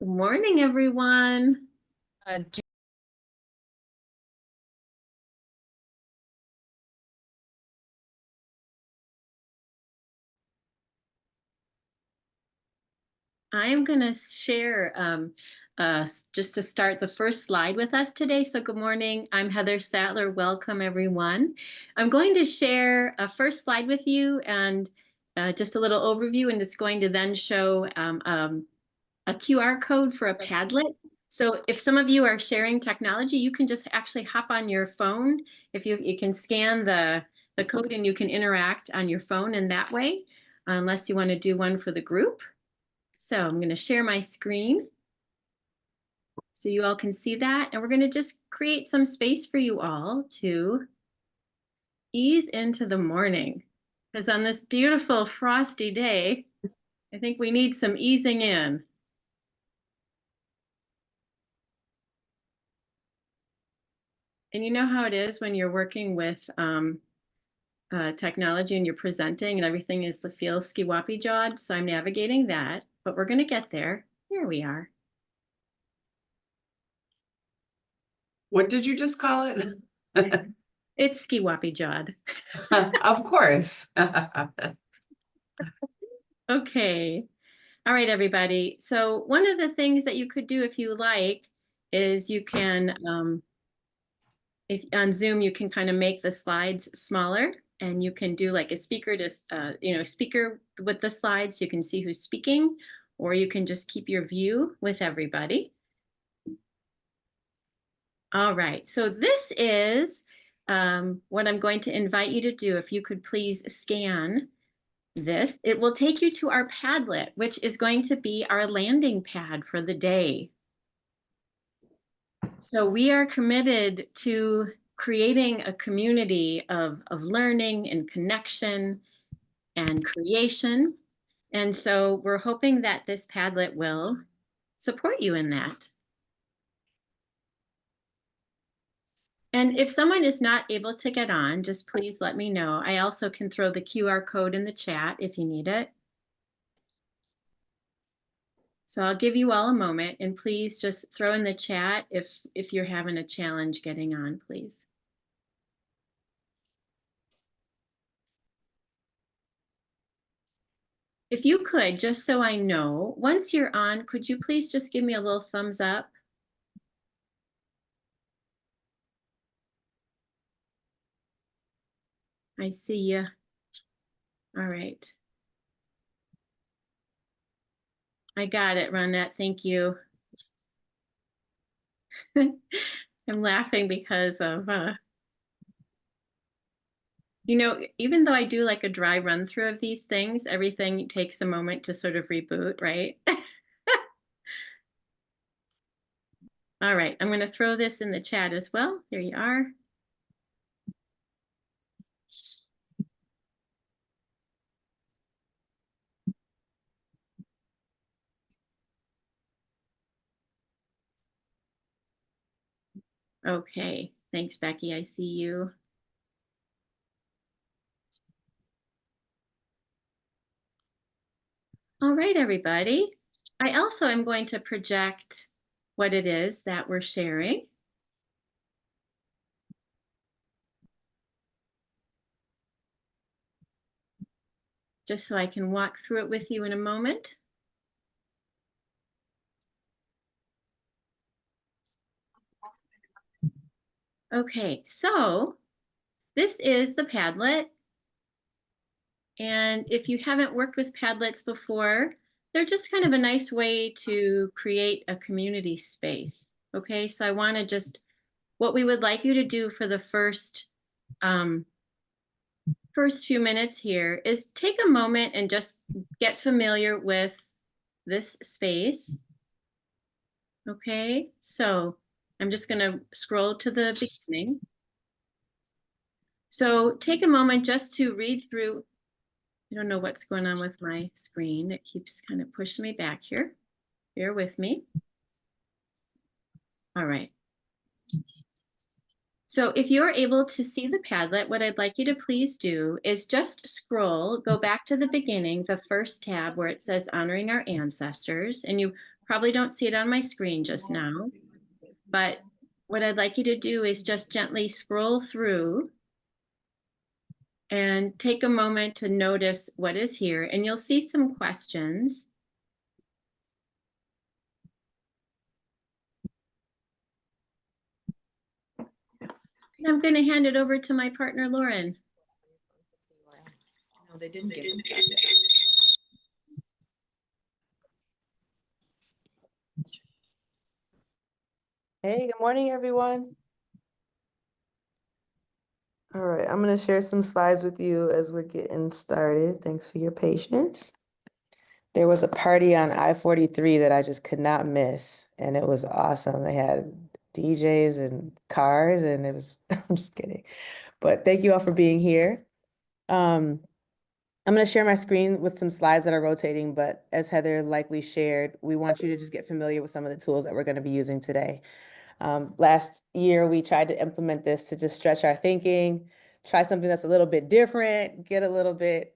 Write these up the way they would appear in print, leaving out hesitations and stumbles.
Good morning, everyone. Uh, I'm going to share just to start the first slide with us today. So good morning. I'm Heather Sattler. Welcome, everyone. I'm going to share a first slide with you and just a little overview, and it's going to then show a QR code for a Padlet. So if some of you are sharing technology, you can just actually hop on your phone. If you can scan the code and you can interact on your phone in that way, unless you want to do one for the group. So I'm going to share my screen so you all can see that. And we're going to just create some space for you all to ease into the morning. Because on this beautiful frosty day, I think we need some easing in. And you know how it is when you're working with technology and you're presenting and everything is the feel ski-woppy jawed. So I'm navigating that, but we're going to get there. Here we are. what did you just call it? It's ski-woppy jawed. Of course. Okay. All right, everybody. So one of the things that you could do if you like is you can, if on Zoom, you can kind of make the slides smaller and you can do like a speaker to, speaker with the slides. You can see who's speaking, or you can just keep your view with everybody. All right, so this is what I'm going to invite you to do. If you could please scan this, it will take you to our Padlet, which is going to be our landing pad for the day. So we are committed to creating a community of learning and connection and creation. And so we're hoping that this Padlet will support you in that. And if someone is not able to get on, just please let me know. I also can throw the QR code in the chat if you need it. So I'll give you all a moment, and please just throw in the chat if you're having a challenge getting on, please. If you could, just so I know, once you're on, could you please just give me a little thumbs up? I see you. All right. I got it, Ronette. Thank you. I'm laughing because of, even though I do like a dry run through of these things, everything takes a moment to sort of reboot, right? All right, I'm going to throw this in the chat as well. Here you are. Okay, thanks, Becky. I see you. All right, everybody. I also am going to project what it is that we're sharing. Just so I can walk through it with you in a moment. Okay, so this is the Padlet. And if you haven't worked with Padlets before, they're just kind of a nice way to create a community space. Okay, so I want to just, what we would like you to do for the first few minutes here is take a moment and just get familiar with this space. Okay, so I'm just going to scroll to the beginning. So take a moment just to read through. I don't know what's going on with my screen. It keeps kind of pushing me back here. Bear with me. All right. So if you're able to see the Padlet, what I'd like you to please do is just scroll, go back to the beginning, the first tab where it says honoring our ancestors. And you probably don't see it on my screen just now, but what I'd like you to do is just gently scroll through and take a moment to notice what is here, and you'll see some questions. And I'm going to hand it over to my partner, Lauren. No, they didn't get it. Hey, good morning, everyone. All right, I'm going to share some slides with you as we're getting started. Thanks for your patience. There was a party on I-43 that I just could not miss, and it was awesome. They had DJs and cars, and it was, I'm just kidding. But thank you all for being here. I'm going to share my screen with some slides that are rotating, but as Heather likely shared, we want you to just get familiar with some of the tools that we're going to be using today. Last year, we tried to implement this to just stretch our thinking, try something that's a little bit different, get a little bit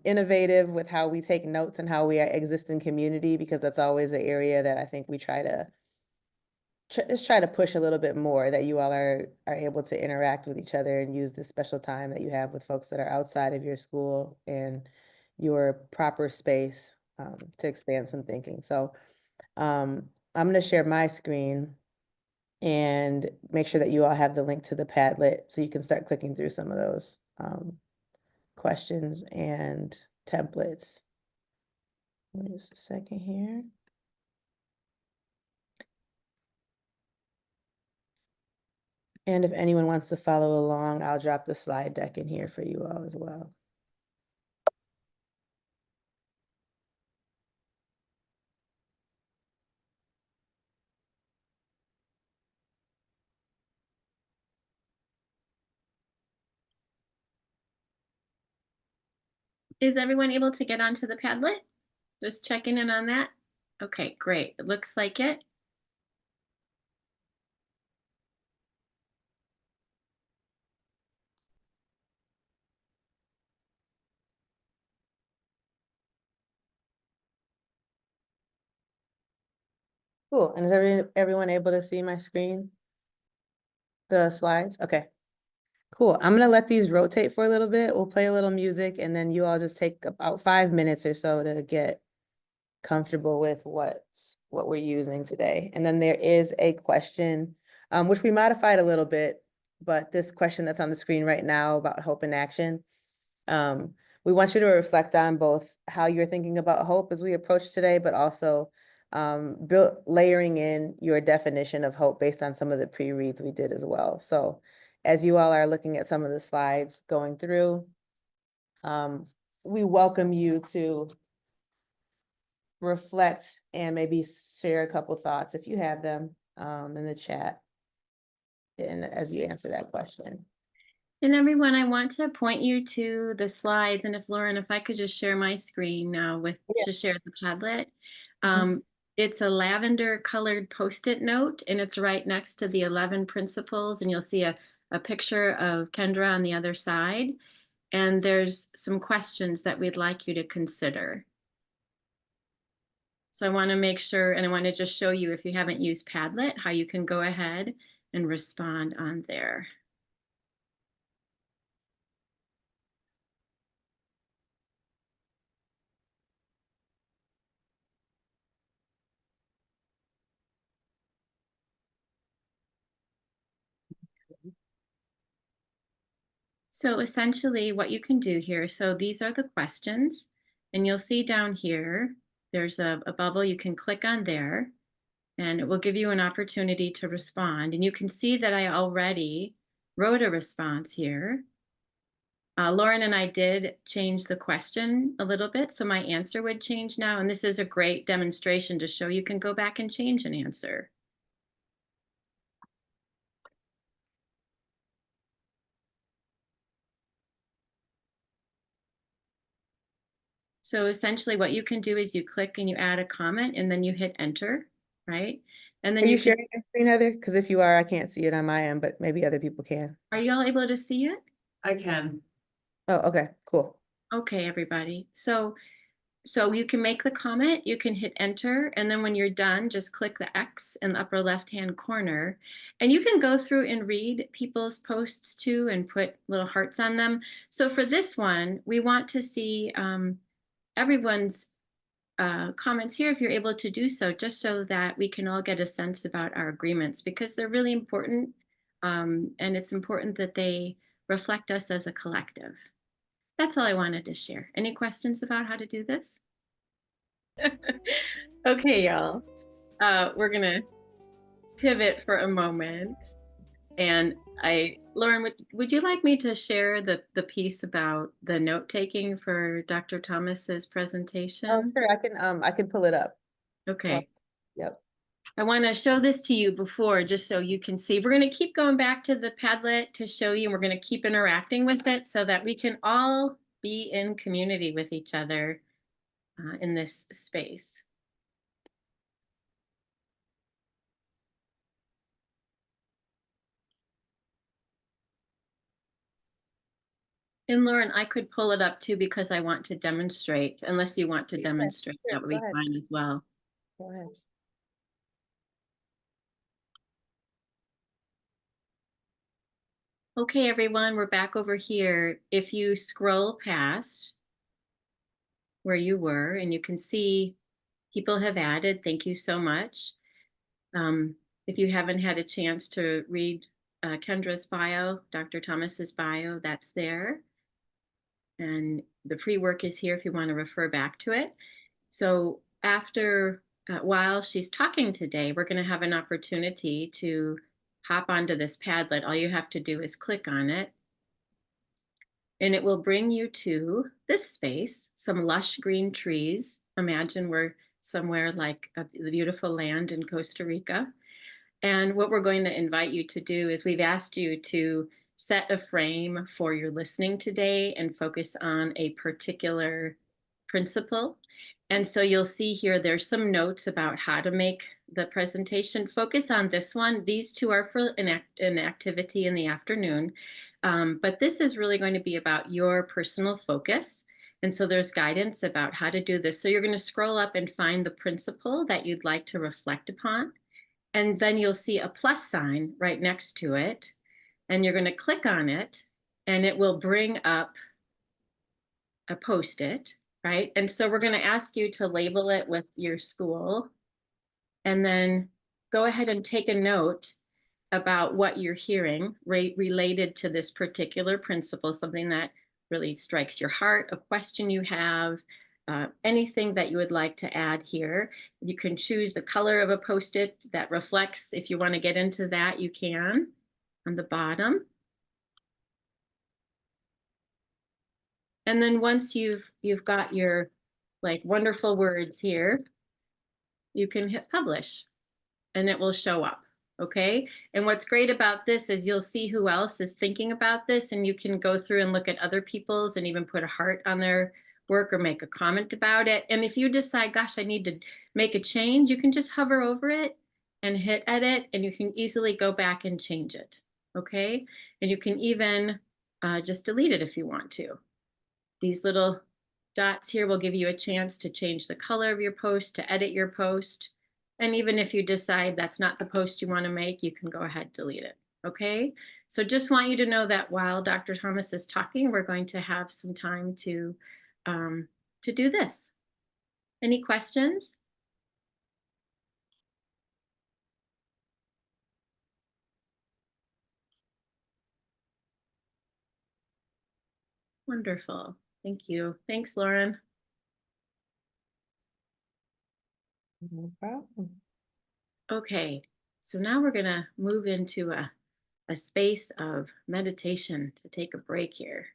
innovative with how we take notes and how we exist in community, because that's always an area that I think we try to push a little bit more, that you all are able to interact with each other and use this special time that you have with folks that are outside of your school and your proper space to expand some thinking. So I'm going to share my screen and make sure that you all have the link to the Padlet so you can start clicking through some of those questions and templates. Wait just a second here. And if anyone wants to follow along, I'll drop the slide deck in here for you all as well. Is everyone able to get onto the Padlet? Just checking in on that. Okay, great. It looks like it. Cool. And is everyone able to see my screen? The slides? Okay. Cool. I'm going to let these rotate for a little bit. We'll play a little music, and then you all just take about 5 minutes or so to get comfortable with what we're using today. And then there is a question, which we modified a little bit, but this question that's on the screen right now about hope in action. We want you to reflect on both how you're thinking about hope as we approach today, but also layering in your definition of hope based on some of the pre-reads we did as well. So as you all are looking at some of the slides going through, we welcome you to reflect and maybe share a couple thoughts if you have them in the chat and as you answer that question. And everyone, I want to point you to the slides. And if Lauren, if I could just share my screen now to share the Padlet. It's a lavender colored Post-it note, and it's right next to the 11 principles. And you'll see a picture of Kendra on the other side. And there's some questions that we'd like you to consider. So I want to make sure, and I want to just show you, if you haven't used Padlet, how you can go ahead and respond on there. So essentially what you can do here, so these are the questions, and you'll see down here, there's a bubble. You can click on there, and it will give you an opportunity to respond. And you can see that I already wrote a response here. Lauren and I did change the question a little bit, so my answer would change now. And this is a great demonstration to show you can go back and change an answer. So essentially what you can do is you click and you add a comment, and then you hit enter, right? And then Are you sharing your screen, Heather? Because if you are, I can't see it on my end, but maybe other people can. Are you all able to see it? I can. Oh, okay, cool. Okay, everybody. So So you can make the comment, you can hit enter, and then when you're done, just click the X in the upper left-hand corner. And you can go through and read people's posts too and put little hearts on them. So for this one, we want to see everyone's comments here if you're able to do so, just so that we can all get a sense about our agreements, because they're really important. And it's important that they reflect us as a collective. That's all I wanted to share. Any questions about how to do this? Okay, y'all. We're gonna pivot for a moment. And Lauren, would you like me to share the piece about the note taking for Dr. Thomas's Oh, presentation? sure, I can pull it up. Okay. Yep. I want to show this to you before, just so you can see. We're going to keep going back to the Padlet to show you, and we're going to keep interacting with it so that we can all be in community with each other in this space. And Lauren, I could pull it up too because I want to demonstrate, unless you want to demonstrate, Sure, that would go be ahead. fine as well. Go ahead. Okay, everyone, we're back over here. If you scroll past where you were, and you can see people have added, thank you so much. If you haven't had a chance to read Kendra's bio, Dr. Thomas's bio, that's there. And the pre-work is here if you want to refer back to it. So after, while she's talking today, we're going to have an opportunity to hop onto this Padlet. All you have to do is click on it, and it will bring you to this space, some lush green trees. Imagine we're somewhere like the beautiful land in Costa Rica. And what we're going to invite you to do is we've asked you to set a frame for your listening today and focus on a particular principle. And so you'll see here, there's some notes about how to make the presentation. Focus on this one. These two are for an activity in the afternoon. But this is really going to be about your personal focus. And so there's guidance about how to do this. So you're going to scroll up and find the principle that you'd like to reflect upon. And then you'll see a plus sign right next to it. And you're going to click on it, and it will bring up a Post-it, right? And so we're going to ask you to label it with your school, and then go ahead and take a note about what you're hearing related to this particular principle, something that really strikes your heart, a question you have, anything that you would like to add here. You can choose the color of a Post-it that reflects. If you want to get into that, you can on the bottom. And then once you've got your like wonderful words here, you can hit publish, and it will show up. Okay. And what's great about this is you'll see who else is thinking about this, and you can go through and look at other people's and even put a heart on their work or make a comment about it. And if you decide, gosh, I need to make a change, you can just hover over it and hit edit, and you can easily go back and change it. Okay. And you can even just delete it if you want to. These little dots here will give you a chance to change the color of your post, to edit your post. And even if you decide that's not the post you want to make, you can go ahead and delete it. Okay. So just want you to know that while Dr. Thomas is talking, we're going to have some time to do this. Any questions? Wonderful. Thank you. Thanks, Lauren. No problem. Okay. So now we're going to move into a space of meditation to take a break here.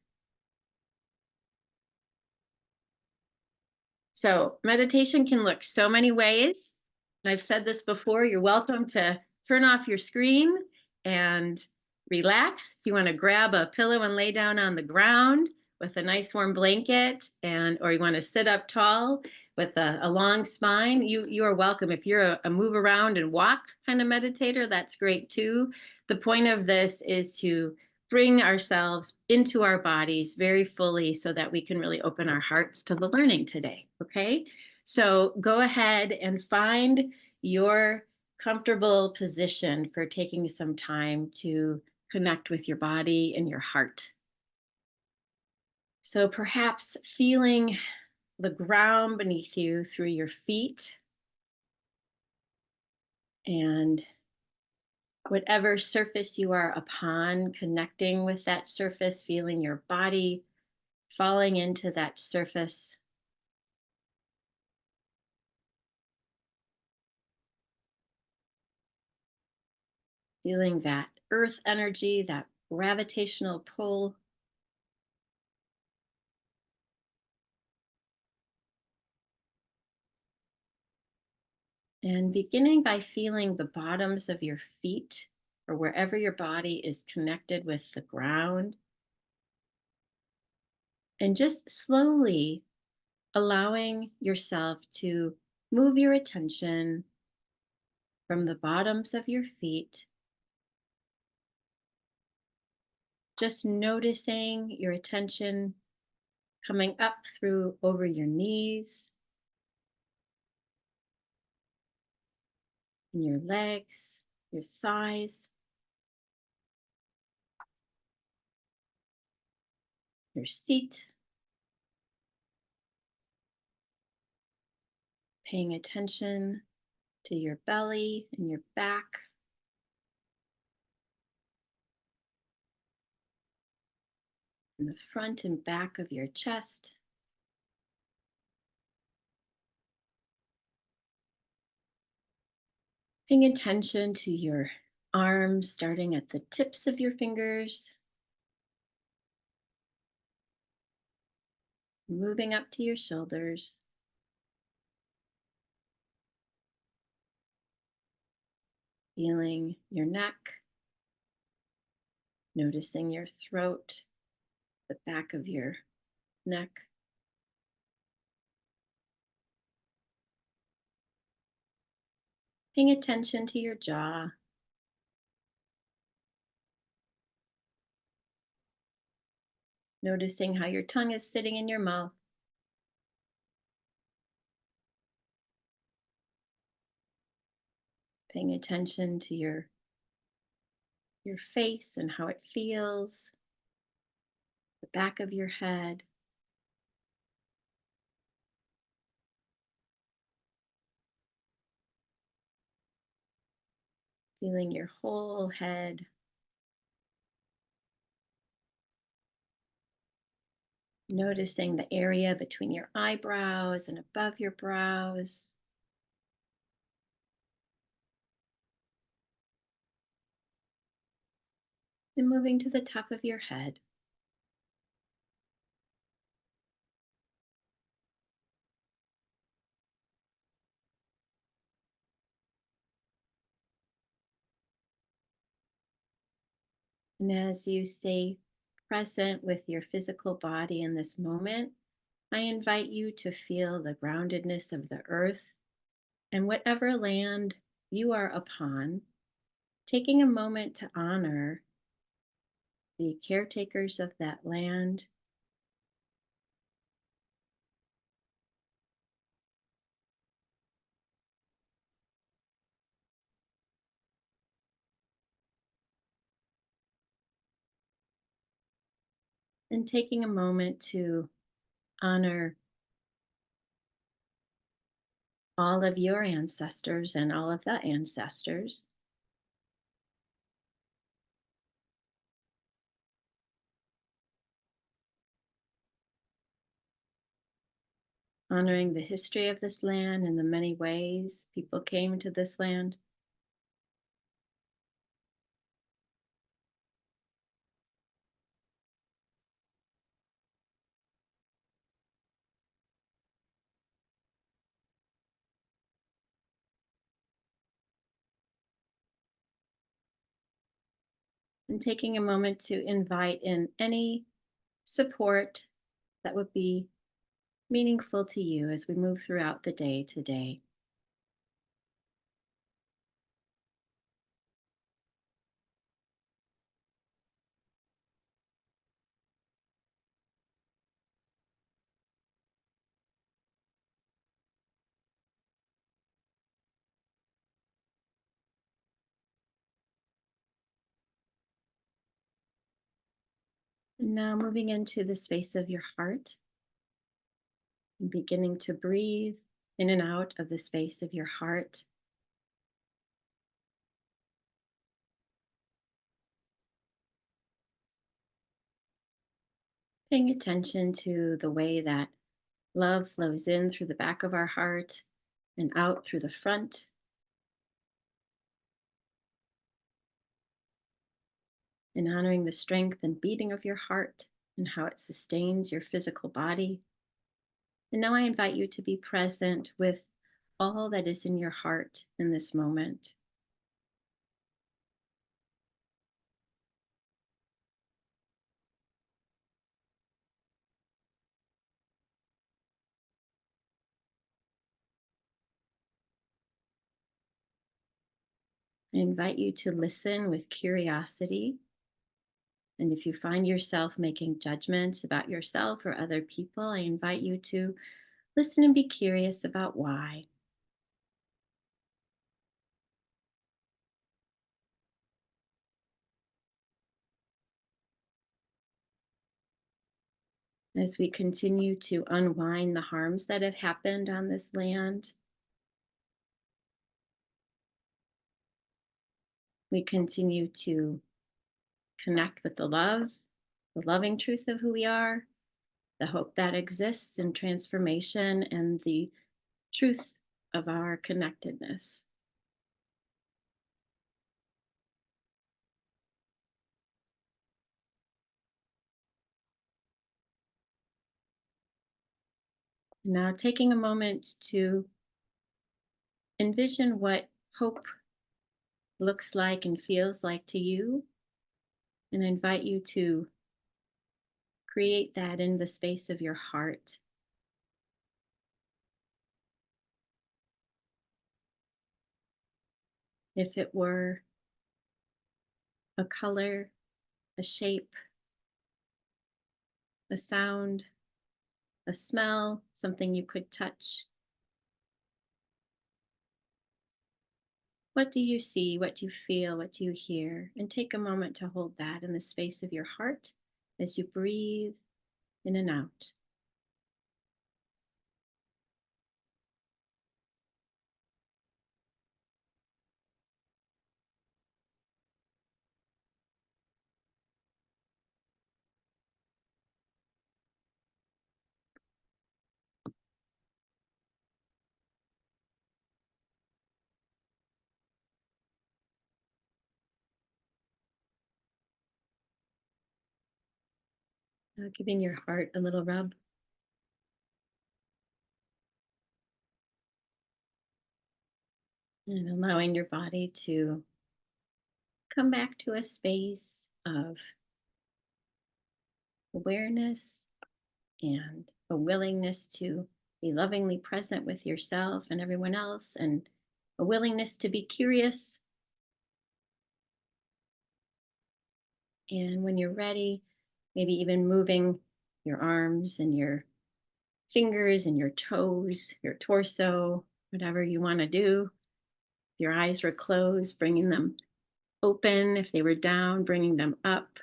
So meditation can look so many ways. I've said this before, you're welcome to turn off your screen and relax. If you want to grab a pillow and lay down on the ground with a nice warm blanket, or you want to sit up tall with a long spine, you are welcome. If you're a move around and walk kind of meditator, that's great too. The point of this is to bring ourselves into our bodies very fully so that we can really open our hearts to the learning today. Okay, so go ahead and find your comfortable position for taking some time to connect with your body and your heart. So perhaps feeling the ground beneath you through your feet and whatever surface you are upon, connecting with that surface, feeling your body falling into that surface, feeling that earth energy, that gravitational pull, and beginning by feeling the bottoms of your feet or wherever your body is connected with the ground, and just slowly allowing yourself to move your attention from the bottoms of your feet, just noticing your attention coming up through over your knees and your legs, your thighs, your seat, paying attention to your belly and your back, and the front and back of your chest. Paying attention to your arms, starting at the tips of your fingers, moving up to your shoulders, feeling your neck, noticing your throat, the back of your neck, paying attention to your jaw, noticing how your tongue is sitting in your mouth, paying attention to your face and how it feels, the back of your head, feeling your whole head, noticing the area between your eyebrows and above your brows, and moving to the top of your head. And as you stay present with your physical body in this moment, I invite you to feel the groundedness of the earth and whatever land you are upon, taking a moment to honor the caretakers of that land, and taking a moment to honor all of your ancestors and all of the ancestors. Honoring the history of this land and the many ways people came to this land. And taking a moment to invite in any support that would be meaningful to you as we move throughout the day today. And now moving into the space of your heart and beginning to breathe in and out of the space of your heart. Paying attention to the way that love flows in through the back of our heart and out through the front. And honoring the strength and beating of your heart and how it sustains your physical body. And now I invite you to be present with all that is in your heart in this moment. I invite you to listen with curiosity. And if you find yourself making judgments about yourself or other people, I invite you to listen and be curious about why. As we continue to unwind the harms that have happened on this land, we continue to connect with the loving truth of who we are, the hope that exists in transformation, and the truth of our connectedness. Now, taking a moment to envision what hope looks like and feels like to you, and I invite you to create that in the space of your heart. If it were a color, a shape, a sound, a smell, something you could touch. What do you see? What do you feel? What do you hear? And take a moment to hold that in the space of your heart as you breathe in and out. Now giving your heart a little rub and allowing your body to come back to a space of awareness and a willingness to be lovingly present with yourself and everyone else, and a willingness to be curious. And when you're ready, maybe even moving your arms and your fingers and your toes, your torso, whatever you want to do. If your eyes were closed, bringing them open. If they were down, bringing them up.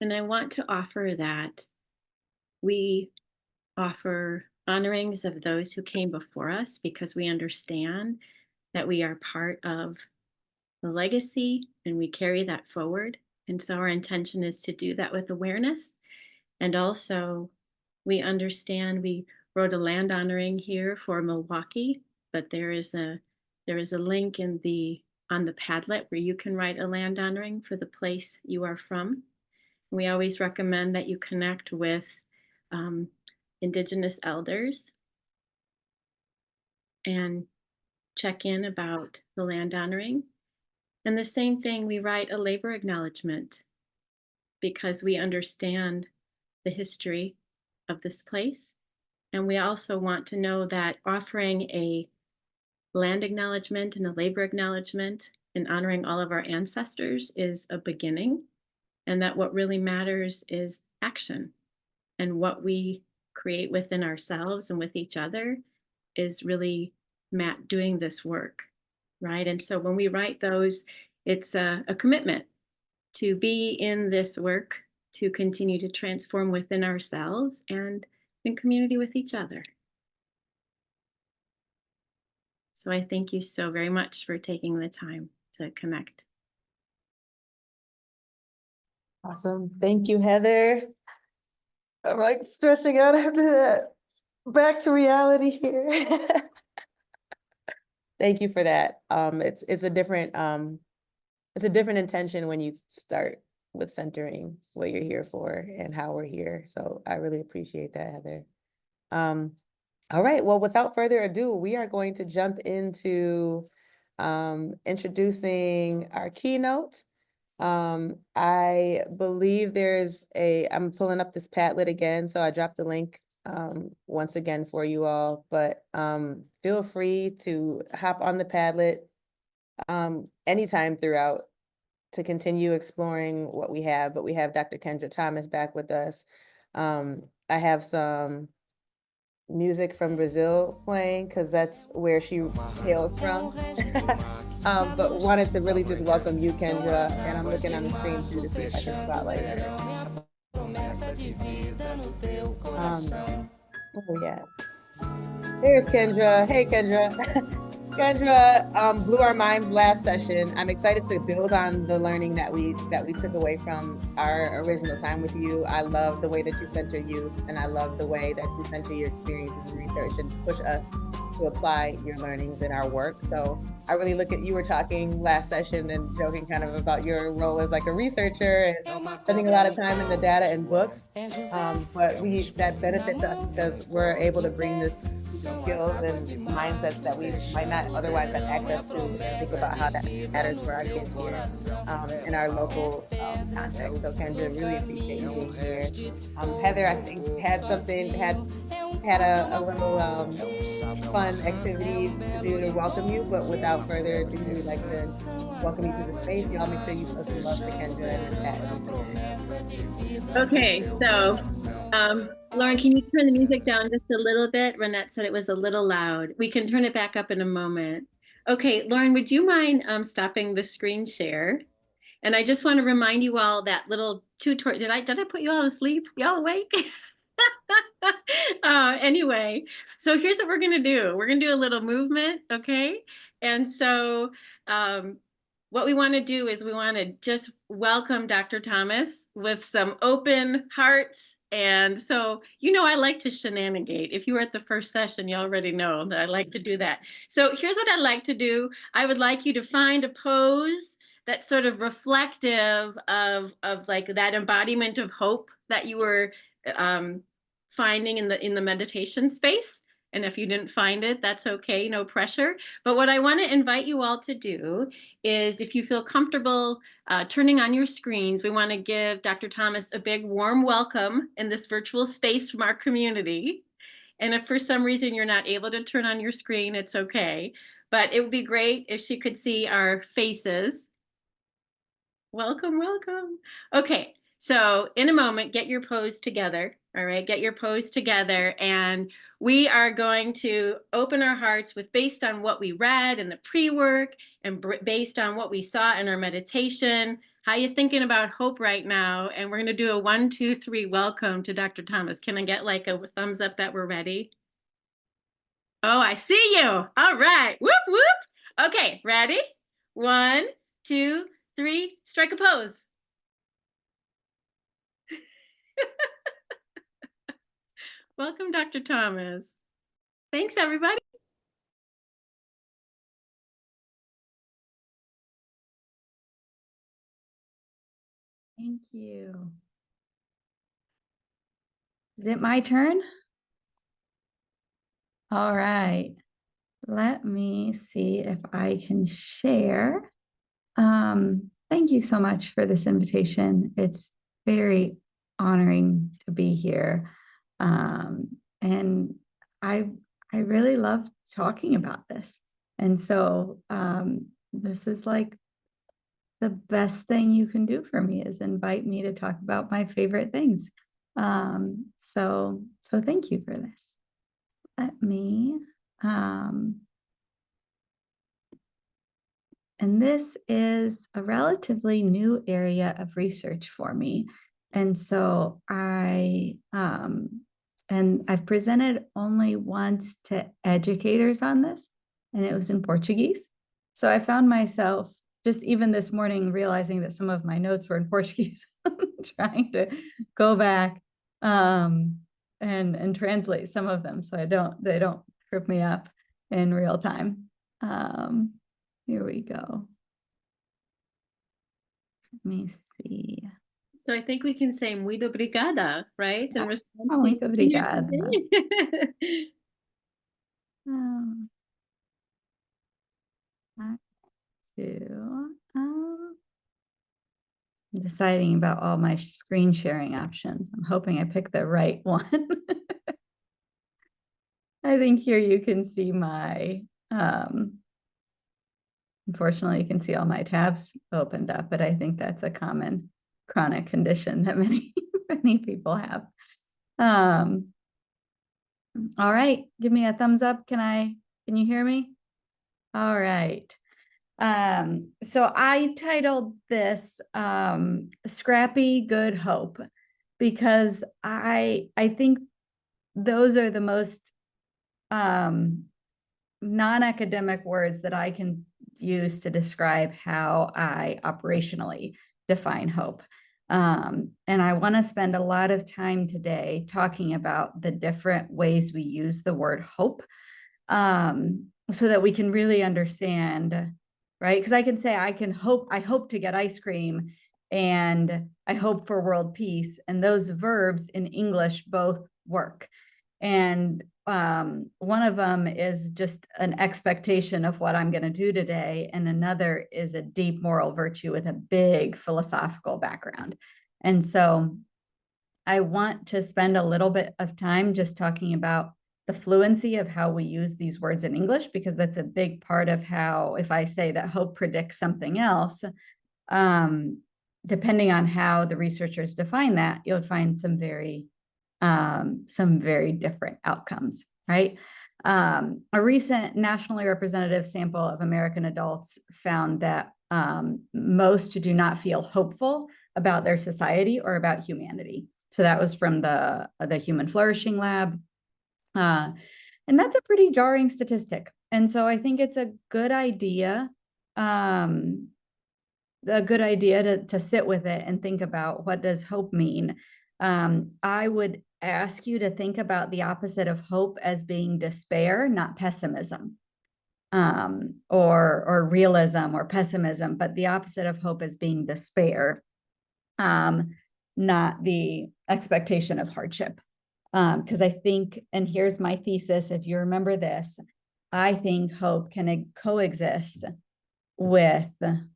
And I want to offer that we offer honorings of those who came before us because we understand that we are part of the legacy and we carry that forward. And so our intention is to do that with awareness. And also, we understand we wrote a land honoring here for Milwaukee, but there is a link in the on the Padlet where you can write a land honoring for the place you are from. We always recommend that you connect with um, Indigenous elders and check in about the land honoring. And the same thing, we write a labor acknowledgement because we understand the history of this place. And we also want to know that offering a land acknowledgement and a labor acknowledgement and honoring all of our ancestors is a beginning. And that what really matters is action. And what we create within ourselves and with each other is really doing this work, right? And so when we write those, it's a commitment to be in this work, to continue to transform within ourselves and in community with each other. So I thank you so very much for taking the time to connect. Awesome. Thank you, Heather. I'm like stretching out after that. Back to reality here. Thank you for that. It's a different intention when you start with centering what you're here for and how we're here. So I really appreciate that, Heather. All right, well, without further ado, we are going to jump into introducing our keynote. I believe I'm pulling up this Padlet again, so I dropped the link once again for you all, but feel free to hop on the Padlet anytime throughout to continue exploring what we have, but we have Dr. Kendra Thomas back with us. I have some music from Brazil playing because that's where she hails from. But wanted to really just welcome you, Kendra, and I'm looking on the screen too to see if I can spotlight her. Oh yeah, there's Kendra. Hey, Kendra. Kendra blew our minds last session. I'm excited to build on the learning that we took away from our original time with you. I love the way that you center youth, and I love the way that you center your experiences and research and push us to apply your learnings in our work. So I really look at, you were talking last session and joking kind of about your role as like a researcher and spending a lot of time in the data and books. But that benefits us because we're able to bring this skills and mindsets that we might not otherwise have access to, think about how that matters for our kids here in our local context. So Kendra, really appreciate you being here. Heather, I think had a little fun activity to do to welcome you, but without further ado, we'd like to welcome you to the space. Y'all make sure you post some love to Kendra and Pat. Okay, so Lauren, can you turn the music down just a little bit? Renette said it was a little loud. We can turn it back up in a moment. Okay, Lauren, would you mind stopping the screen share? And I just want to remind you all that little tutorial. Did I put you all to sleep? Y'all awake? Anyway, so here's what we're gonna do. We're gonna do a little movement, okay? And so what we want to do is we want to just welcome Dr. Thomas with some open hearts. And so, I like to shenanigate. If you were at the first session, you already know that I like to do that. So here's what I'd like to do. I would like you to find a pose that's sort of reflective of like that embodiment of hope that you were finding in the meditation space. And if you didn't find it, that's okay, no pressure. But what I want to invite you all to do is, if you feel comfortable turning on your screens, we want to give Dr. Thomas a big warm welcome in this virtual space from our community. And if for some reason you're not able to turn on your screen, it's okay. But it would be great if she could see our faces. Welcome, welcome. Okay, so in a moment, get your pose together. All right, get your pose together. And we are going to open our hearts with, based on what we read in the pre-work and based on what we saw in our meditation. How you thinking about hope right now? And we're going to do a 1, 2, 3 welcome to Dr. Thomas. Can I get like a thumbs up that we're ready? Oh, I see you. All right. Whoop, whoop. Okay, ready? 1, 2, 3, strike a pose. Welcome, Dr. Thomas. Thanks, everybody. Thank you. Is it my turn? All right. Let me see if I can share. Thank you so much for this invitation. It's very honoring to be here. And I really love talking about this. And so this is like the best thing you can do for me, is invite me to talk about my favorite things. So thank you for this. Let me And this is a relatively new area of research for me. And so I've presented only once to educators on this, and it was in Portuguese. So I found myself just even this morning realizing that some of my notes were in Portuguese, trying to go back and translate some of them so they don't trip me up in real time. Here we go. Let me see. So I think we can say muito obrigada, right? In response to Muito you being here obrigada. today. Um, back to, I'm deciding about all my screen sharing options. I'm hoping I picked the right one. I think here you can see my, unfortunately, you can see all my tabs opened up, but I think that's a common chronic condition that many, many people have. All right, give me a thumbs up. Can you hear me? All right. So I titled this Scrappy Good Hope, because I think those are the most non-academic words that I can use to describe how I operationally define hope. And I want to spend a lot of time today talking about the different ways we use the word hope, so that we can really understand, right? Because I can say I hope to get ice cream, and I hope for world peace, and those verbs in English both work. And one of them is just an expectation of what I'm going to do today, and another is a deep moral virtue with a big philosophical background. And so I want to spend a little bit of time just talking about the fluency of how we use these words in English, because that's a big part of how, if I say that hope predicts something else, depending on how the researchers define that, you'll find some very different outcomes, right? A recent nationally representative sample of American adults found that most do not feel hopeful about their society or about humanity. So that was from the Human Flourishing Lab. And that's a pretty jarring statistic. And so I think it's a good idea to sit with it and think about, what does hope mean? I would ask you to think about the opposite of hope as being despair, not pessimism, or realism or pessimism, but the opposite of hope as being despair, not the expectation of hardship. Because I think, and here's my thesis, if you remember this, I think hope can coexist with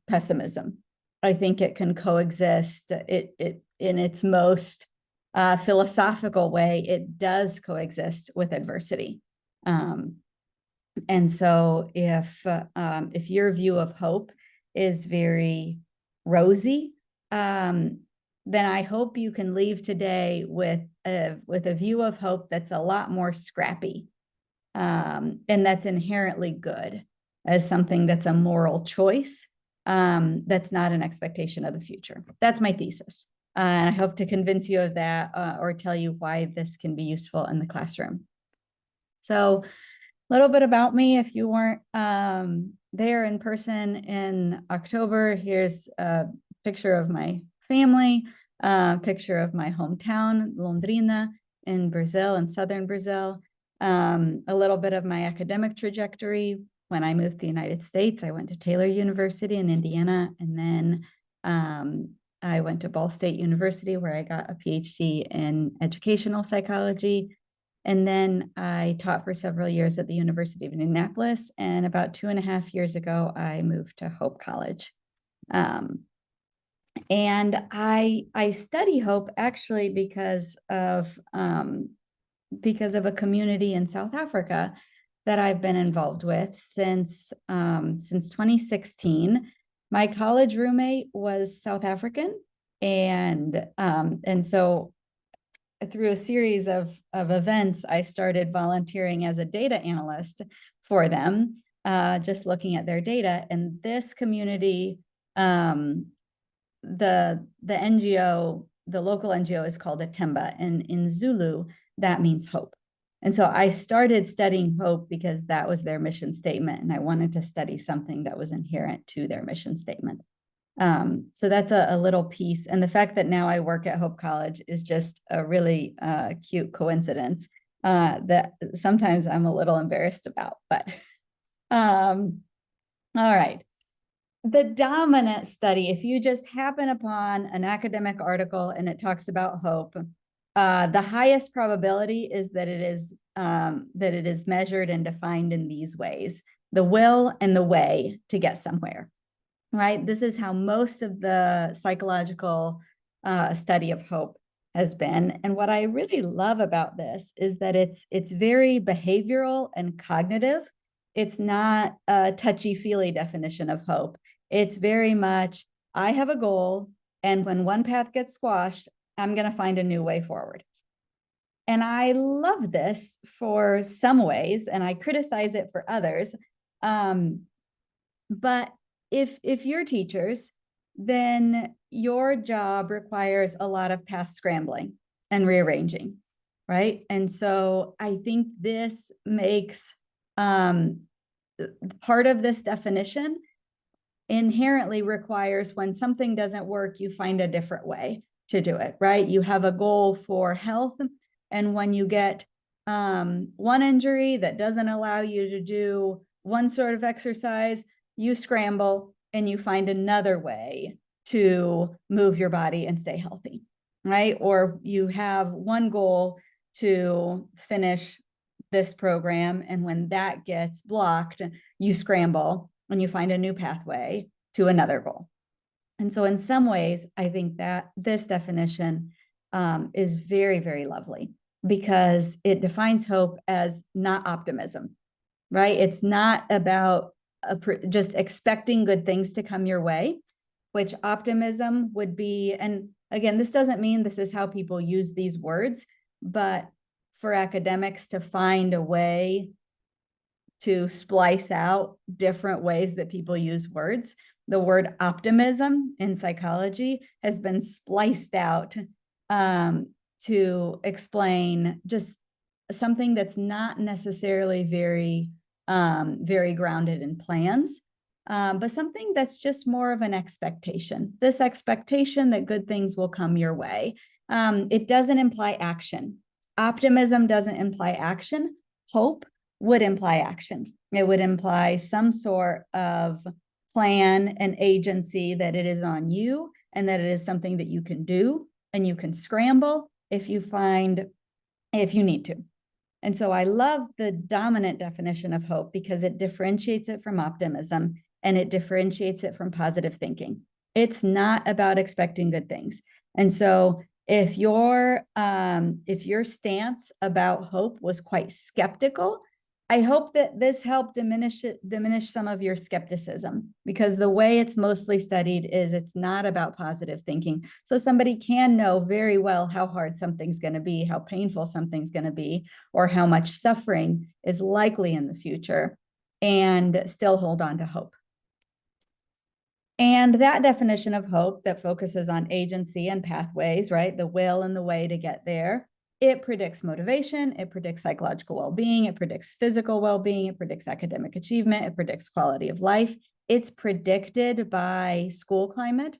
pessimism. I think it can coexist. It in its most philosophical way, it does coexist with adversity. And so if your view of hope is very rosy, then I hope you can leave today with a view of hope that's a lot more scrappy, and that's inherently good, as something that's a moral choice, that's not an expectation of the future. That's my thesis. And I hope to convince you of that, or tell you why this can be useful in the classroom. So a little bit about me, if you weren't there in person in October. Here's a picture of my family, picture of my hometown, Londrina, in Brazil, in southern Brazil. A little bit of my academic trajectory. When I moved to the United States, I went to Taylor University in Indiana, and then I went to Ball State University, where I got a PhD in educational psychology. And then I taught for several years at the University of Indianapolis. And about 2.5 years ago, I moved to Hope College. And I study hope actually because of a community in South Africa that I've been involved with since 2016. My college roommate was South African, and so through a series of events, I started volunteering as a data analyst for them. just looking at their data. And this community, the NGO, the local NGO is called Atemba, and in Zulu, that means hope. And so I started studying hope because that was their mission statement, and I wanted to study something that was inherent to their mission statement. So that's a little piece. And the fact that now I work at Hope College is just a really cute coincidence that sometimes I'm a little embarrassed about. But all right. The dominant study, if you just happen upon an academic article and it talks about hope, the highest probability is that it is measured and defined in these ways: the will and the way to get somewhere. Right? This is how most of the psychological study of hope has been. And what I really love about this is that it's very behavioral and cognitive. It's not a touchy-feely definition of hope. It's very much, I have a goal, and when one path gets squashed, I'm going to find a new way forward. And I love this for some ways, and I criticize it for others. But if you're teachers, then your job requires a lot of path scrambling and rearranging, right? And so I think this makes part of this definition inherently requires, when something doesn't work, you find a different way to do it, right? You have a goal for health, and when you get one injury that doesn't allow you to do one sort of exercise, you scramble and you find another way to move your body and stay healthy, right? Or you have one goal to finish this program, and when that gets blocked, you scramble and you find a new pathway to another goal. And so in some ways, I think that this definition is very, very lovely, because it defines hope as not optimism, right? It's not about just expecting good things to come your way, which optimism would be. And again, this doesn't mean this is how people use these words, but for academics to find a way to splice out different ways that people use words, the word optimism in psychology has been spliced out to explain just something that's not necessarily very grounded in plans, but something that's just more of an expectation. This expectation that good things will come your way. It doesn't imply action. Optimism doesn't imply action. Hope would imply action. It would imply some sort of plan and agency, that it is on you and that it is something that you can do and you can scramble if you need to. And so I love the dominant definition of hope because it differentiates it from optimism and it differentiates it from positive thinking. It's not about expecting good things. And so if your stance about hope was quite skeptical, I hope that this helped diminish some of your skepticism, because the way it's mostly studied is it's not about positive thinking. So somebody can know very well how hard something's going to be, how painful something's going to be, or how much suffering is likely in the future, and still hold on to hope. And that definition of hope that focuses on agency and pathways, right? The will and the way to get there. It predicts motivation, it predicts psychological well-being, it predicts physical well-being, it predicts academic achievement, it predicts quality of life. It's predicted by school climate.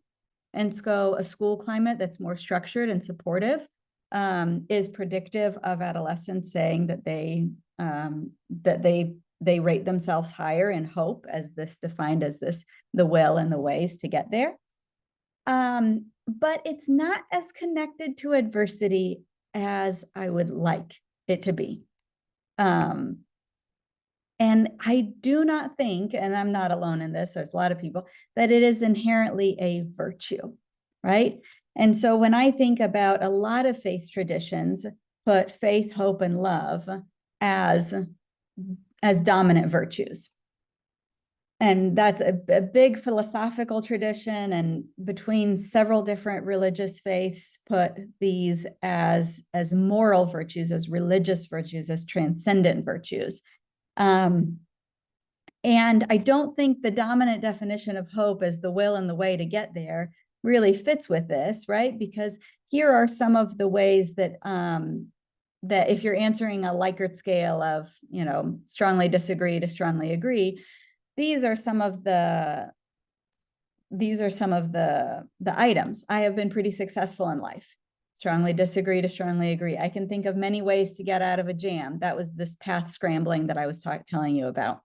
And so a school climate that's more structured and supportive is predictive of adolescents saying that they rate themselves higher in hope, as this defined as this, the will and the ways to get there. But it's not as connected to adversity as I would like it to be. And I do not think, and I'm not alone in this, there's a lot of people, that it is inherently a virtue, right? And so when I think about a lot of faith traditions, put faith, hope, and love as dominant virtues. And that's a big philosophical tradition, and between several different religious faiths put these as moral virtues, as religious virtues, as transcendent virtues. And And I don't think the dominant definition of hope as the will and the way to get there really fits with this, right? Because here are some of the ways that that if you're answering a Likert scale of, you know, strongly disagree to strongly agree, these are some of the items. I have been pretty successful in life. Strongly disagree to strongly agree. I can think of many ways to get out of a jam. That was this path scrambling that I was telling you about.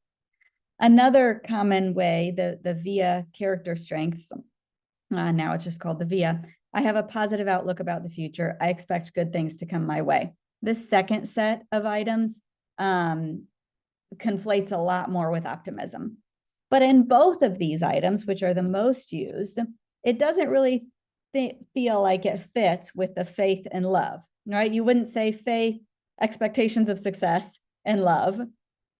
Another common way, the VIA character strengths, now it's just called the VIA. I have a positive outlook about the future. I expect good things to come my way. This second set of items conflates a lot more with optimism. But in both of these items, which are the most used, it doesn't really feel like it fits with the faith and love, right? You wouldn't say faith, expectations of success, and love.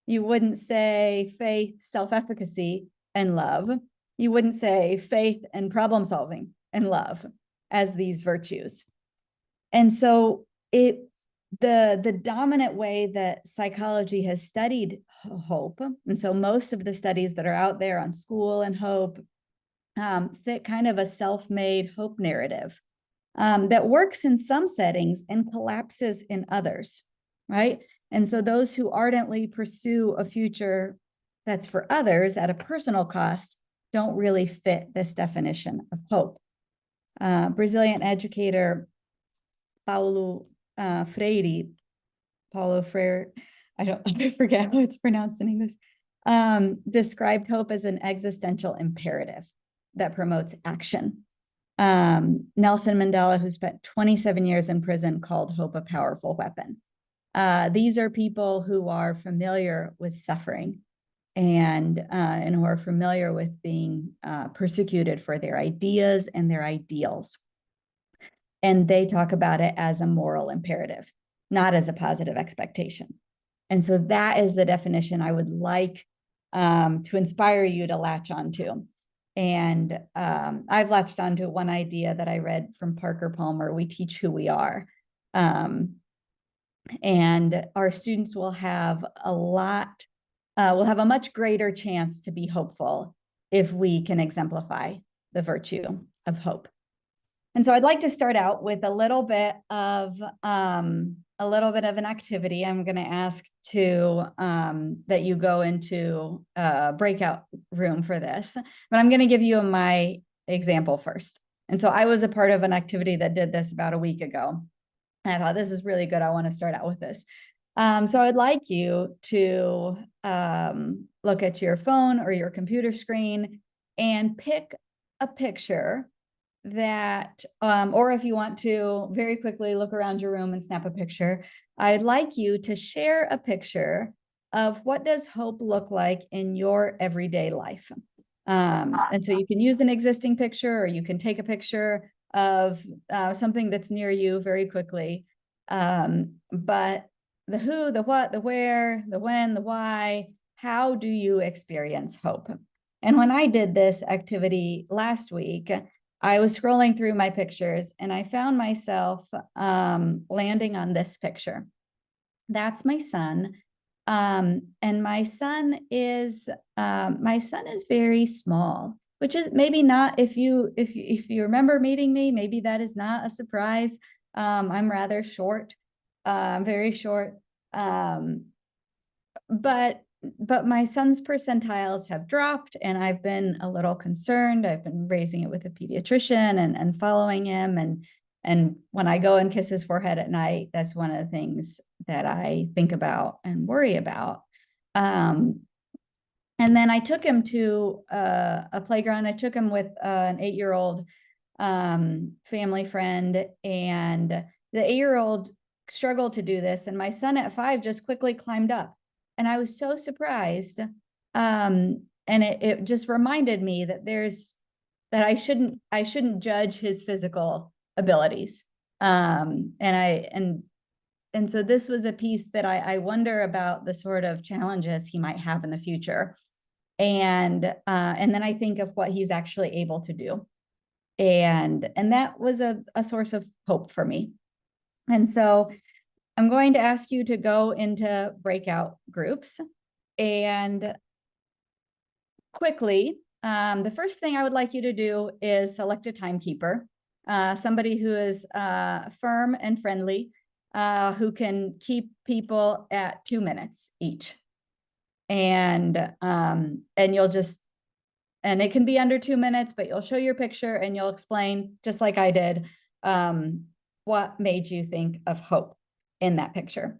You wouldn't say faith, self-efficacy, and love. You wouldn't say faith and problem solving and love as these virtues. And so the dominant way that psychology has studied hope, and so most of the studies that are out there on school and hope fit kind of a self-made hope narrative that works in some settings and collapses in others, right? And so those who ardently pursue a future that's for others at a personal cost don't really fit this definition of hope. Brazilian educator Paulo Freire, I forget how it's pronounced in English, described hope as an existential imperative that promotes action. Nelson Mandela, who spent 27 years in prison, called hope a powerful weapon. These are people who are familiar with suffering and who are familiar with being persecuted for their ideas and their ideals. And they talk about it as a moral imperative, not as a positive expectation. And so that is the definition I would like to inspire you to latch onto. And I've latched onto one idea that I read from Parker Palmer: we teach who we are. And our students will have a much greater chance to be hopeful if we can exemplify the virtue of hope. And so I'd like to start out with a little bit of an activity. I'm going to ask that you go into a breakout room for this, but I'm going to give you my example first. And so I was a part of an activity that did this about a week ago. And I thought, this is really good. I want to start out with this. So I'd like you to look at your phone or your computer screen and pick a picture that, or if you want to very quickly look around your room and snap a picture, I'd like you to share a picture of what does hope look like in your everyday life. And so you can use an existing picture, or you can take a picture of something that's near you very quickly. But the who, the what, the where, the when, the why, how do you experience hope? And when I did this activity last week, I was scrolling through my pictures and I found myself landing on this picture. That's my son. And my son is very small, which is maybe not, if you remember meeting me, maybe that is not a surprise. I'm rather short, very short. But my son's percentiles have dropped and I've been a little concerned. I've been raising it with a pediatrician and following him. And when I go and kiss his forehead at night, that's one of the things that I think about and worry about. And then I took him to a playground. I took him with an 8-year-old family friend, and the 8-year-old struggled to do this. And my son at 5 just quickly climbed up. And I was so surprised. And it just reminded me that I shouldn't judge his physical abilities. And so this was a piece that I wonder about the sort of challenges he might have in the future. And then I think of what he's actually able to do. And that was a source of hope for me. And so I'm going to ask you to go into breakout groups, and quickly, the first thing I would like you to do is select a timekeeper, somebody who is firm and friendly, who can keep people at 2 minutes each. And you'll just, and it can be under 2 minutes, but you'll show your picture and you'll explain, just like I did, what made you think of hope in that picture.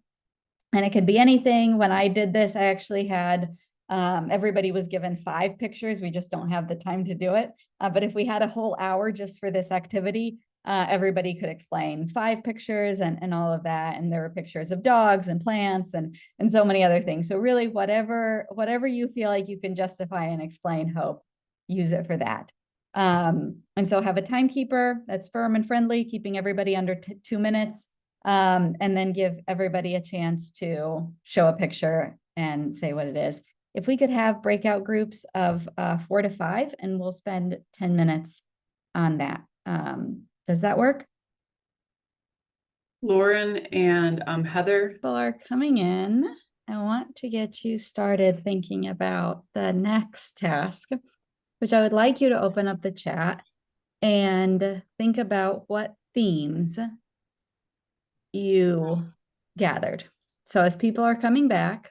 And it could be anything. When I did this, I actually had, everybody was given 5 pictures. We just don't have the time to do it. But if we had a whole hour just for this activity, everybody could explain 5 pictures and all of that. And there were pictures of dogs and plants and so many other things. So really, whatever you feel like you can justify and explain hope, use it for that. And so have a timekeeper that's firm and friendly, keeping everybody under 2 minutes. And then give everybody a chance to show a picture and say what it is. If we could have breakout groups of 4 to 5, and we'll spend 10 minutes on that. Does that work? Lauren and Heather. People are coming in. I want to get you started thinking about the next task, which I would like you to open up the chat and think about what themes you gathered. So as people are coming back,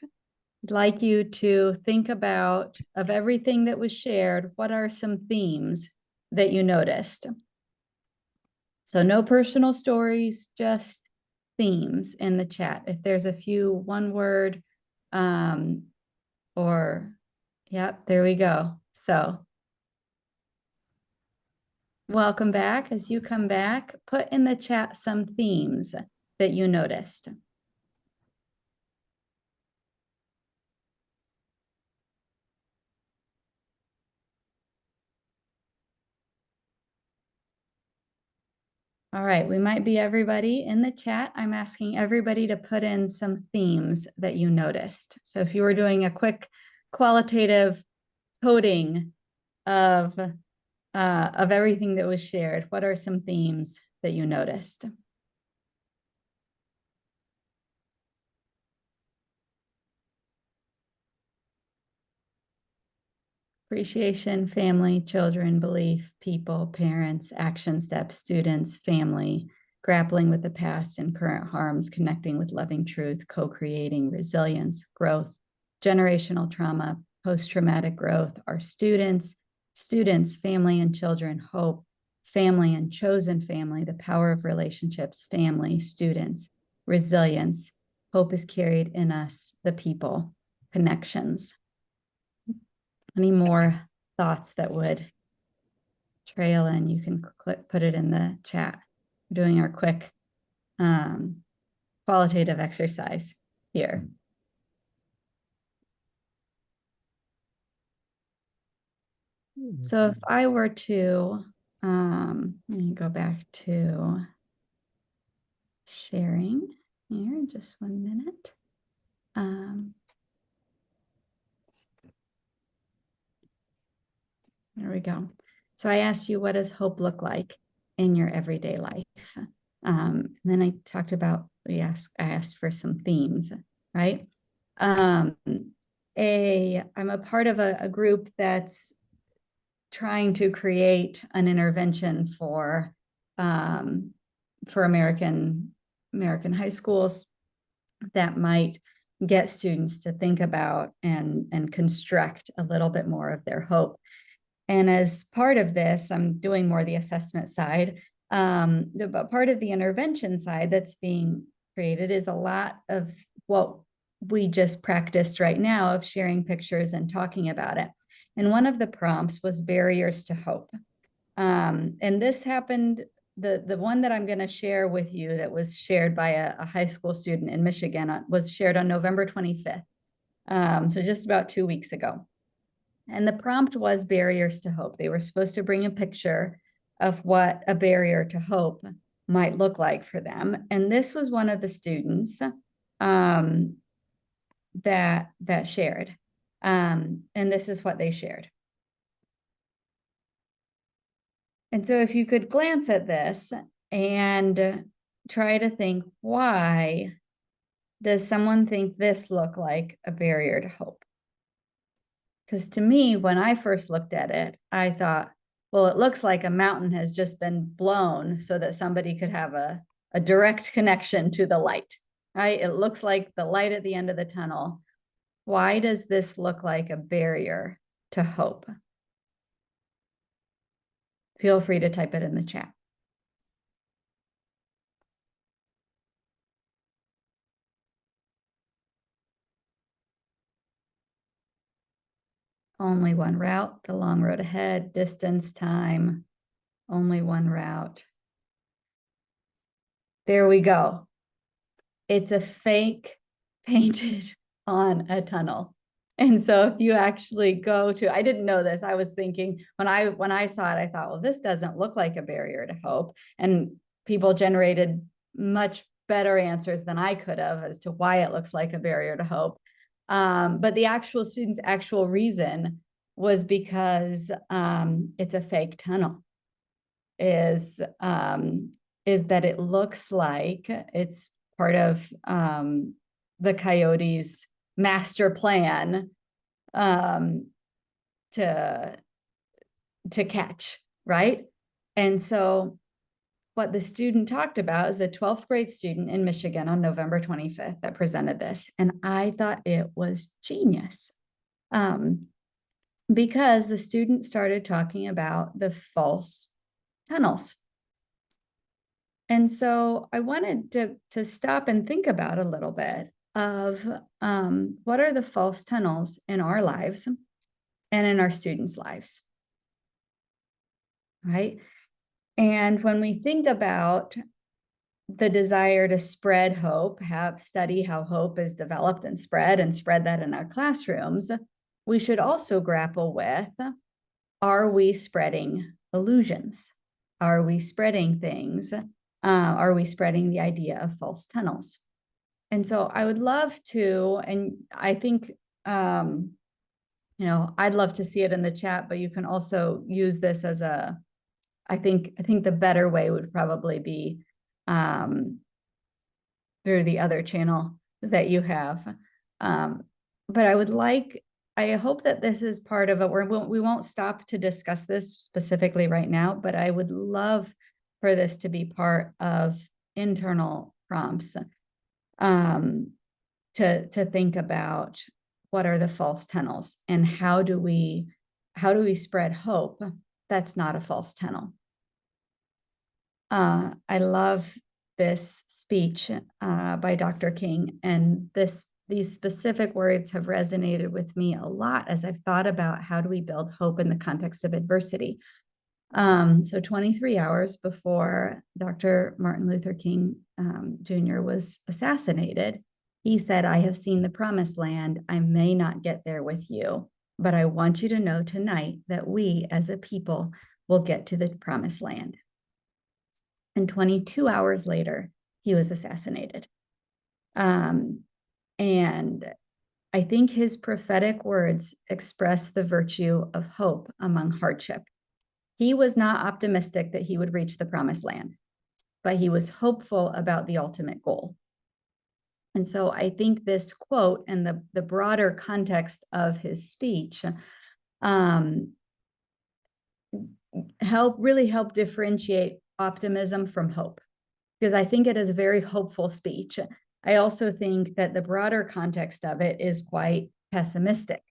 I'd like you to think about, of everything that was shared, what are some themes that you noticed? So no personal stories, just themes in the chat. If there's a few one word, or, yep, there we go. So welcome back. As you come back, put in the chat some themes that you noticed. All right, we might be everybody in the chat. I'm asking everybody to put in some themes that you noticed. So if you were doing a quick qualitative coding of everything that was shared, what are some themes that you noticed? Appreciation, family, children, belief, people, parents, action steps, students, family, grappling with the past and current harms, connecting with loving truth, co-creating, resilience, growth, generational trauma, post-traumatic growth, our students, family and children, hope, family and chosen family, the power of relationships, family, students, resilience, hope is carried in us, the people, connections. Any more thoughts that would trail in, you can put it in the chat. We're doing our quick qualitative exercise here. So if I were to, let me go back to sharing here, just 1 minute. There we go. So I asked you, what does hope look like in your everyday life? And then I talked about, I asked for some themes, right? I'm a part of a group that's trying to create an intervention for American high schools that might get students to think about and construct a little bit more of their hope. And as part of this, I'm doing more the assessment side, but part of the intervention side that's being created is a lot of what we just practiced right now of sharing pictures and talking about it. And one of the prompts was barriers to hope. And this happened, the one that I'm going to share with you that was shared by a high school student in Michigan was shared on November 25th. So just about 2 weeks ago. And the prompt was barriers to hope. They were supposed to bring a picture of what a barrier to hope might look like for them. And this was one of the students that shared. And this is what they shared. And so if you could glance at this and try to think, why does someone think this look like a barrier to hope? Because to me, when I first looked at it, I thought, well, it looks like a mountain has just been blown so that somebody could have a direct connection to the light, right? It looks like the light at the end of the tunnel. Why does this look like a barrier to hope? Feel free to type it in the chat. Only one route, the long road ahead, distance, time, only one route. There we go. It's a fake painted on a tunnel. And so if you actually go to, I didn't know this, I was thinking when I saw it, I thought, well, this doesn't look like a barrier to hope. And people generated much better answers than I could have as to why it looks like a barrier to hope. But the actual students' actual reason was because it's a fake tunnel. Is that it looks like it's part of the Coyotes' master plan to catch, right? And so what the student talked about is a 12th grade student in Michigan on November 25th that presented this. And I thought it was genius because the student started talking about the false tunnels. And so I wanted to stop and think about a little bit of what are the false tunnels in our lives and in our students' lives, right? And when we think about the desire to spread hope, study how hope is developed and spread that in our classrooms, we should also grapple with, are we spreading illusions? Are we spreading things? Are we spreading the idea of false tunnels? And so I would love to, and I think, I'd love to see it in the chat, but you can also use this as I think the better way would probably be through the other channel that you have. But I hope that this is part of it. We won't stop to discuss this specifically right now, but I would love for this to be part of internal prompts to think about what are the false tunnels and how do we spread hope that's not a false tunnel. I love this speech by Dr. King, and these specific words have resonated with me a lot as I've thought about how do we build hope in the context of adversity. So 23 hours before Dr. Martin Luther King Jr. was assassinated, he said, "I have seen the promised land. I may not get there with you, but I want you to know tonight that we as a people will get to the promised land." And 22 hours later, he was assassinated. And I think his prophetic words express the virtue of hope among hardship. He was not optimistic that he would reach the promised land, but he was hopeful about the ultimate goal. And so I think this quote and the broader context of his speech really help differentiate optimism from hope, because I think it is a very hopeful speech. I also think that the broader context of it is quite pessimistic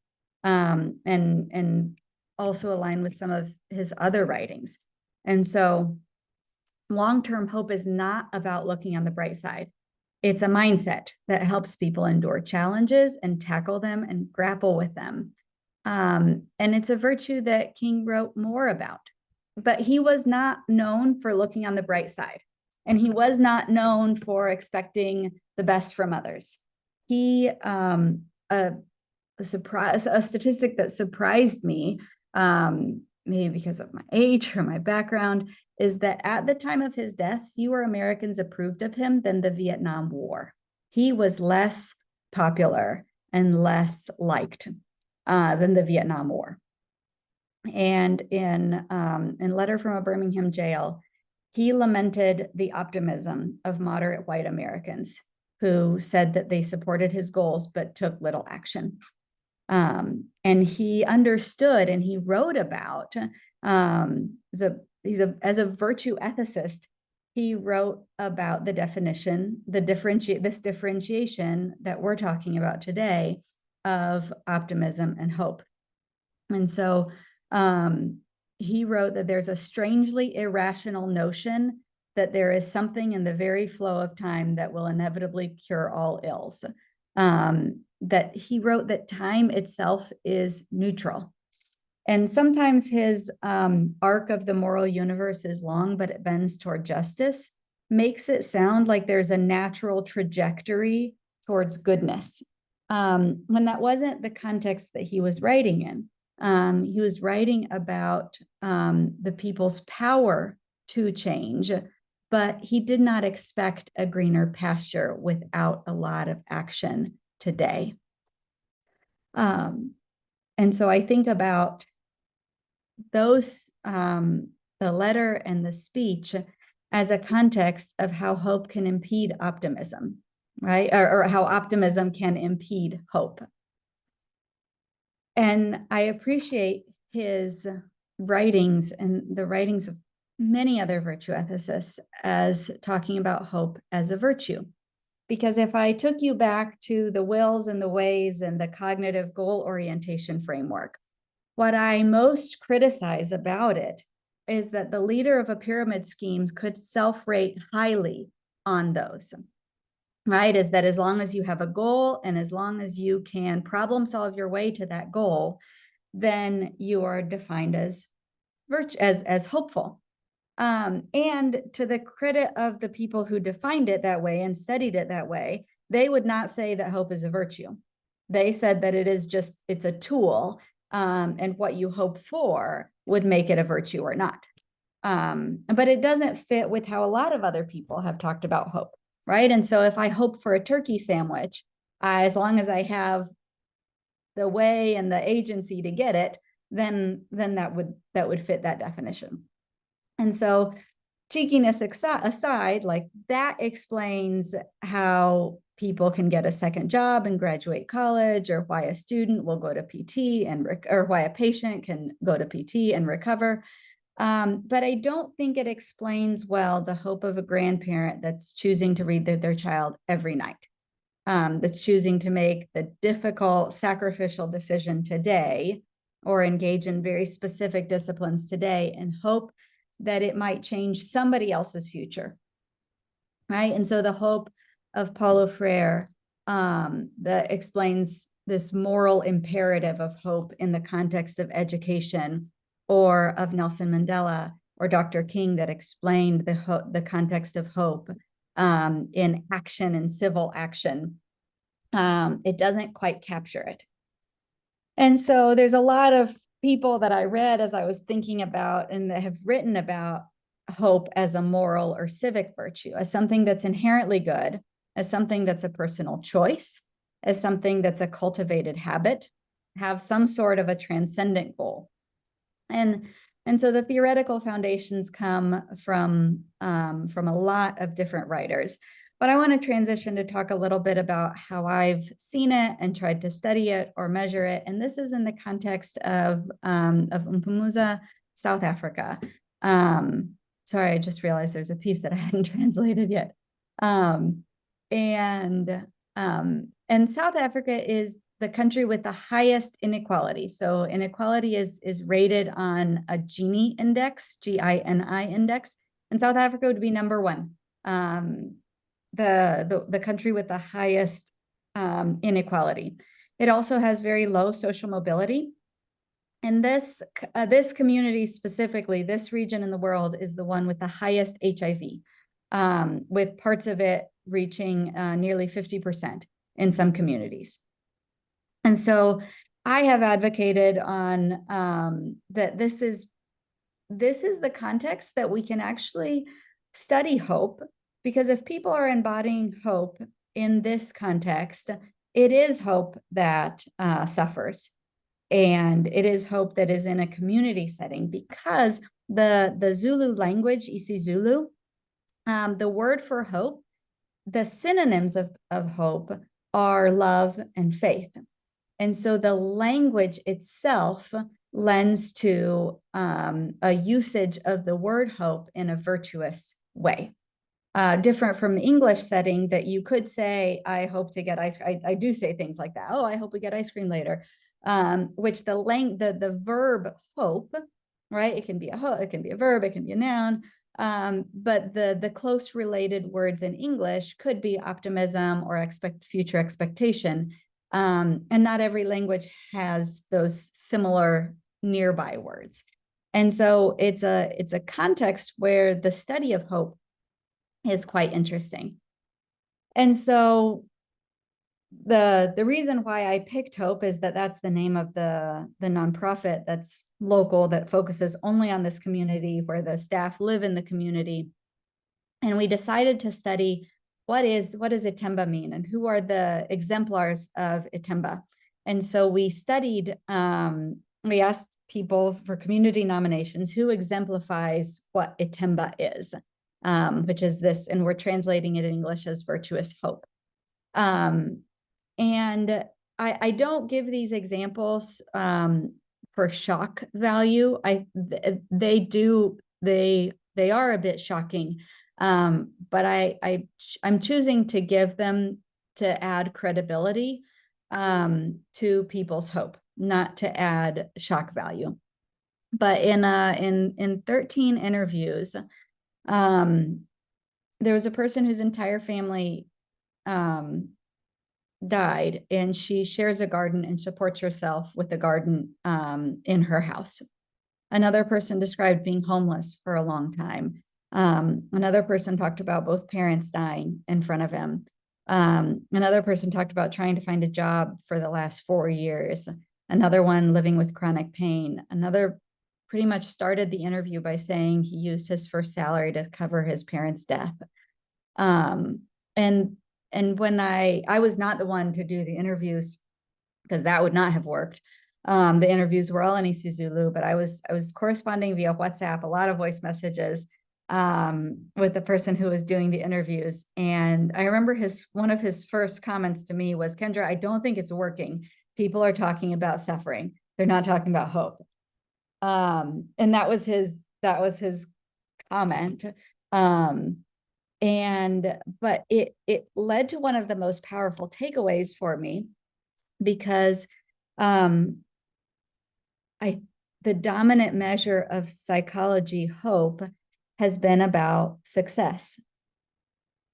and also aligned with some of his other writings. And so long-term hope is not about looking on the bright side. It's a mindset that helps people endure challenges and tackle them and grapple with them. And it's a virtue that King wrote more about. But he was not known for looking on the bright side. And he was not known for expecting the best from others. He, a statistic that surprised me, maybe because of my age or my background, is that at the time of his death, fewer Americans approved of him than the Vietnam War. He was less popular and less liked than the Vietnam War. And in Letter from a Birmingham Jail, he lamented the optimism of moderate white Americans who said that they supported his goals but took little action. And he understood and he wrote about, as a virtue ethicist, he wrote about the definition, this differentiation that we're talking about today of optimism and hope. And so he wrote that there's a strangely irrational notion that there is something in the very flow of time that will inevitably cure all ills. That he wrote that time itself is neutral. And sometimes his arc of the moral universe is long, but it bends toward justice, makes it sound like there's a natural trajectory towards goodness, when that wasn't the context that he was writing in. He was writing about the people's power to change, but he did not expect a greener pasture without a lot of action today. And so I think about those, the letter and the speech as a context of how hope can impede optimism, right? Or how optimism can impede hope. And I appreciate his writings and the writings of many other virtue ethicists as talking about hope as a virtue. Because if I took you back to the wills and the ways and the cognitive goal orientation framework, what I most criticize about it is that the leader of a pyramid scheme could self-rate highly on those, right? Is that as long as you have a goal and as long as you can problem solve your way to that goal, then you are defined as hopeful. And to the credit of the people who defined it that way and studied it that way, they would not say that hope is a virtue. They said that it's a tool, and what you hope for would make it a virtue or not. But it doesn't fit with how a lot of other people have talked about hope, right? And so if I hope for a turkey sandwich, as long as I have the way and the agency to get it, then that would fit that definition. And so cheekiness aside, like that explains how people can get a second job and graduate college, or why a student will go to PT or why a patient can go to PT and recover. But I don't think it explains well the hope of a grandparent that's choosing to read their child every night, that's choosing to make the difficult sacrificial decision today or engage in very specific disciplines today and hope that it might change somebody else's future, right? And so the hope of Paulo Freire that explains this moral imperative of hope in the context of education, or of Nelson Mandela or Dr. King that explained the context of hope in action and civil action. It doesn't quite capture it. And so there's a lot of people that I read as I was thinking about and that have written about hope as a moral or civic virtue, as something that's inherently good, as something that's a personal choice, as something that's a cultivated habit, have some sort of a transcendent goal. And so the theoretical foundations come from a lot of different writers. But I want to transition to talk a little bit about how I've seen it and tried to study it or measure it. And this is in the context of Mpumuza, South Africa. Sorry, I just realized there's a piece that I hadn't translated yet. And South Africa is the country with the highest inequality. So inequality is rated on a Gini index, Gini index, and South Africa would be number one. The country with the highest inequality. It also has very low social mobility. And this community specifically, this region in the world is the one with the highest HIV, with parts of it reaching nearly 50% in some communities. And so I have advocated on that this is the context that we can actually study hope, because if people are embodying hope in this context, it is hope that suffers. And it is hope that is in a community setting, because the Zulu language, isiZulu, the word for hope, the synonyms of hope are love and faith. And so the language itself lends to a usage of the word hope in a virtuous way. Different from the English setting that you could say, I hope to get ice cream. I do say things like that. Oh, I hope we get ice cream later. Which the verb hope, right? It can be it can be a verb, it can be a noun. But the close related words in English could be optimism or future expectation. And not every language has those similar nearby words. And so it's a context where the study of hope is quite interesting. And so the reason why I picked Hope is that that's the name of the nonprofit that's local, that focuses only on this community, where the staff live in the community. And we decided to study what does Itemba mean, and who are the exemplars of Itemba. And so we studied, we asked people for community nominations who exemplifies what Itemba is, which is this, and we're translating it in English as virtuous hope. And I don't give these examples for shock value. They are a bit shocking, but I'm choosing to give them to add credibility to people's hope, not to add shock value. But in 13 interviews, there was a person whose entire family died, and she shares a garden and supports herself with the garden in her house. Another person described being homeless for a long time. Another person talked about both parents dying in front of him. Another person talked about trying to find a job for the last 4 years. Another one living with chronic pain. Another pretty much started the interview by saying he used his first salary to cover his parents' death. And when I was not the one to do the interviews, because that would not have worked. The interviews were all in isiZulu, but I was corresponding via WhatsApp, a lot of voice messages with the person who was doing the interviews. And I remember one of his first comments to me was, Kendra, I don't think it's working. People are talking about suffering. They're not talking about hope. And that was his comment. But it led to one of the most powerful takeaways for me, because the dominant measure of psychology hope has been about success.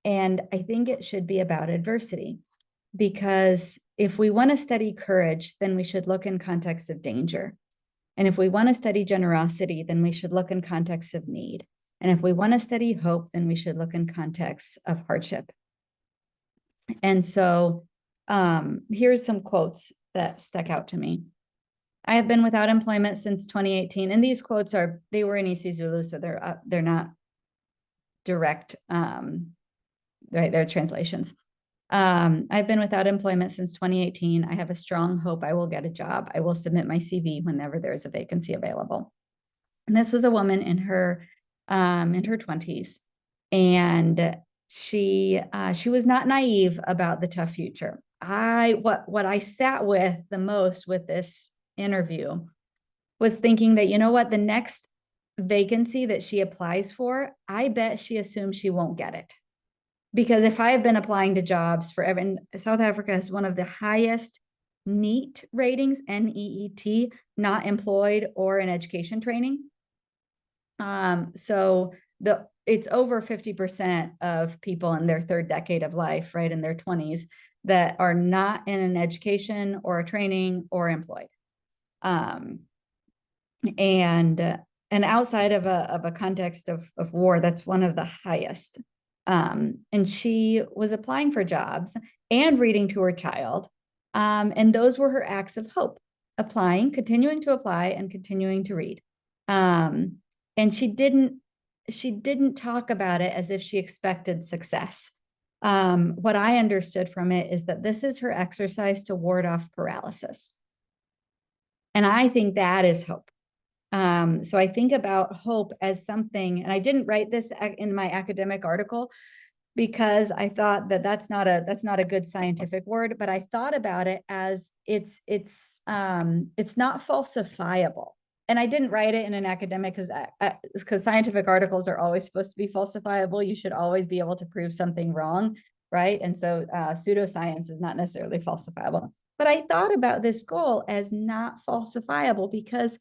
And I think it should be about adversity, because if we want to study courage, then we should look in context of danger. And if we want to study generosity, then we should look in context of need. And if we want to study hope, then we should look in context of hardship. And so here's some quotes that stuck out to me. I have been without employment since 2018. And these quotes they were in isiZulu, so they're not direct, right? They're translations. I've been without employment since 2018. I have a strong hope I will get a job. I will submit my CV whenever there's a vacancy available. And this was a woman in her 20s. And she was not naive about the tough future. What I sat with the most with this interview was thinking that, you know what, the next vacancy that she applies for, I bet she assumes she won't get it. Because if I have been applying to jobs forever, and South Africa has one of the highest NEET ratings, NEET, not employed or in education training. So it's over 50% of people in their third decade of life, right, in their 20s, that are not in an education or a training or employed. And outside of a context of war, that's one of the highest. And she was applying for jobs and reading to her child. And those were her acts of hope: applying, continuing to apply, and continuing to read. And she didn't talk about it as if she expected success. What I understood from it is that this is her exercise to ward off paralysis. And I think that is hope. So I think about hope as something, and I didn't write this in my academic article, because I thought that that's not a good scientific word, but I thought about it as it's not falsifiable. And I didn't write it in an academic because scientific articles are always supposed to be falsifiable. You should always be able to prove something wrong, right? And so pseudoscience is not necessarily falsifiable. But I thought about this goal as not falsifiable because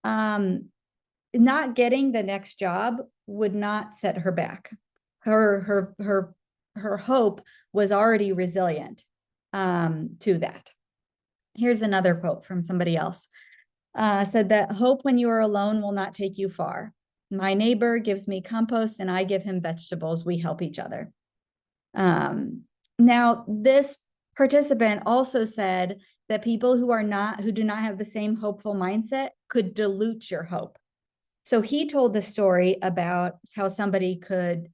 not getting the next job would not set her back. Her hope was already resilient to that. Here's another quote from somebody else. Said that hope when you are alone will not take you far. My neighbor gives me compost and I give him vegetables. We help each other. Now, this participant also said that people who do not have the same hopeful mindset could dilute your hope. So he told the story about how somebody could,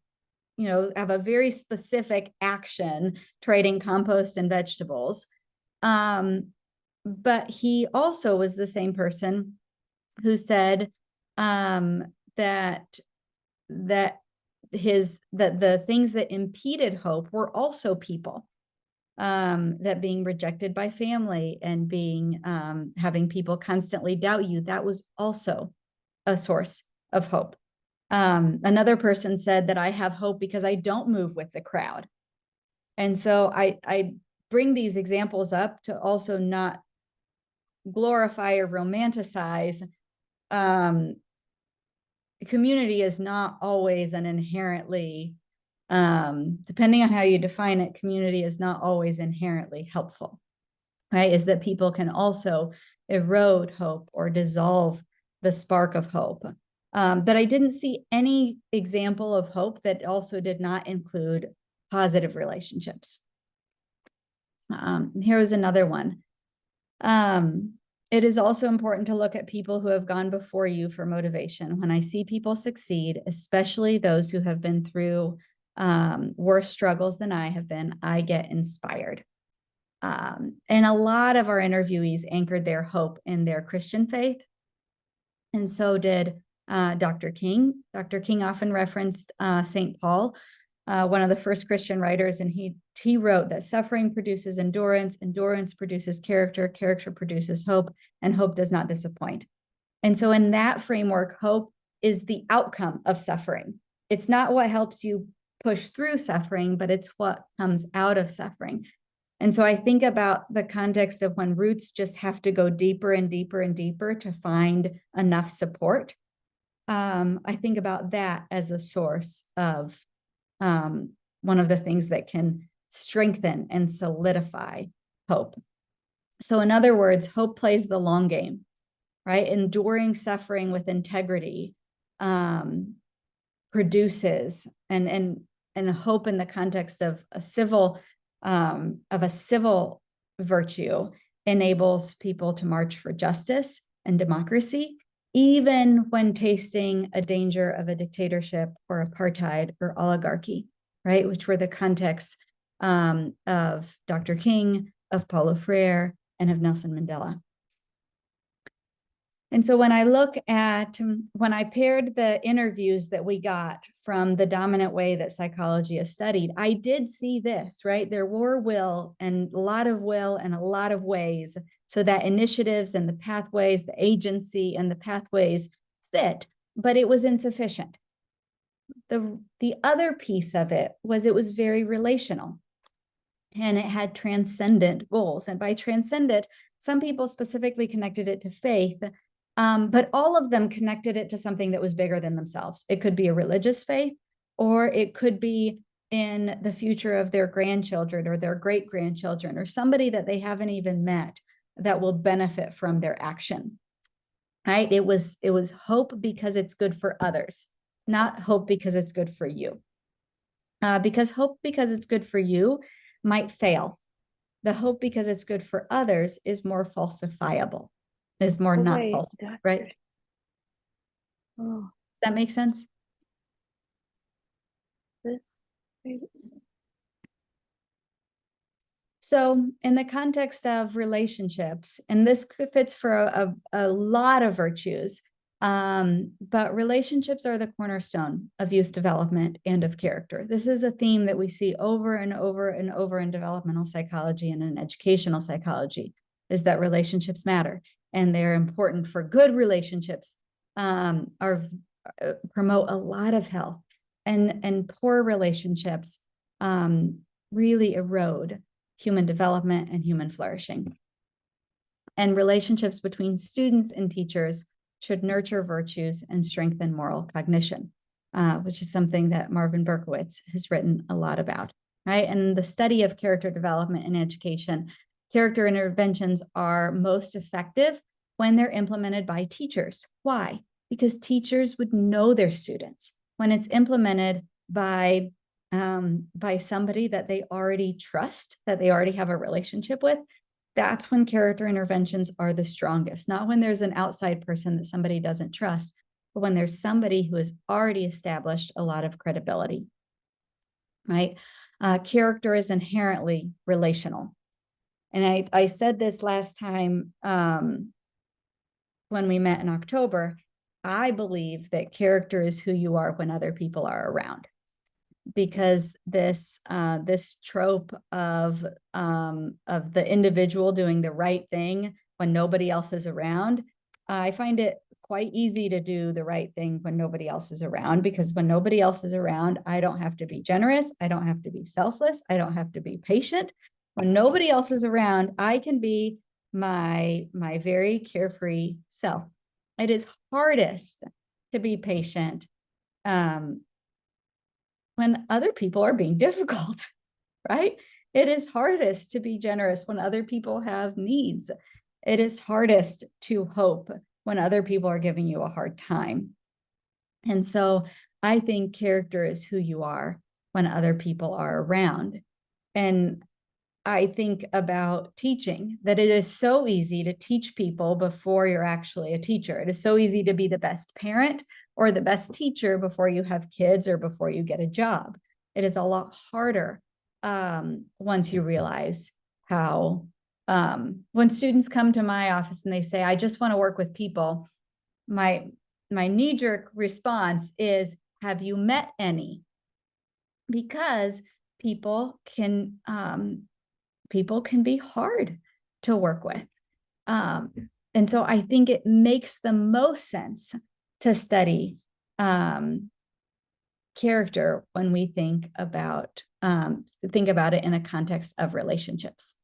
have a very specific action, trading compost and vegetables. But he also was the same person who said that the things that impeded hope were also people. That being rejected by family and having people constantly doubt you, that was also a source of hope. Another person said that I have hope because I don't move with the crowd. And so I bring these examples up to also not glorify or romanticize. Community is not always an inherently, depending on how you define it, community is not always inherently helpful, right? Is that people can also erode hope or dissolve the spark of hope. But I didn't see any example of hope that also did not include positive relationships. Here was another one. It is also important to look at people who have gone before you for motivation. When I see people succeed, especially those who have been through worse struggles than I have been, I get inspired. And a lot of our interviewees anchored their hope in their Christian faith. And so did Dr. King. Dr. King often referenced St. Paul, one of the first Christian writers, and he wrote that suffering produces endurance, endurance produces character, character produces hope, and hope does not disappoint. And so in that framework, hope is the outcome of suffering. It's not what helps you push through suffering, but it's what comes out of suffering. And so I think about the context of when roots just have to go deeper and deeper and deeper to find enough support. I think about that as a source of one of the things that can strengthen and solidify hope. So in other words, hope plays the long game, right? Enduring suffering with integrity produces and hope in the context of a civil virtue enables people to march for justice and democracy, even when tasting a danger of a dictatorship or apartheid or oligarchy, right? Which were the contexts of Dr. King, of Paulo Freire, and of Nelson Mandela. And so when I paired the interviews that we got from the dominant way that psychology is studied, I did see this, right? There were will and a lot of ways, so that initiatives and the pathways, the agency and the pathways fit, but it was insufficient. The other piece of it was very relational, and it had transcendent goals. And by transcendent, some people specifically connected it to faith, but all of them connected it to something that was bigger than themselves. It could be a religious faith, or it could be in the future of their grandchildren or their great-grandchildren, or somebody that they haven't even met that will benefit from their action, right? It was hope because it's good for others, not hope because it's good for you. Because hope because it's good for you might fail. The hope because it's good for others is more falsifiable, is more not falsifiable, right? Oh, Does that make sense? this. So in the context of relationships, and this fits for a lot of virtues, But relationships are the cornerstone of youth development and of character. This is a theme that we see over and over and over in developmental psychology and in educational psychology, is that relationships matter, and they're important for good relationships, promote a lot of health, and poor relationships really erode human development and human flourishing. And relationships between students and teachers should nurture virtues and strengthen moral cognition, which is something that Marvin Berkowitz has written a lot about, right? And the study of character development in education, character interventions are most effective when they're implemented by teachers. Why? Because teachers would know their students. When it's implemented by somebody that they already trust, that they already have a relationship with, that's when character interventions are the strongest, not when there's an outside person that somebody doesn't trust, but when there's somebody who has already established a lot of credibility, right? Character is inherently relational. And I said this last time when we met in October. I believe that character is who you are when other people are around, because this trope of the individual doing the right thing when nobody else is around, I find it quite easy to do the right thing when nobody else is around, because when nobody else is around, I don't have to be generous, I don't have to be selfless, I don't have to be patient. When nobody else is around, I can be my very carefree self. It is hardest to be patient when other people are being difficult, right? It is hardest to be generous when other people have needs. It is hardest to hope when other people are giving you a hard time. And so I think character is who you are when other people are around. And I think about teaching, that it is so easy to teach people before you're actually a teacher. It is so easy to be the best parent or the best teacher before you have kids or before you get a job. It is a lot harder once you realize how, when students come to my office and they say, I just want to work with people, my knee-jerk response is, have you met any? Because people can be hard to work with. And so I think it makes the most sense to study character when we think about it in a context of relationships.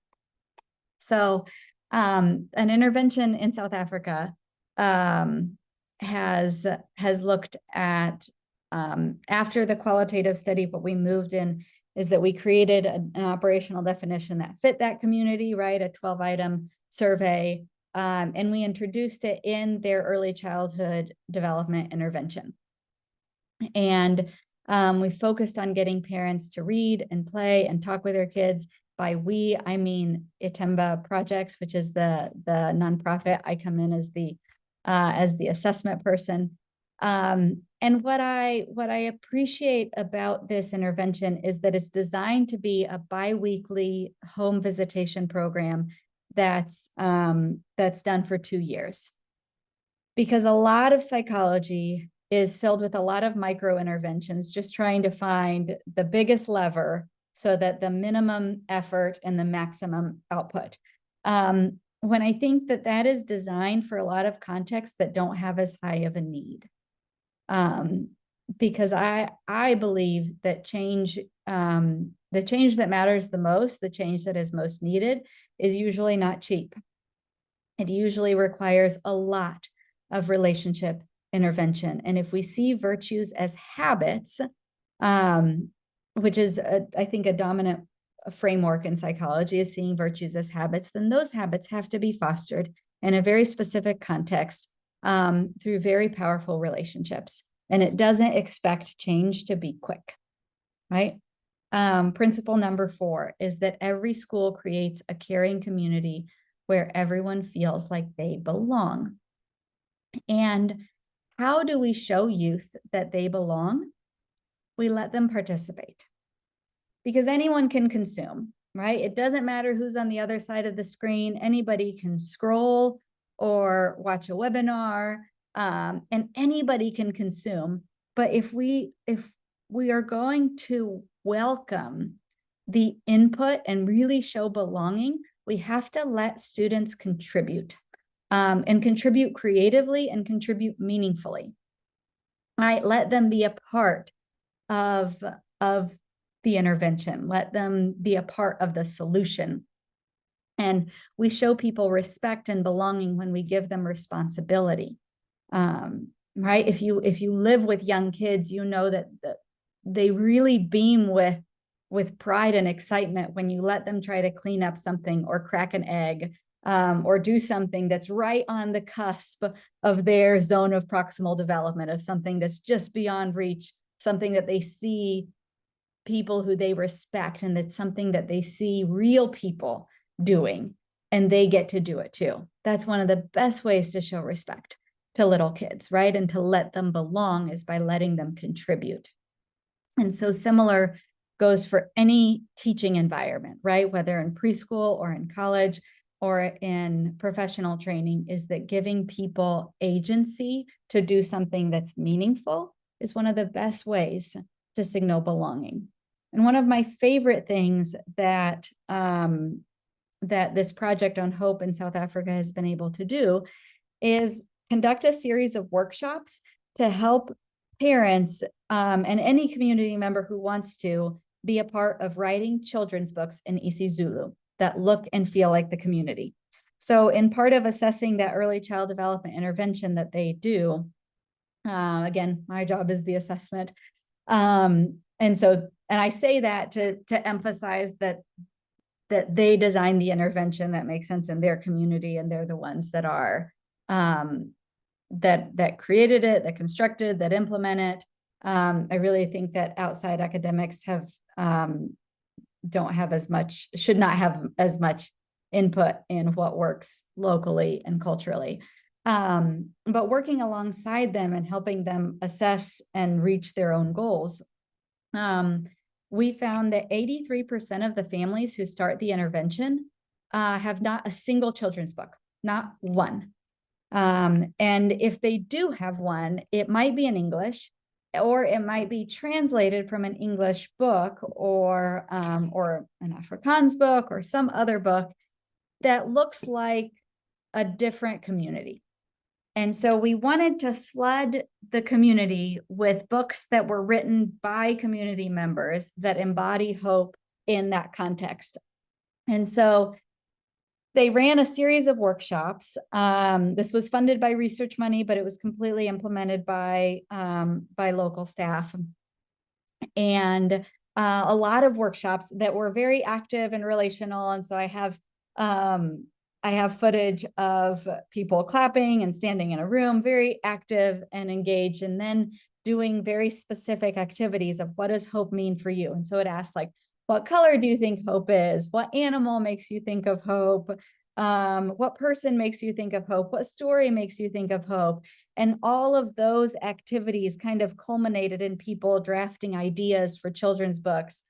So an intervention in South Africa has looked at, after the qualitative study, what we moved in is that we created an operational definition that fit that community, right? A 12-item survey, and we introduced it in their early childhood development intervention. And we focused on getting parents to read and play and talk with their kids. By we, I mean Itemba Projects, which is the nonprofit. I come in as the assessment person. And what I appreciate about this intervention is that it's designed to be a biweekly home visitation program that's done for 2 years. Because a lot of psychology is filled with a lot of micro interventions, just trying to find the biggest lever so that the minimum effort and the maximum output. When I think that is designed for a lot of contexts that don't have as high of a need. Because I believe that change, the change that matters the most, the change that is most needed, is usually not cheap. It usually requires a lot of relationship intervention. And if we see virtues as habits, which is, I think, a dominant framework in psychology, is seeing virtues as habits, then those habits have to be fostered in a very specific context through very powerful relationships. And it doesn't expect change to be quick, right? Principle number 4 is that every school creates a caring community where everyone feels like they belong. And how do we show youth that they belong? We let them participate. Because anyone can consume, right? It doesn't matter who's on the other side of the screen. Anybody can scroll or watch a webinar and anybody can consume. But if we are going to welcome the input and really show belonging, we have to let students contribute, and contribute creatively and contribute meaningfully. Right? Let them be a part of the intervention. Let them be a part of the solution. And we show people respect and belonging when we give them responsibility. Right? If you live with young kids, you know that they really beam with pride and excitement when you let them try to clean up something or crack an egg, or do something that's right on the cusp of their zone of proximal development, of something that's just beyond reach, something that they see people who they respect, and that's something that they see real people doing, and they get to do it too. That's one of the best ways to show respect to little kids, right? And to let them belong is by letting them contribute. And so similar goes for any teaching environment, right? Whether in preschool or in college or in professional training, is that giving people agency to do something that's meaningful is one of the best ways to signal belonging. And one of my favorite things that that this Project on Hope in South Africa has been able to do is conduct a series of workshops to help parents and any community member who wants to be a part of writing children's books in isiZulu that look and feel like the community. So in part of assessing that early child development intervention that they do, again, my job is the assessment. And I say that to emphasize that they design the intervention that makes sense in their community, and they're the ones that are that created it, that constructed, that implement it. I really think that outside academics don't have as much, should not have as much input in what works locally and culturally. But working alongside them and helping them assess and reach their own goals, we found that 83% of the families who start the intervention have not a single children's book, not one. And if they do have one, it might be in English, or it might be translated from an English book or an Afrikaans book or some other book that looks like a different community. And so we wanted to flood the community with books that were written by community members that embody hope in that context. And so they ran a series of workshops. This was funded by research money, but it was completely implemented by local staff. And a lot of workshops that were very active and relational. And so I have footage of people clapping and standing in a room, very active and engaged, and then doing very specific activities of what does hope mean for you. And so it asked, like, what color do you think hope is? What animal makes you think of hope? What person makes you think of hope? What story makes you think of hope? And all of those activities kind of culminated in people drafting ideas for children's books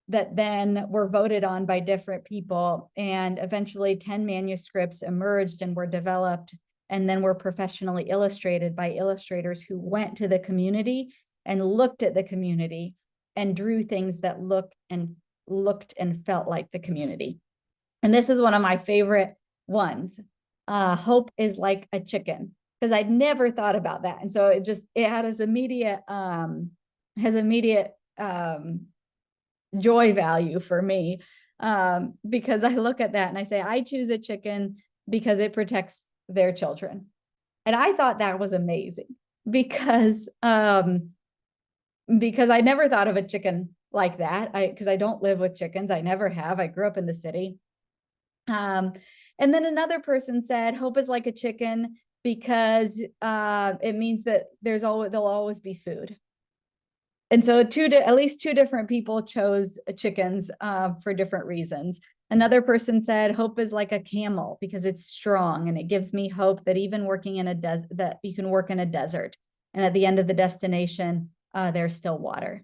that then were voted on by different people. And eventually 10 manuscripts emerged and were developed, and then were professionally illustrated by illustrators who went to the community and looked at the community and drew things that looked and felt like the community. And this is one of my favorite ones. Hope is like a chicken, because I'd never thought about that. And so it had as immediate joy value for me, because I look at that and I say, I choose a chicken because it protects their children. And I thought that was amazing, because I never thought of a chicken like that, because I don't live with chickens. I never have. I grew up in the city. And then another person said, hope is like a chicken because it means that there'll always be food. And so at least two different people chose chickens for different reasons. Another person said, hope is like a camel because it's strong, and it gives me hope that even working in a desert, that you can work in a desert, and at the end of the destination, there's still water.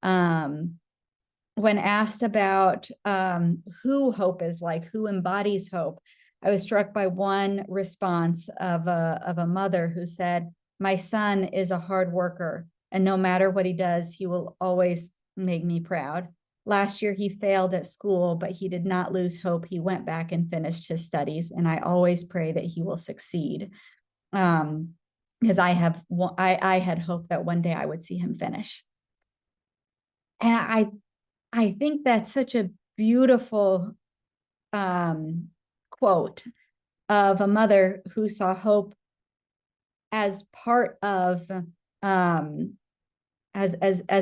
When asked about who hope is like, who embodies hope, I was struck by one response of a mother who said, "My son is a hard worker, and no matter what he does, he will always make me proud. Last year, he failed at school, but he did not lose hope. He went back and finished his studies, and I always pray that he will succeed." Because I had hoped that one day I would see him finish. And I think that's such a beautiful quote of a mother who saw hope as part of as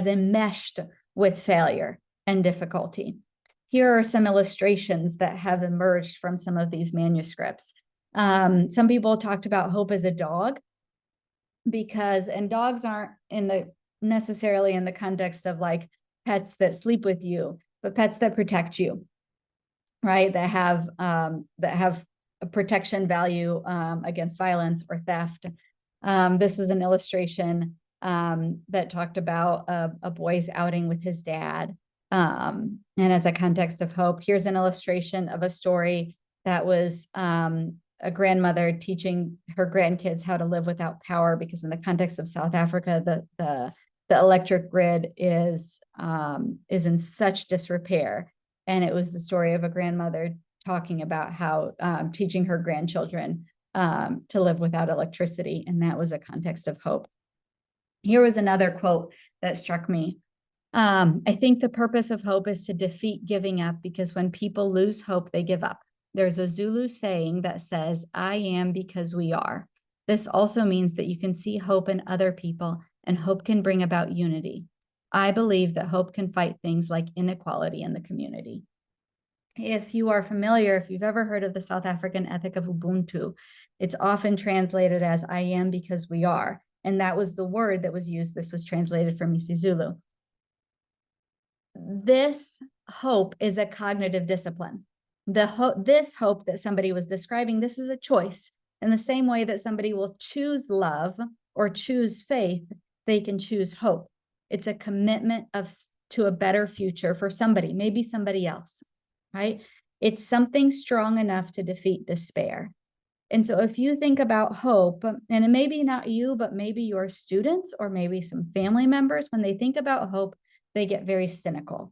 enmeshed with failure and difficulty. Here are some illustrations that have emerged from some of these manuscripts. Some people talked about hope as a dog, because, and dogs aren't necessarily in the context of like pets that sleep with you, but pets that protect you, right? That have a protection value against violence or theft. This is an illustration that talked about a boy's outing with his dad. And as a context of hope, here's an illustration of a story that was a grandmother teaching her grandkids how to live without power, because in the context of South Africa, the electric grid is in such disrepair. And it was the story of a grandmother talking about how teaching her grandchildren to live without electricity. And that was a context of hope. Here was another quote that struck me. I think the purpose of hope is to defeat giving up, because when people lose hope, they give up. There's a Zulu saying that says, "I am because we are." This also means that you can see hope in other people, and hope can bring about unity. I believe that hope can fight things like inequality in the community. If you are familiar, if you've ever heard of the South African ethic of Ubuntu, it's often translated as "I am because we are." And that was the word that was used. This was translated from isiZulu. This hope is a cognitive discipline. This hope that somebody was describing, this is a choice. In the same way that somebody will choose love or choose faith, they can choose hope. It's a commitment to a better future for somebody, maybe somebody else, right? It's something strong enough to defeat despair. And so if you think about hope, and it may be not you, but maybe your students or maybe some family members, when they think about hope, they get very cynical,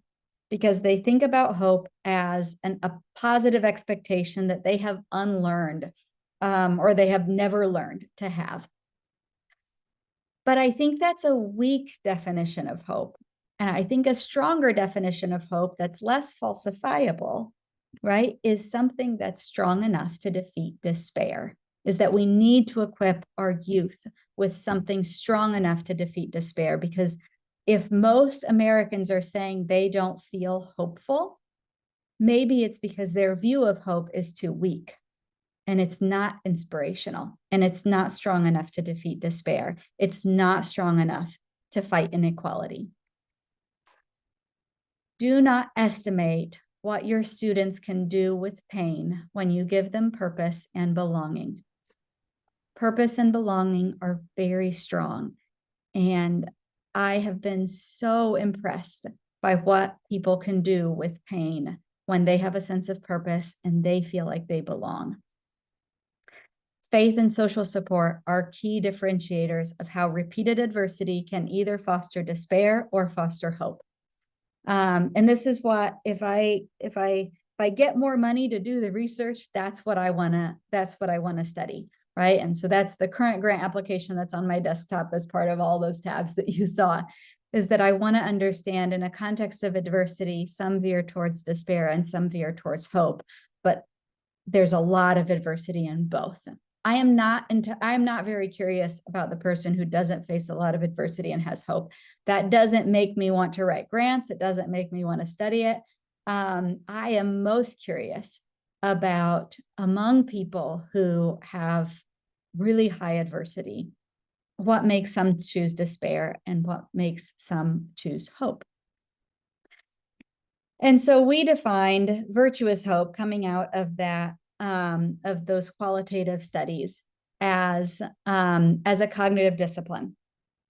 because they think about hope as a positive expectation that they have unlearned or they have never learned to have. But I think that's a weak definition of hope. And I think a stronger definition of hope that's less falsifiable, right, is something that's strong enough to defeat despair. Is that we need to equip our youth with something strong enough to defeat despair, because if most Americans are saying they don't feel hopeful, maybe it's because their view of hope is too weak, and it's not inspirational, and it's not strong enough to defeat despair. It's not strong enough to fight inequality. Do not estimate what your students can do with pain when you give them purpose and belonging. Purpose and belonging are very strong. And I have been so impressed by what people can do with pain when they have a sense of purpose and they feel like they belong. Faith and social support are key differentiators of how repeated adversity can either foster despair or foster hope. And this is what, if I get more money to do the research, that's what I want to study, right? And so that's the current grant application that's on my desktop as part of all those tabs that you saw, is that I want to understand, in a context of adversity, some veer towards despair and some veer towards hope, but there's a lot of adversity in both. I am not very curious about the person who doesn't face a lot of adversity and has hope. That doesn't make me want to write grants. It doesn't make me want to study it. I am most curious about, among people who have really high adversity, what makes some choose despair and what makes some choose hope. And so we defined virtuous hope, coming out of that, of those qualitative studies, as a cognitive discipline,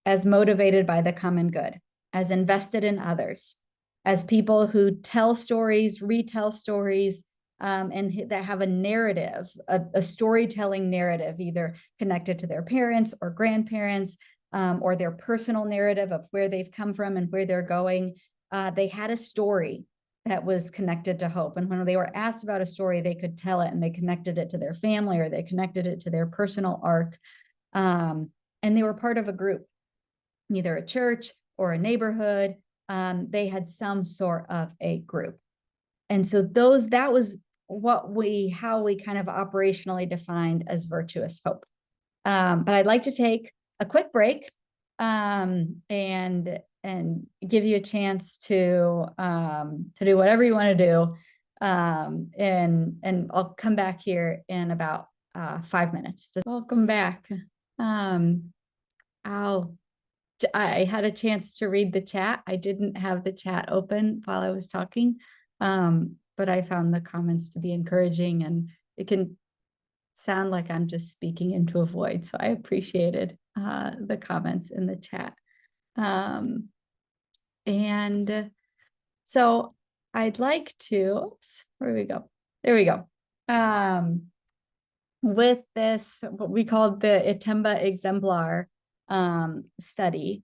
as motivated by the common good, as invested in others, as people who tell stories, retell stories, and that have a narrative, a storytelling narrative, either connected to their parents or grandparents, or their personal narrative of where they've come from and where they're going. They had a story that was connected to hope. And when they were asked about a story, they could tell it, and they connected it to their family, or they connected it to their personal arc. And they were part of a group, either a church or a neighborhood. They had some sort of a group. And so that was how we kind of operationally defined as virtuous hope. But I'd like to take a quick break, and give you a chance to do whatever you want to do. And I'll come back here in about 5 minutes. Welcome back. I had a chance to read the chat. I didn't have the chat open while I was talking, but I found the comments to be encouraging, and it can sound like I'm just speaking into a void. So I appreciated the comments in the chat. And so I'd like to, oops, where do we go? There we go. With this, what we called the Itemba exemplar study,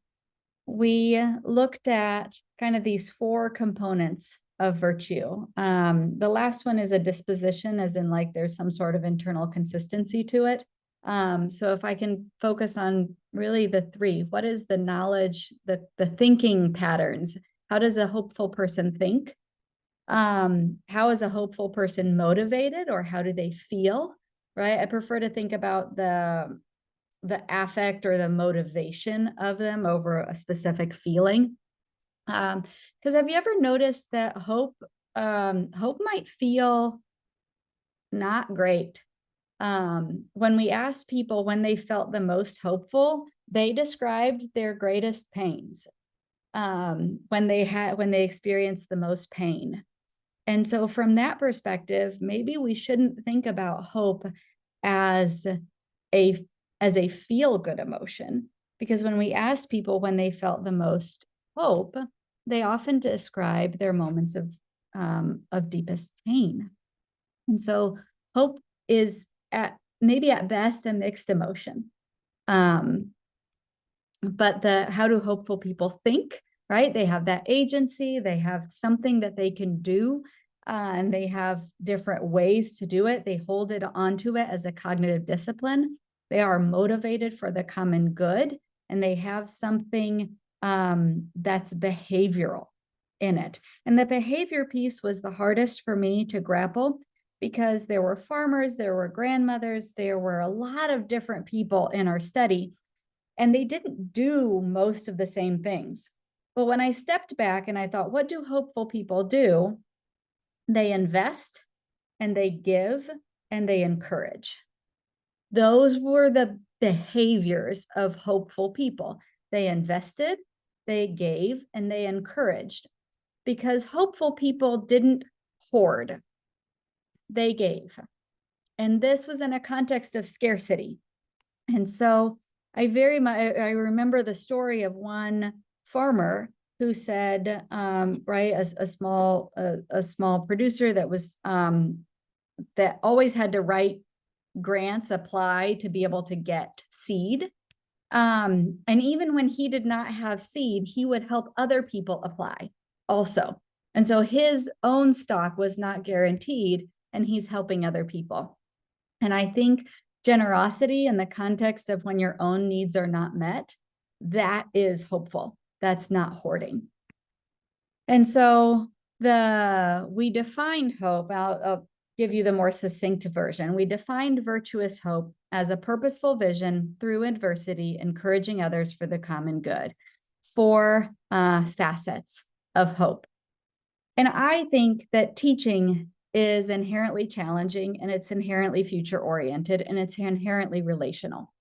we looked at kind of these 4 components of virtue. The last one is a disposition, as in like there's some sort of internal consistency to it. So if I can focus on really the 3, what is the knowledge, the thinking patterns? How does a hopeful person think? How is a hopeful person motivated, or how do they feel, right? I prefer to think about the affect or the motivation of them over a specific feeling. Because have you ever noticed that hope might feel not great? When we asked people when they felt the most hopeful, they described their greatest pains, when they experienced the most pain. And so from that perspective, maybe we shouldn't think about hope as a feel-good emotion, because when we ask people when they felt the most hope, they often describe their moments of deepest pain. And so hope is maybe at best a mixed emotion. But how do hopeful people think, right? They have that agency, they have something that they can do, and they have different ways to do it. They hold it onto it as a cognitive discipline. They are motivated for the common good, and they have something that's behavioral in it. And the behavior piece was the hardest for me to grapple, because there were farmers, there were grandmothers, there were a lot of different people in our study, and they didn't do most of the same things. But when I stepped back and I thought, what do hopeful people do? They invest, and they give, and they encourage. Those were the behaviors of hopeful people. They invested, they gave, and they encouraged, because hopeful people didn't hoard. They gave. And this was in a context of scarcity. And so I remember the story of one farmer who said, right, a small producer that was that always had to write grants, apply to be able to get seed. And even when he did not have seed, he would help other people apply also. And so his own stock was not guaranteed, and he's helping other people. And I think generosity in the context of when your own needs are not met, that is hopeful. That's not hoarding. And so we defined hope. I'll give you the more succinct version. We defined virtuous hope as a purposeful vision through adversity, encouraging others for the common good. 4 facets of hope. And I think that teaching is inherently challenging, and it's inherently future-oriented, and it's inherently relational.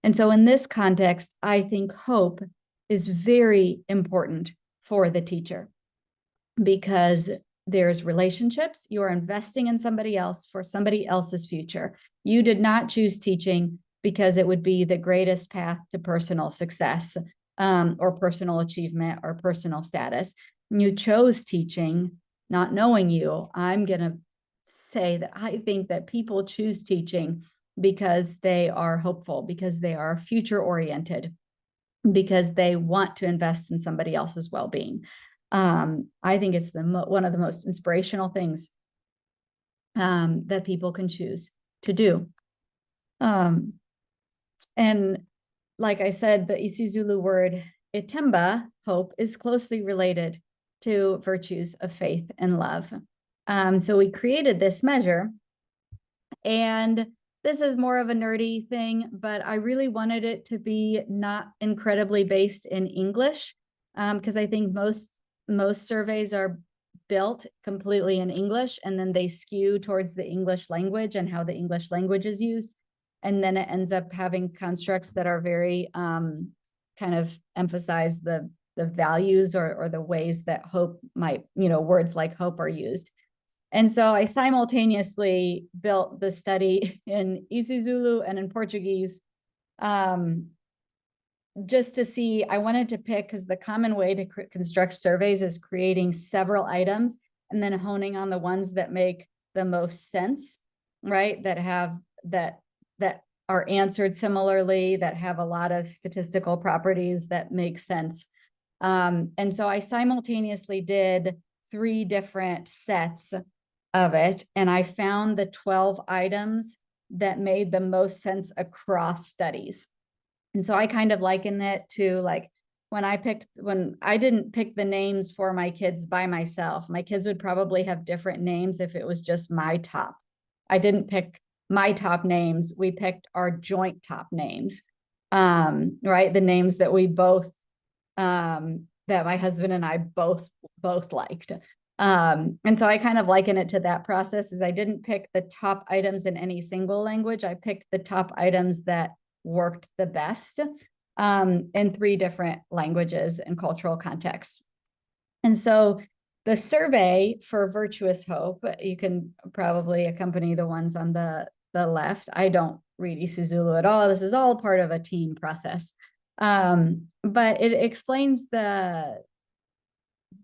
And so in this context, I think hope is very important for the teacher, because there's relationships. You are investing in somebody else for somebody else's future. You did not choose teaching because it would be the greatest path to personal success, or personal achievement, or personal status. You chose teaching not knowing you. I'm going to say that I think that people choose teaching because they are hopeful, because they are future oriented, because they want to invest in somebody else's well-being. I think it's one of the most inspirational things that people can choose to do. And like I said, the isiZulu word itemba, hope, is closely related to virtues of faith and love. So we created this measure, and this is more of a nerdy thing, but I really wanted it to be not incredibly based in English, because I think most surveys are built completely in English, and then they skew towards the English language and how the English language is used. And then it ends up having constructs that are very kind of emphasize the values or the ways that hope might, words like hope are used. And so I simultaneously built the study in isiZulu and in Portuguese, just to see. I wanted to pick, because the common way to construct surveys is creating several items and then honing on the ones that make the most sense, right? That are answered similarly, that have a lot of statistical properties that make sense. And so I simultaneously did 3 different sets of it, and I found the 12 items that made the most sense across studies. And so I kind of liken it to, like, when I didn't pick the names for my kids by myself. My kids would probably have different names if it was just my top. I didn't pick my top names. We picked our joint top names, right? The names that we both, that my husband and I both liked. And so I kind of liken it to that process. Is I didn't pick the top items in any single language. I picked the top items that worked the best in 3 different languages and cultural contexts. And so the survey for virtuous hope, you can probably accompany the ones on the left. I don't read isiZulu at all. This is all part of a team process. But it explains the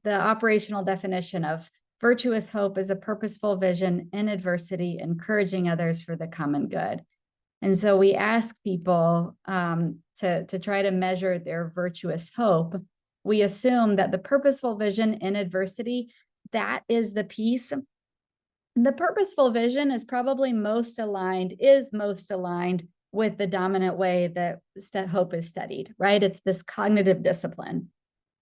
operational definition of virtuous hope as a purposeful vision in adversity, encouraging others for the common good. And so we ask people to try to measure their virtuous hope. We assume that the purposeful vision in adversity, that is the piece. The purposeful vision is probably most aligned with the dominant way that hope is studied, right? It's this cognitive discipline.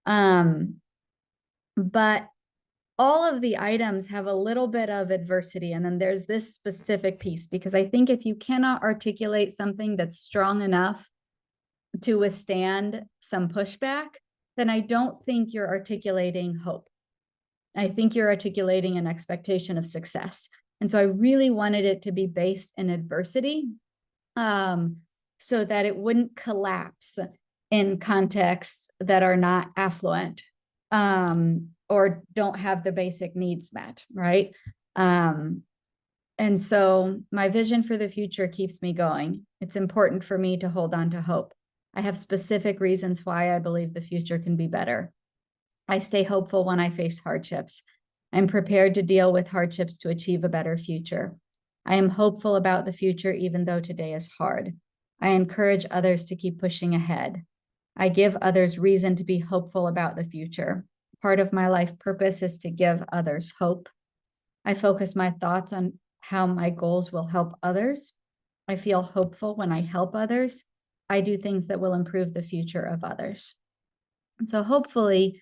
But all of the items have a little bit of adversity. And then there's this specific piece, because I think if you cannot articulate something that's strong enough to withstand some pushback, then I don't think you're articulating hope. I think you're articulating an expectation of success. And so I really wanted it to be based in adversity, so that it wouldn't collapse in contexts that are not affluent, or don't have the basic needs met, right? And so my vision for the future keeps me going. It's important for me to hold on to hope. I have specific reasons why I believe the future can be better. I stay hopeful when I face hardships. I'm prepared to deal with hardships to achieve a better future. I am hopeful about the future, even though today is hard. I encourage others to keep pushing ahead. I give others reason to be hopeful about the future. Part of my life purpose is to give others hope. I focus my thoughts on how my goals will help others. I feel hopeful when I help others. I do things that will improve the future of others. And so hopefully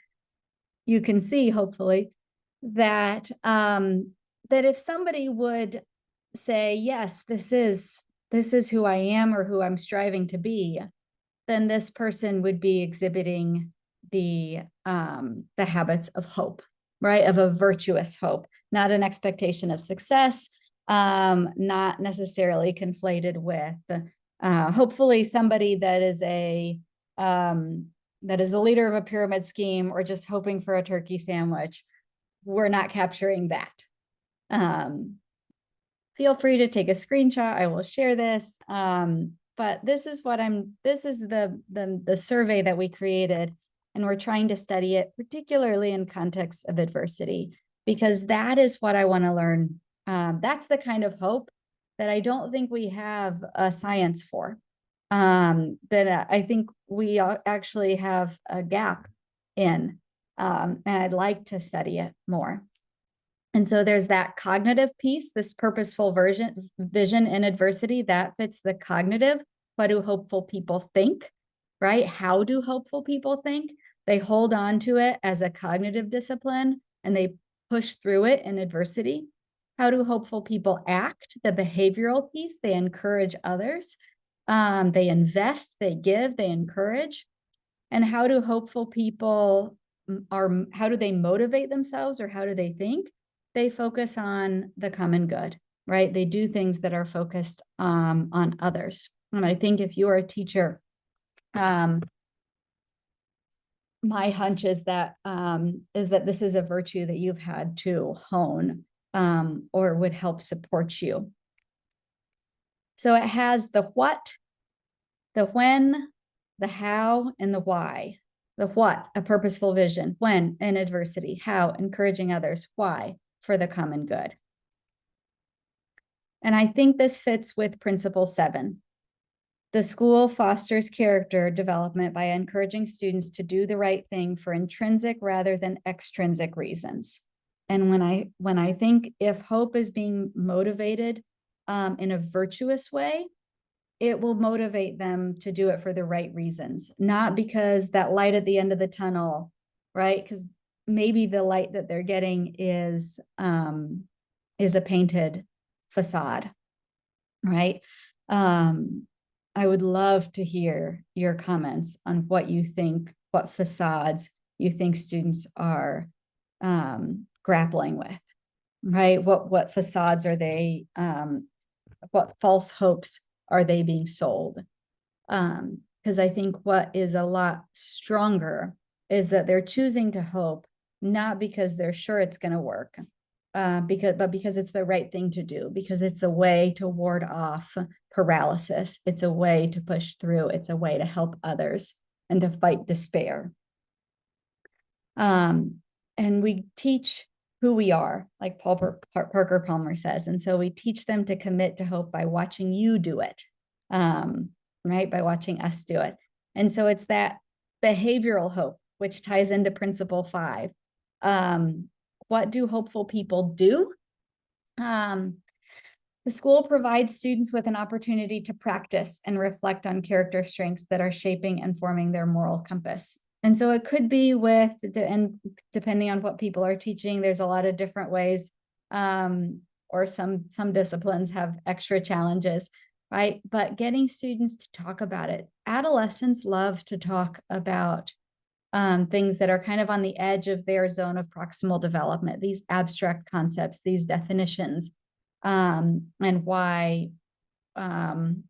you can see, that that if somebody would say, yes, this is who I am or who I'm striving to be, then this person would be exhibiting the habits of hope, right? Of a virtuous hope, not an expectation of success, not necessarily conflated with hopefully somebody that is the leader of a pyramid scheme or just hoping for a turkey sandwich. We're not capturing that. Feel free to take a screenshot. I will share this. But this is the survey that we created, and we're trying to study it particularly in context of adversity, because that is what I want to learn That's the kind of hope that I don't think we have a science for. That I think we actually have a gap in, and I'd like to study it more. And so there's that cognitive piece, this purposeful vision in adversity, that fits the cognitive. What do hopeful people think, right? How do hopeful people think? They hold on to it as a cognitive discipline and they push through it in adversity. How do hopeful people act? The behavioral piece, they encourage others. They invest, they give, they encourage. And how do hopeful people how do they motivate themselves, or how do they think? They focus on the common good, right? They do things that are focused on others. And I think if you're a teacher, my hunch is that this is a virtue that you've had to hone, or would help support you. So it has the what, the when, the how, and the why. The what, a purposeful vision. When, in adversity. How, encouraging others. Why, for the common good. And I think this fits with Principle 7. The school fosters character development by encouraging students to do the right thing for intrinsic rather than extrinsic reasons. And when I think if hope is being motivated in a virtuous way, it will motivate them to do it for the right reasons, not because that light at the end of the tunnel, right? Because maybe the light that they're getting is a painted facade, right? I would love to hear your comments on what you think, what facades you think students are grappling with, right? What facades are they, what false hopes are they being sold? Because I think what is a lot stronger is that they're choosing to hope, not because they're sure it's going to work, but because it's the right thing to do, because it's a way to ward off paralysis. It's a way to push through. It's a way to help others and to fight despair. And we teach who we are, like Parker Palmer says. And so we teach them to commit to hope by watching you do it, right? By watching us do it. And so it's that behavioral hope, which ties into Principle 5. What do hopeful people do? The school provides students with an opportunity to practice and reflect on character strengths that are shaping and forming their moral compass. And so it could be and depending on what people are teaching, there's a lot of different ways, or some disciplines have extra challenges, right? But getting students to talk about it. Adolescents love to talk about things that are kind of on the edge of their zone of proximal development, these abstract concepts, these definitions, and why, and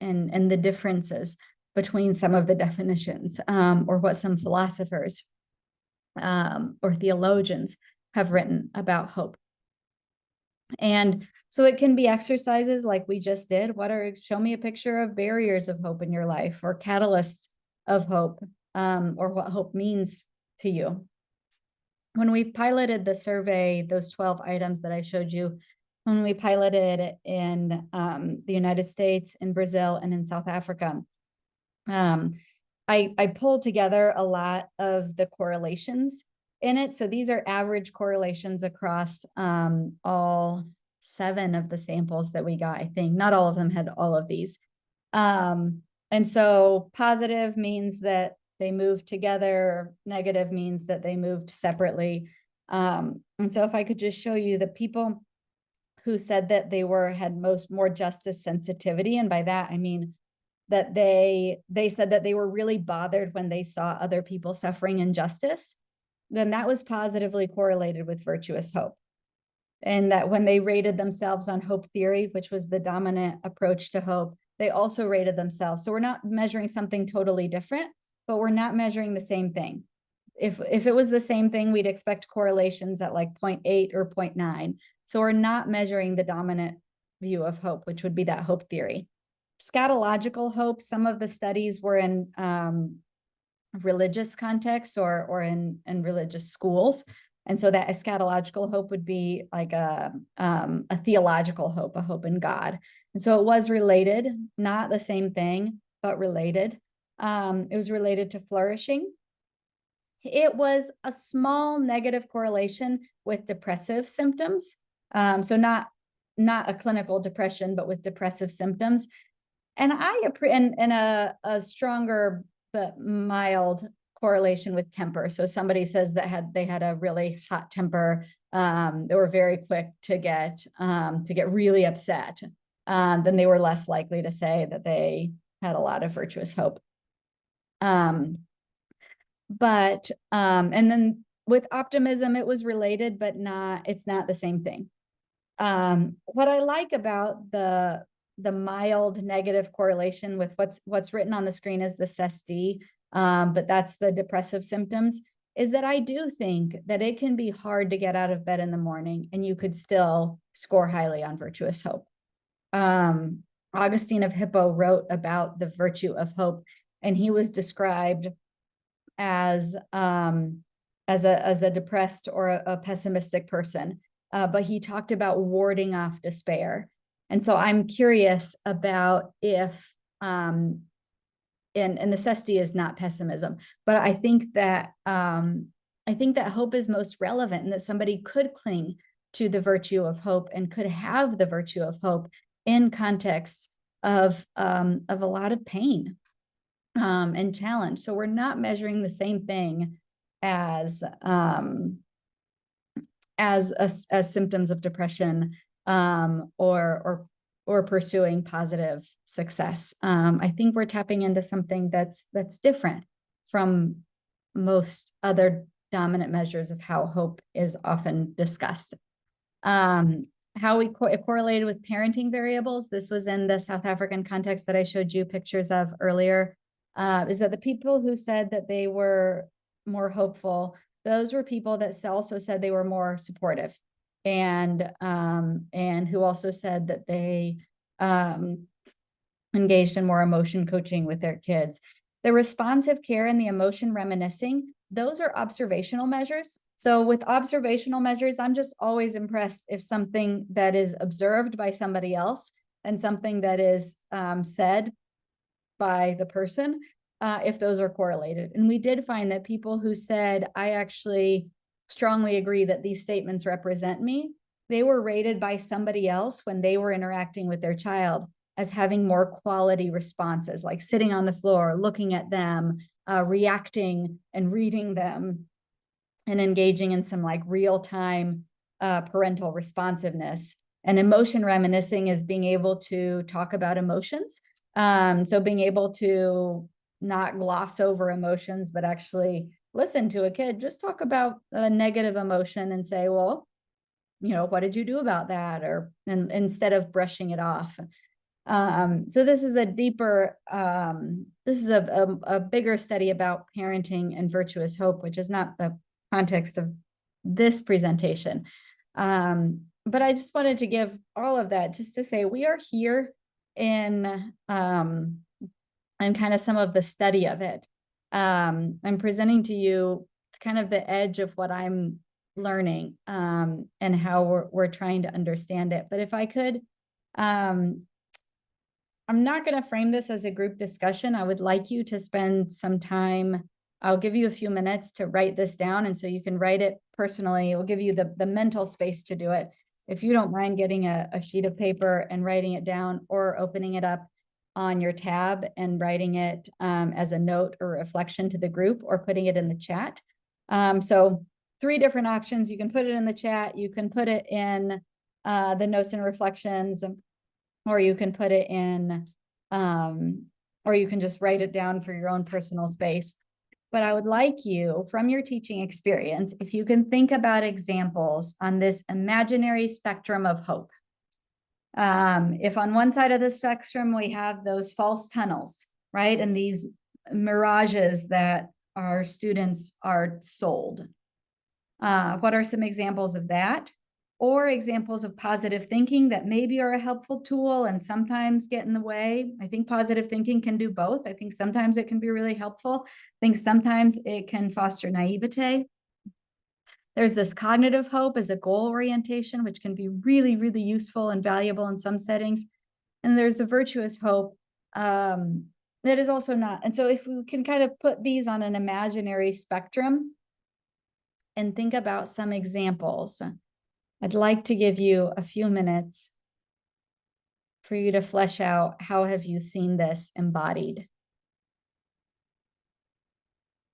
the differences between some of the definitions, or what some philosophers or theologians have written about hope. And so it can be exercises like we just did. Show me a picture of barriers of hope in your life, or catalysts of hope, or what hope means to you. When we've piloted the survey, those 12 items that I showed you, when we piloted it in the United States, in Brazil, and in South Africa, I pulled together a lot of the correlations in it. So these are average correlations across all 7 of the samples that we got. I think not all of them had all of these. And so positive means that they moved together. Negative means that they moved separately. And so if I could just show you the people who said that they had more justice sensitivity, and by that I mean that they said that they were really bothered when they saw other people suffering injustice, then that was positively correlated with virtuous hope. And that when they rated themselves on hope theory, which was the dominant approach to hope, they also rated themselves. So we're not measuring something totally different, but we're not measuring the same thing. If it was the same thing, we'd expect correlations at like 0.8 or 0.9. So we're not measuring the dominant view of hope, which would be that hope theory. Scatological hope, some of the studies were in religious context or in religious schools. And so that eschatological hope would be like a theological hope, a hope in God. And so it was related, not the same thing, but related. It was related to flourishing. It was a small negative correlation with depressive symptoms. So not a clinical depression, but with depressive symptoms. And a stronger but mild correlation with temper. So somebody says that they had a really hot temper. They were very quick to get really upset. Then they were less likely to say that they had a lot of virtuous hope. And then with optimism, it was related, but it's not the same thing. What I like about the mild negative correlation with what's written on the screen is the SESD, but that's the depressive symptoms, is that I do think that it can be hard to get out of bed in the morning and you could still score highly on virtuous hope. Augustine of Hippo wrote about the virtue of hope, and he was described as a depressed or a pessimistic person. But he talked about warding off despair. And so I'm curious about if, and necessity is not pessimism, but I think that hope is most relevant, and that somebody could cling to the virtue of hope and could have the virtue of hope in contexts of a lot of pain and challenge. So we're not measuring the same thing as symptoms of depression or pursuing positive success. I think we're tapping into something that's different from most other dominant measures of how hope is often discussed. How it correlated with parenting variables, this was in the South African context that I showed you pictures of earlier, is that the people who said that they were more hopeful, those were people that also said they were more supportive, and who also said that they engaged in more emotion coaching with their kids. The responsive care and the emotion reminiscing, those are observational measures. So with observational measures, I'm just always impressed if something that is observed by somebody else and something that is said by the person, if those are correlated. And we did find that people who said, I actually strongly agree that these statements represent me, they were rated by somebody else when they were interacting with their child as having more quality responses, like sitting on the floor, looking at them, reacting and reading them, and engaging in some like real-time parental responsiveness. And emotion reminiscing is being able to talk about emotions. So being able to not gloss over emotions, but actually listen to a kid, just talk about a negative emotion and say, well, what did you do about that? And instead of brushing it off. So this is a deeper, this is a bigger study about parenting and virtuous hope, which is not the context of this presentation. But I just wanted to give all of that just to say we are here in kind of some of the study of it. I'm presenting to you kind of the edge of what I'm learning and how we're trying to understand it. But if I could, I'm not going to frame this as a group discussion. I would like you to spend some time. I'll give you a few minutes to write this down. And so you can write it personally. It will give you the mental space to do it. If you don't mind getting a sheet of paper and writing it down, or opening it up on your tab and writing it as a note or reflection to the group, or putting it in the chat. So 3 different options. You can put it in the chat. You can put it in the notes and reflections, or you can put it in, or you can just write it down for your own personal space. But I would like you, from your teaching experience, if you can think about examples on this imaginary spectrum of hope. If on one side of the spectrum, we have those false tunnels, right? And these mirages that our students are sold. What are some examples of that? Or examples of positive thinking that maybe are a helpful tool and sometimes get in the way. I think positive thinking can do both. I think sometimes it can be really helpful. I think sometimes it can foster naivete. There's this cognitive hope as a goal orientation, which can be really, really useful and valuable in some settings. And there's a virtuous hope that is also not. And so if we can kind of put these on an imaginary spectrum and think about some examples, I'd like to give you a few minutes for you to flesh out how have you seen this embodied.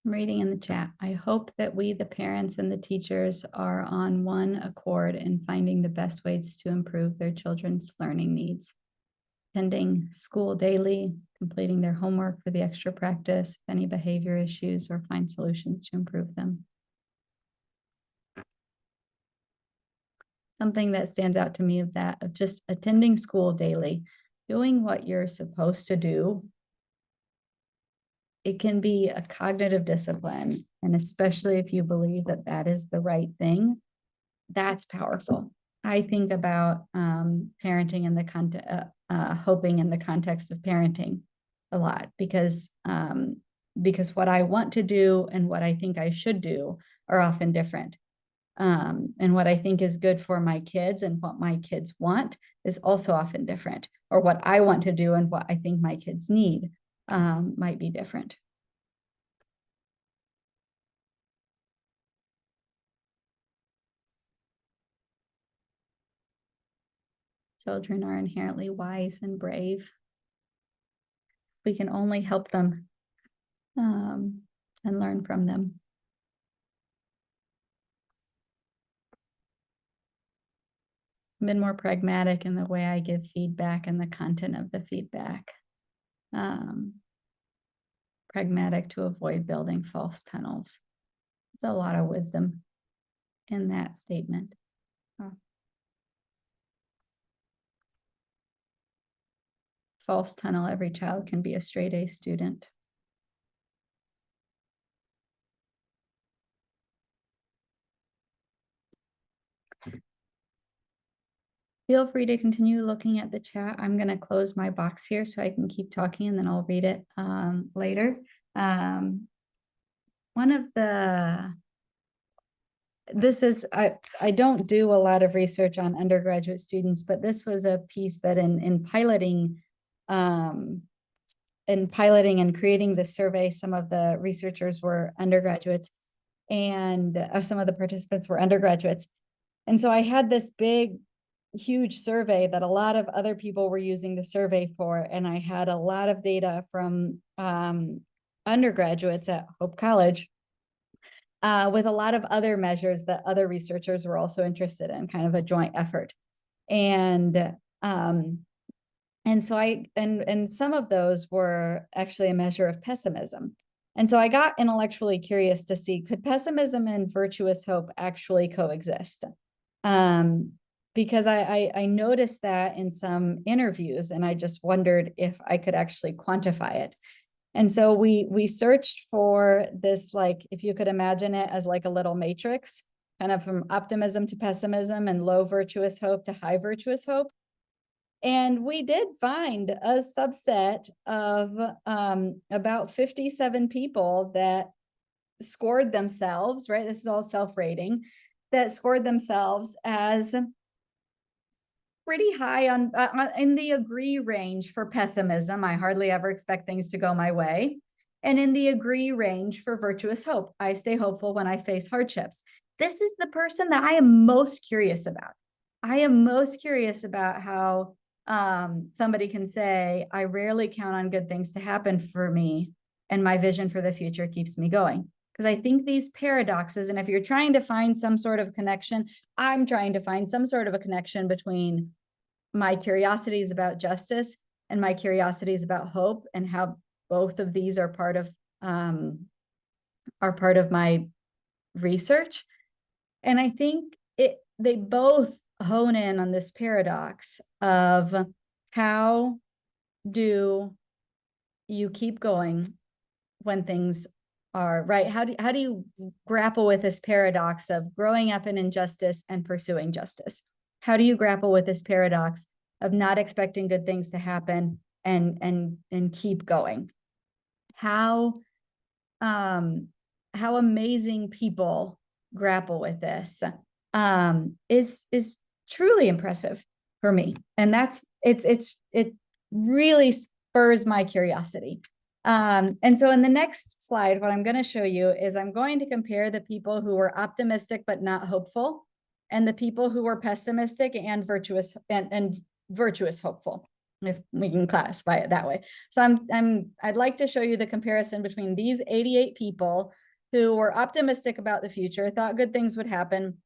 I'm reading in the chat. I hope that we, the parents and the teachers, are on one accord in finding the best ways to improve their children's learning needs. Attending school daily, completing their homework for the extra practice, any behavior issues, or find solutions to improve them. Something that stands out to me of that, of just attending school daily, doing what you're supposed to do. It can be a cognitive discipline, and especially if you believe that that is the right thing, that's powerful. I think about parenting in the context, hoping in the context of parenting a lot, because what I want to do and what I think I should do are often different. And what I think is good for my kids and what my kids want is also often different, or what I want to do and what I think my kids need might be different. Children are inherently wise and brave. We can only help them and learn from them. I've been more pragmatic in the way I give feedback and the content of the feedback. Pragmatic to avoid building false tunnels. There's a lot of wisdom in that statement. False tunnel, every child can be a straight A student. Feel free to continue looking at the chat. I'm going to close my box here so I can keep talking, and then I'll read it later. One of the, I don't do a lot of research on undergraduate students, but this was a piece that in piloting and creating the survey, some of the researchers were undergraduates, and some of the participants were undergraduates. And so I had this huge survey that a lot of other people were using the survey for, and I had a lot of data from undergraduates at Hope College with a lot of other measures that other researchers were also interested in, kind of a joint effort. And so and some of those were actually a measure of pessimism. And so I got intellectually curious to see, could pessimism and virtuous hope actually coexist? Because I noticed that in some interviews, and I just wondered if I could actually quantify it. And so we searched for this, like, if you could imagine it as like a little matrix, kind of from optimism to pessimism and low virtuous hope to high virtuous hope. And we did find a subset of about 57 people that scored themselves, right? This is all self-rating, that scored themselves as pretty high on in the agree range for pessimism. I hardly ever expect things to go my way. And in the agree range for virtuous hope. I stay hopeful when I face hardships. This is the person that I am most curious about. I am most curious about how somebody can say, I rarely count on good things to happen for me, and my vision for the future keeps me going. Because I think these paradoxes, and if you're trying to find some sort of connection, I'm trying to find some sort of a connection between my curiosities about justice and my curiosities about hope, and how both of these are part of my research. And I think they both hone in on this paradox of how do you keep going when things are right? How do you grapple with this paradox of growing up in injustice and pursuing justice? How do you grapple with this paradox of not expecting good things to happen and keep going? How amazing people grapple with this is truly impressive for me. And it really spurs my curiosity. And so in the next slide, what I'm going to show you is I'm going to compare the people who were optimistic but not hopeful, and the people who were pessimistic and virtuous hopeful, if we can classify it that way. So I'd like to show you the comparison between these 88 people who were optimistic about the future, thought good things would happen,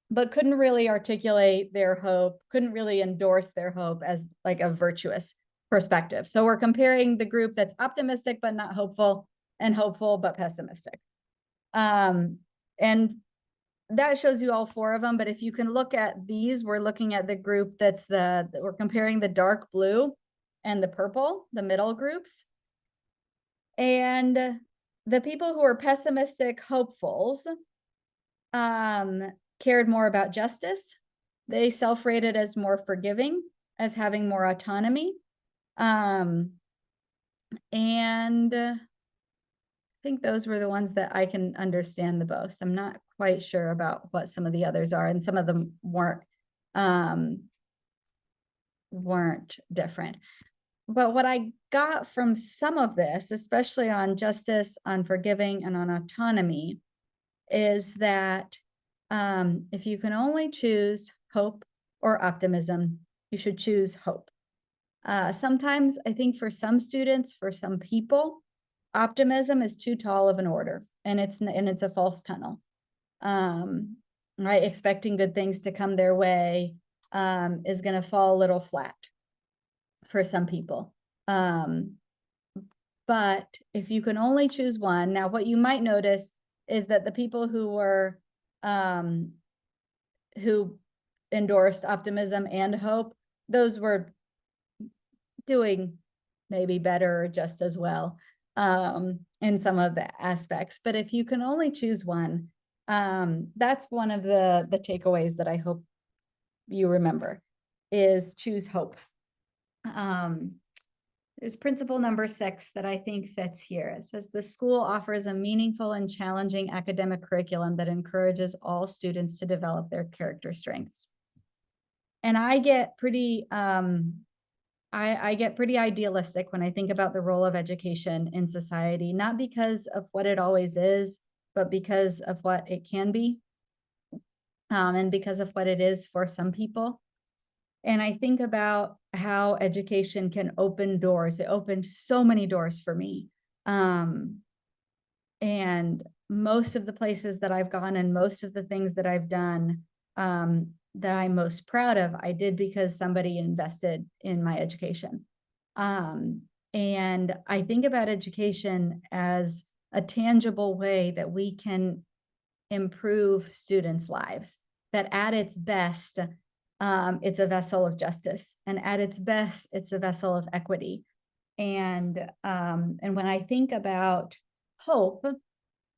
but couldn't really articulate their hope, couldn't really endorse their hope as like a virtuous perspective. So we're comparing the group that's optimistic but not hopeful, and hopeful but pessimistic. And that shows you all 4 of them. But if you can look at these, we're looking at the group we're comparing the dark blue and the purple, the middle groups. And the people who are pessimistic hopefuls cared more about justice. They self-rated as more forgiving, as having more autonomy. And I think those were the ones that I can understand the most. I'm not quite sure about what some of the others are, and some of them weren't different. But what I got from some of this, especially on justice, on forgiving, and on autonomy, is that if you can only choose hope or optimism, you should choose hope. Sometimes I think for some students, for some people, optimism is too tall of an order, and it's a false tunnel. Right? Expecting good things to come their way is going to fall a little flat for some people. But if you can only choose one, now what you might notice is that the people who endorsed optimism and hope, those were doing maybe better or just as well in some of the aspects. But if you can only choose one, that's one of the takeaways that I hope you remember, is choose hope. There's principle number 6 that I think fits here. It says the school offers a meaningful and challenging academic curriculum that encourages all students to develop their character strengths. And I get pretty I get pretty idealistic when I think about the role of education in society, not because of what it always is, but because of what it can be, and because of what it is for some people. And I think about how education can open doors. It opened so many doors for me. And most of the places that I've gone and most of the things that I've done that I'm most proud of, I did because somebody invested in my education. And I think about education as a tangible way that we can improve students' lives, that at its best, it's a vessel of justice, and at its best, it's a vessel of equity. And when I think about hope,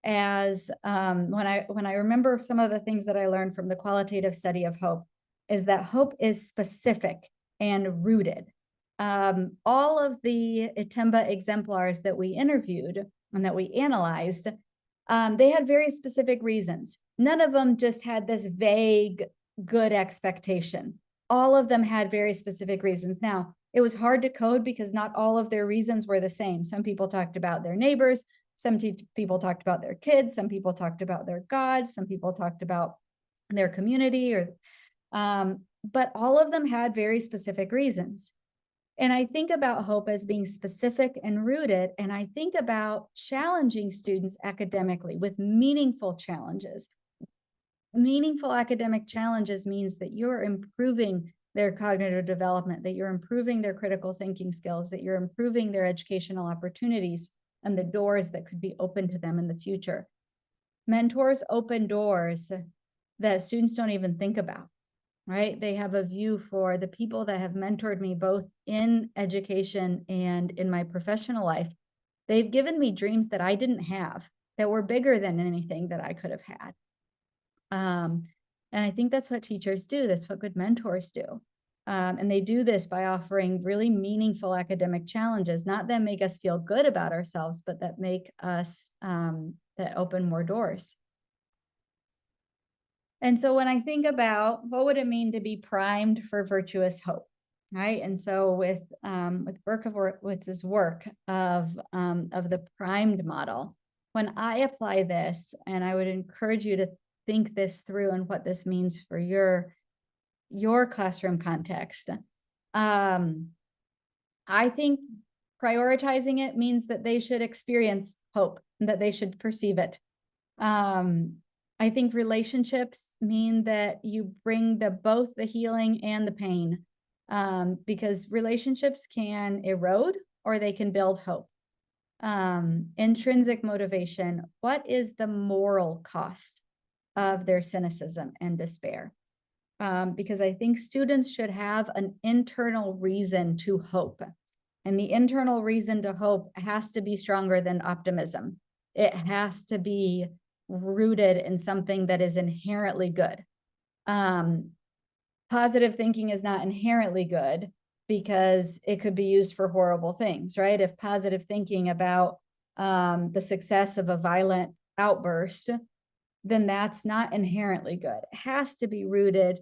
as when I remember some of the things that I learned from the qualitative study of hope, is that hope is specific and rooted. All of the ITEMBA exemplars that we interviewed and that we analyzed, they had very specific reasons. None of them just had this vague good expectation. All of them had very specific reasons. Now, it was hard to code because not all of their reasons were the same. Some people talked about their neighbors, some people talked about their kids, some people talked about their God, some people talked about their community, but all of them had very specific reasons. And I think about hope as being specific and rooted, and I think about challenging students academically with meaningful challenges. Meaningful academic challenges means that you're improving their cognitive development, that you're improving their critical thinking skills, that you're improving their educational opportunities and the doors that could be open to them in the future. Mentors open doors that students don't even think about, right? They have a view for the people that have mentored me both in education and in my professional life. They've given me dreams that I didn't have, that were bigger than anything that I could have had. And I think that's what teachers do. That's what good mentors do. And they do this by offering really meaningful academic challenges, not that make us feel good about ourselves, but that make us, that open more doors. And so when I think about what would it mean to be primed for virtuous hope, right? And so with Berkowitz's work of the primed model, when I apply this, and I would encourage you to think this through and what this means for your classroom context. I think prioritizing it means that they should experience hope and that they should perceive it. I think relationships mean that you bring both the healing and the pain, because relationships can erode or they can build hope. Intrinsic motivation, what is the moral cost of their cynicism and despair? Because I think students should have an internal reason to hope. And the internal reason to hope has to be stronger than optimism. It has to be rooted in something that is inherently good. Positive thinking is not inherently good because it could be used for horrible things, right? If positive thinking about the success of a violent outburst, then that's not inherently good. It has to be rooted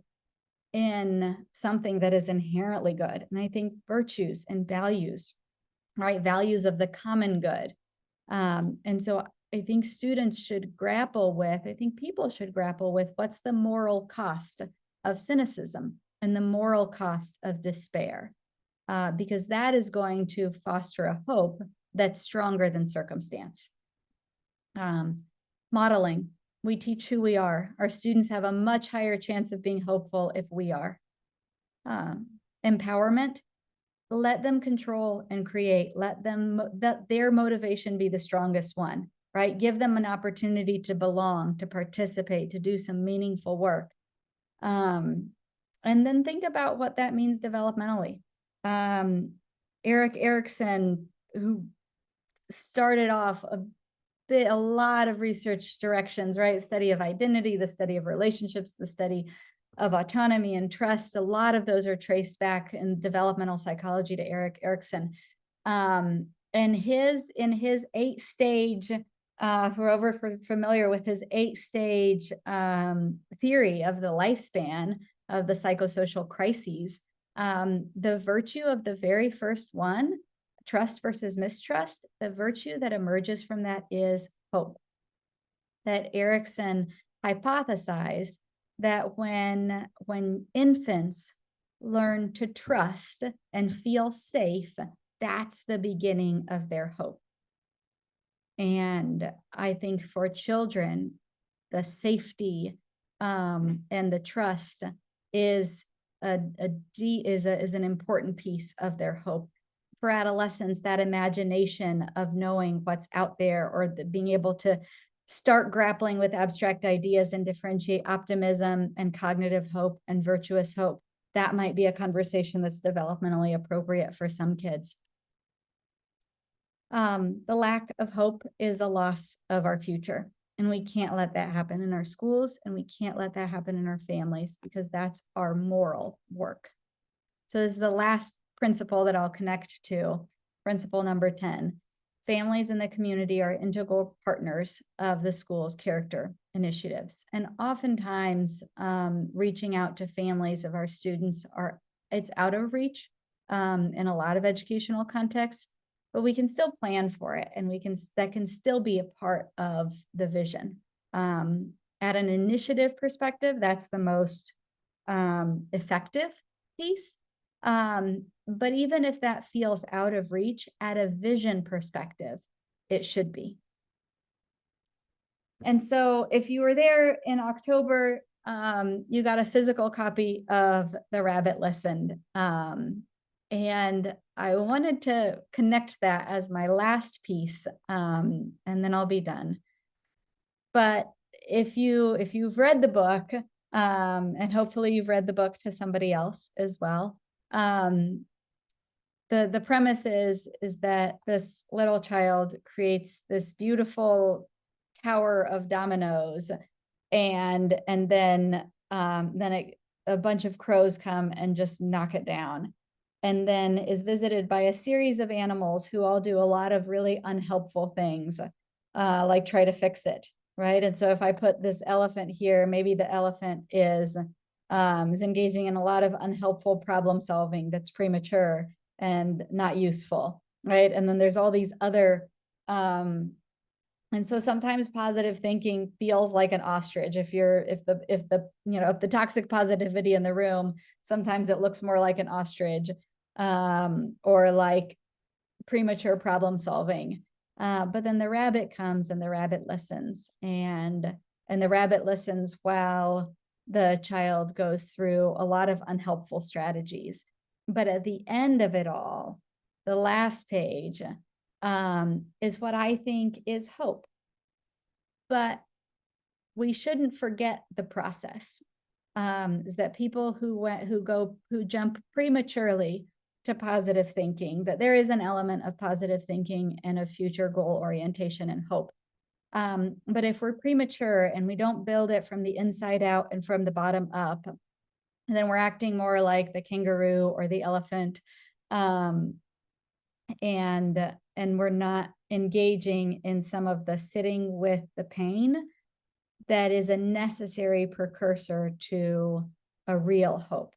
in something that is inherently good. And I think virtues and values, right? Values of the common good. And so I think students should grapple with, I think people should grapple with what's the moral cost of cynicism and the moral cost of despair, because that is going to foster a hope that's stronger than circumstance. Modeling, we teach who we are. Our students have a much higher chance of being hopeful if we are. Empowerment, let them control and create. Let their motivation be the strongest one, right? Give them an opportunity to belong, to participate, to do some meaningful work. And then think about what that means developmentally. Erik Erikson, who started off a lot of research directions, right? Study of identity, the study of relationships, the study of autonomy and trust. A lot of those are traced back in developmental psychology to Erik Erikson. And in his 8-stage, for familiar with his 8-stage theory of the lifespan of the psychosocial crises, the virtue of the very first one, trust versus mistrust, the virtue that emerges from that is hope. That Erikson hypothesized that when infants learn to trust and feel safe, that's the beginning of their hope. And I think for children, the safety and the trust is an important piece of their hope. For adolescents, that imagination of knowing what's out there, or being able to start grappling with abstract ideas and differentiate optimism and cognitive hope and virtuous hope, that might be a conversation that's developmentally appropriate for some kids. The lack of hope is a loss of our future, and we can't let that happen in our schools, and we can't let that happen in our families, because that's our moral work. So this is the last principle that I'll connect to, principle number 10. Families in the community are integral partners of the school's character initiatives. And oftentimes reaching out to families of our students, it's out of reach in a lot of educational contexts, but we can still plan for it, and that can still be a part of the vision. At an initiative perspective, that's the most effective piece. But even if that feels out of reach, at a vision perspective, it should be. And so if you were there in October, you got a physical copy of The Rabbit Listened. And I wanted to connect that as my last piece, and then I'll be done. But if you've read the book, and hopefully you've read the book to somebody else as well, the premise is that this little child creates this beautiful tower of dominoes, and then a bunch of crows come and just knock it down, and then is visited by a series of animals who all do a lot of really unhelpful things, like try to fix it, right? And so if I put this elephant here, maybe the elephant is engaging in a lot of unhelpful problem solving that's premature and not useful, right? And then there's all these other, and so sometimes positive thinking feels like an ostrich. If the toxic positivity in the room, sometimes it looks more like an ostrich, or like premature problem solving. But then the rabbit comes and the rabbit listens, and the rabbit listens while the child goes through a lot of unhelpful strategies. But at the end of it all, the last page is what I think is hope. But we shouldn't forget the process. Is that people who jump prematurely to positive thinking, that there is an element of positive thinking and of future goal orientation and hope. But if we're premature and we don't build it from the inside out and from the bottom up, then we're acting more like the kangaroo or the elephant, and we're not engaging in some of the sitting with the pain that is a necessary precursor to a real hope.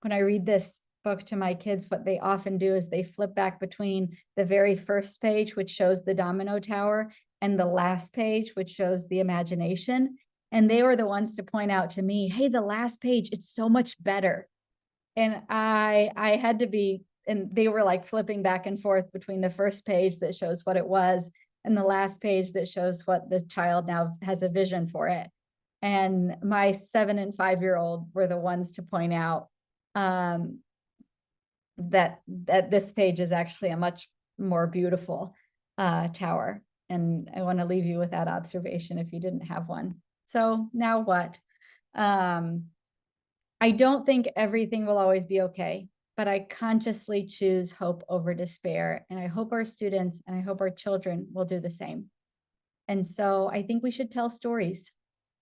When I read this book to my kids, what they often do is they flip back between the very first page, which shows the domino tower, and the last page, which shows the imagination. And they were the ones to point out to me, hey, the last page, it's so much better. And I had to be, and they were like flipping back and forth between the first page that shows what it was and the last page that shows what the child now has a vision for it. And my 7 and 5-year-old were the ones to point out that this page is actually a much more beautiful tower. And I want to leave you with that observation if you didn't have one. So now what? I don't think everything will always be okay, but I consciously choose hope over despair. And I hope our students and I hope our children will do the same. And so I think we should tell stories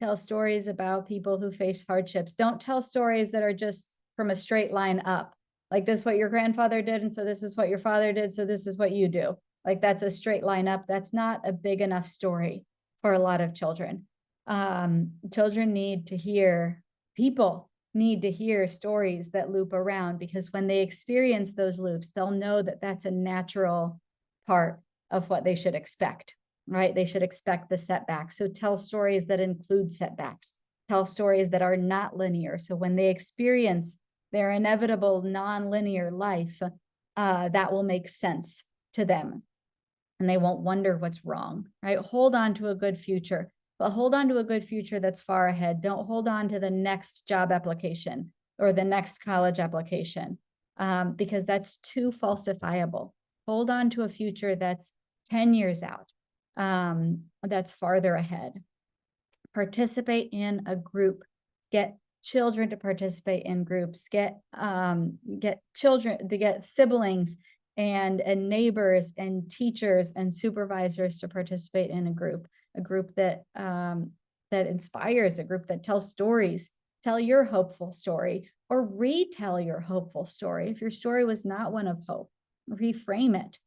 about people who face hardships. Don't tell stories that are just from a straight line up. Like, this is what your grandfather did, and so this is what your father did, so this is what you do. Like, that's a straight line up. That's not a big enough story for a lot of children. Children need to hear, people need to hear stories that loop around, because when they experience those loops, they'll know that that's a natural part of what they should expect, right? They should expect the setbacks. So tell stories that include setbacks. Tell stories that are not linear. So when they experience their inevitable non-linear life, that will make sense to them. And they won't wonder what's wrong, right? Hold on to a good future, but hold on to a good future that's far ahead. Don't hold on to the next job application or the next college application, because that's too falsifiable. Hold on to a future that's 10 years out, that's farther ahead. Participate in a group. Get children to participate in groups. Get children to get siblings and neighbors and teachers and supervisors to participate in a group that that inspires, a group that tells stories. Tell your hopeful story, or retell your hopeful story. If your story was not one of hope, reframe it.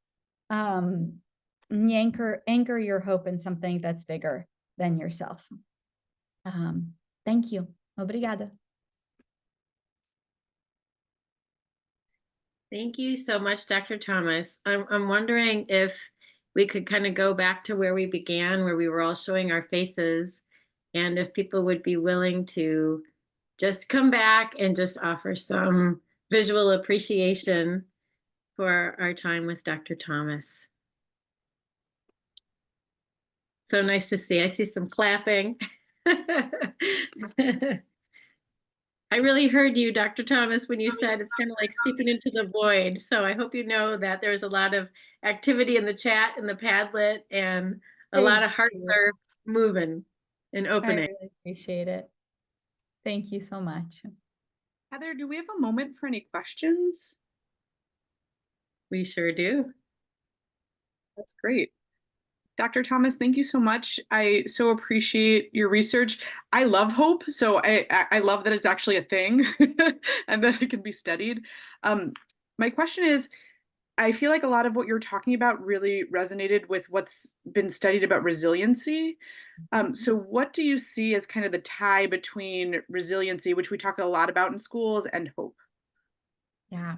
Anchor your hope in something that's bigger than yourself. Thank you. Obrigada. Thank you so much, Dr. Thomas. I'm wondering if we could kind of go back to where we began, where we were all showing our faces, and if people would be willing to just come back and just offer some visual appreciation for our time with Dr. Thomas. So nice to see. I see some clapping. I really heard you, Dr. Thomas, when you said it's kind of like speaking into the void. So I hope you know that there's a lot of activity in the chat and the Padlet, and a lot of hearts are moving and opening. I really appreciate it. Thank you so much. Heather, do we have a moment for any questions? We sure do. That's great. Dr. Thomas, thank you so much. I so appreciate your research. I love hope, so I love that it's actually a thing and that it can be studied. My question is, I feel like a lot of what you're talking about really resonated with what's been studied about resiliency. So what do you see as kind of the tie between resiliency, which we talk a lot about in schools, and hope? Yeah,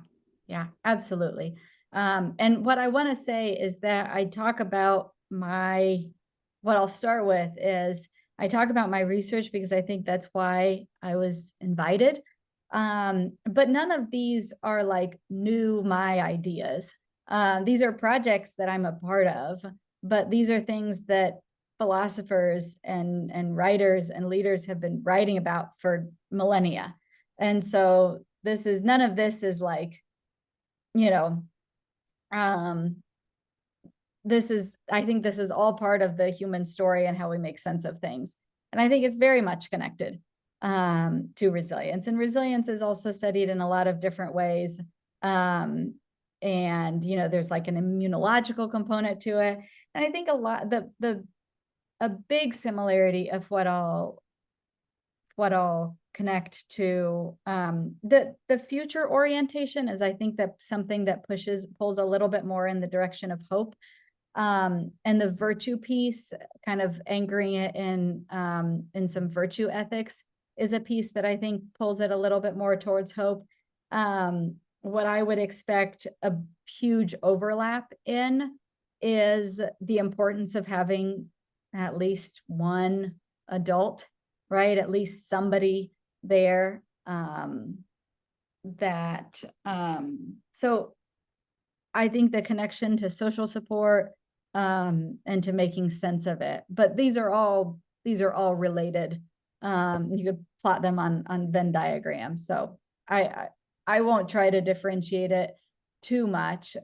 yeah, absolutely. And what I want to say is that I talk about what I'll start with is I talk about my research because I think that's why I was invited. But none of these are like my ideas. These are projects that I'm a part of, but these are things that philosophers and writers and leaders have been writing about for millennia. And so none of this is like, you know, um, I think this is all part of the human story and how we make sense of things. And I think it's very much connected to resilience. And resilience is also studied in a lot of different ways. And, there's like an immunological component to it. And I think a big similarity of what I'll connect to the future orientation is I think that something that pulls a little bit more in the direction of hope, and the virtue piece, kind of anchoring it in some virtue ethics, is a piece that I think pulls it a little bit more towards hope. What I would expect a huge overlap in is the importance of having at least one adult, right? At least somebody there so I think the connection to social support and to making sense of it, but these are all related. You could plot them on Venn diagrams. So I won't try to differentiate it too much,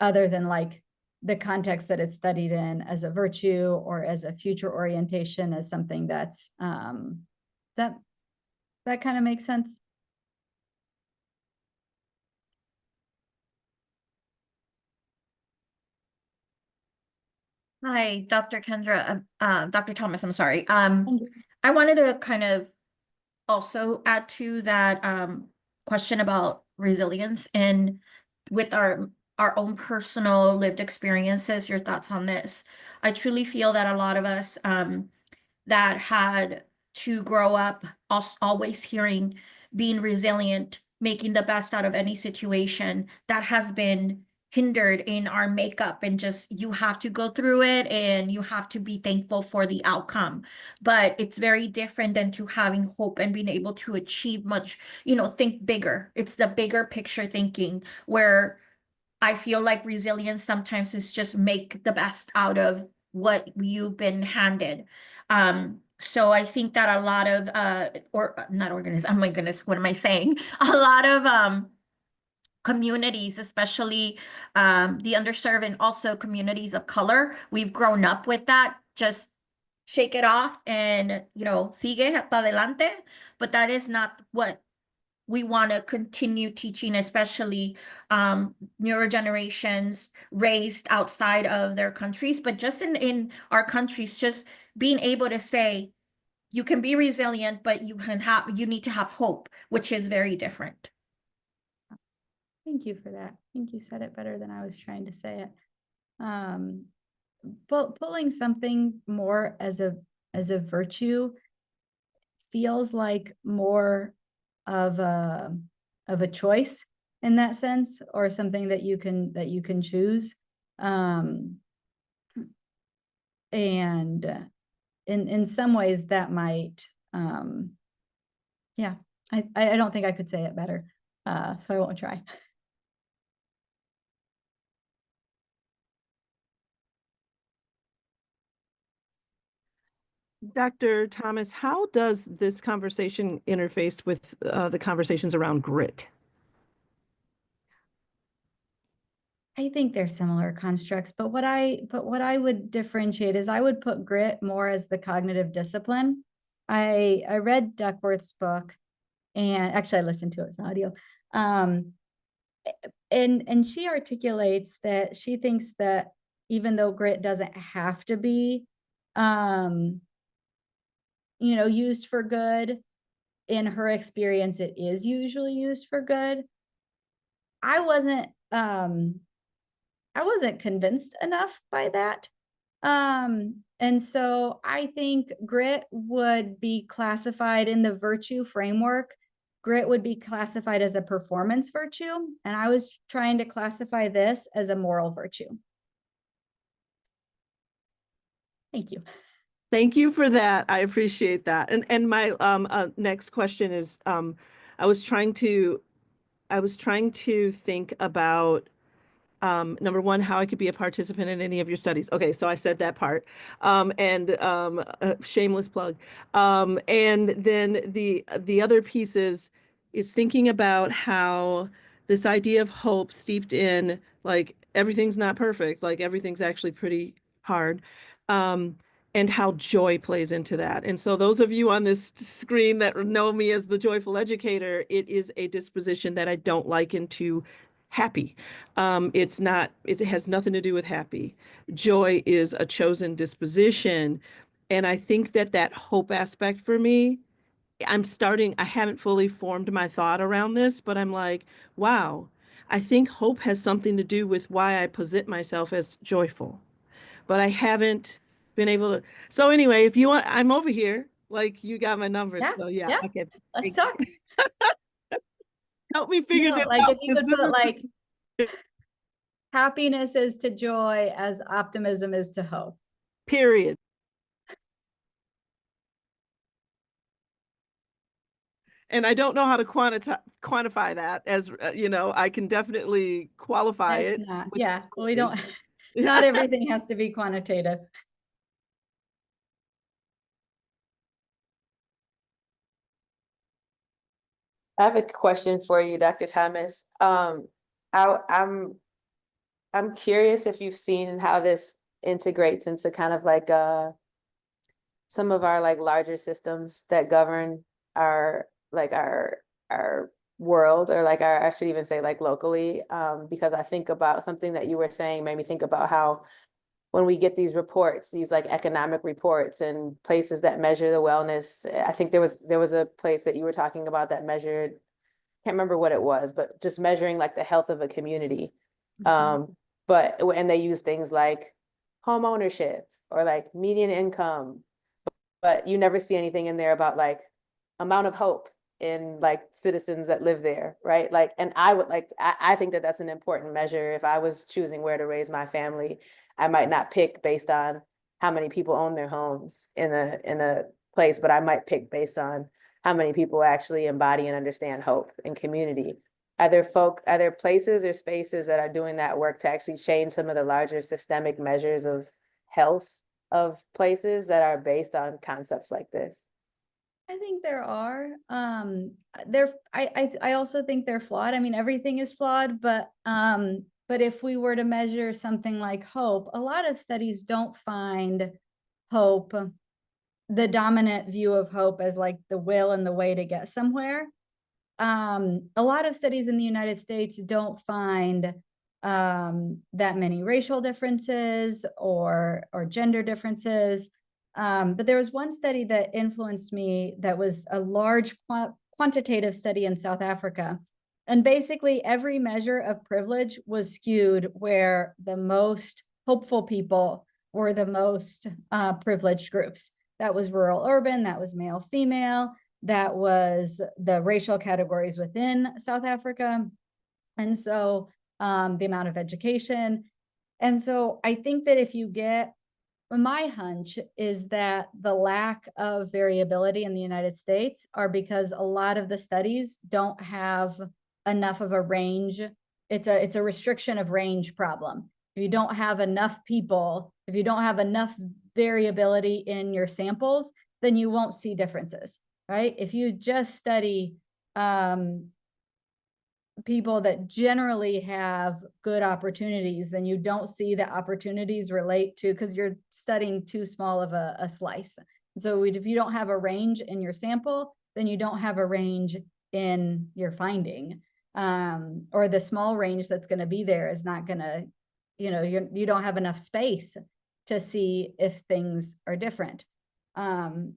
other than like the context that it's studied in as a virtue or as a future orientation, as something that's that kind of makes sense. Hi, Dr. Kendra, Dr. Thomas, I'm sorry. I wanted to kind of also add to that question about resilience and with our own personal lived experiences, your thoughts on this. I truly feel that a lot of us that had to grow up always hearing being resilient, making the best out of any situation, that has been hindered in our makeup, and just you have to go through it and you have to be thankful for the outcome. But it's very different than to having hope and being able to achieve much, think bigger. It's the bigger picture thinking where I feel like resilience sometimes is just make the best out of what you've been handed. So I think that a lot of or not organisms, oh my goodness, what am I saying? A lot of communities, especially the underserved and also communities of color, we've grown up with that. Just shake it off and sigue para adelante. But that is not what we want to continue teaching, especially newer generations raised outside of their countries, but just in our countries, just being able to say you can be resilient, but you need to have hope, which is very different. Thank you for that. I think you said it better than I was trying to say it. But pulling something more as a virtue feels like more of a choice in that sense, or something that you can choose. And in some ways that might, yeah, I don't think I could say it better, so I won't try. Dr. Thomas, how does this conversation interface with the conversations around grit? I think they're similar constructs, but what I would differentiate is I would put grit more as the cognitive discipline. I read Duckworth's book, and actually I listened to it as an audio. And she articulates that she thinks that even though grit doesn't have to be used for good, in her experience it is usually used for good. I wasn't I wasn't convinced enough by that. And so I think grit would be classified in the virtue framework. Grit would be classified as a performance virtue, and I was trying to classify this as a moral virtue. Thank you. Thank you for that. I appreciate that. And my next question is I was trying to think about number one, how I could be a participant in any of your studies. Okay, so I said that part. Shameless plug. And then the other piece is thinking about how this idea of hope steeped in like everything's not perfect, like everything's actually pretty hard. And how joy plays into that. And so those of you on this screen that know me as the joyful educator, it is a disposition that I don't liken to happy. It has nothing to do with happy. Joy is a chosen disposition. And I think that hope aspect for me, I haven't fully formed my thought around this, but I'm like, wow, I think hope has something to do with why I posit myself as joyful. But I haven't been able to. So anyway, if you want, I'm over here. Like you got my number. Yeah, So yeah, yeah. okay. Let's talk. Help me figure this Like out. if you could put like happiness is to joy as optimism is to hope. Period. And I don't know how to quantify that as, I can definitely qualify It's it. not. With Yeah, this we quiz. don't. Not everything has to be quantitative. I have a question for you, Dr. Thomas. I'm curious if you've seen how this integrates into kind of like some of our like larger systems that govern our like our world, or like our, I should even say like locally, because I think about something that you were saying made me think about how when we get these reports, these like economic reports and places that measure the wellness, I think there was a place that you were talking about that measured, can't remember what it was, but just measuring like the health of a community. But and they use things like home ownership or like median income, but you never see anything in there about like amount of hope in like citizens that live there, right? Like, and I think that that's an important measure. If I was choosing where to raise my family, I might not pick based on how many people own their homes in a place, but I might pick based on how many people actually embody and understand hope and community. Are there places or spaces that are doing that work to actually change some of the larger systemic measures of health of places that are based on concepts like this? I think there are. I also think they're flawed. I mean, everything is flawed, but if we were to measure something like hope, a lot of studies don't find hope, the dominant view of hope, as like the will and the way to get somewhere. A lot of studies in the United States don't find that many racial differences or gender differences. But there was one study that influenced me that was a large quantitative study in South Africa. And basically every measure of privilege was skewed where the most hopeful people were the most privileged groups. That was rural urban, that was male female, that was the racial categories within South Africa. And so the amount of education. And so I think that if you get, my hunch is that the lack of variability in the United States are because a lot of the studies don't have enough of a range. It's a restriction of range problem. If you don't have enough people, if you don't have enough variability in your samples, then you won't see differences, right? If you just study people that generally have good opportunities, then you don't see the opportunities relate to, because you're studying too small of a slice. So if you don't have a range in your sample, then you don't have a range in your finding, or the small range that's going to be there is not going to, you don't have enough space to see if things are different. And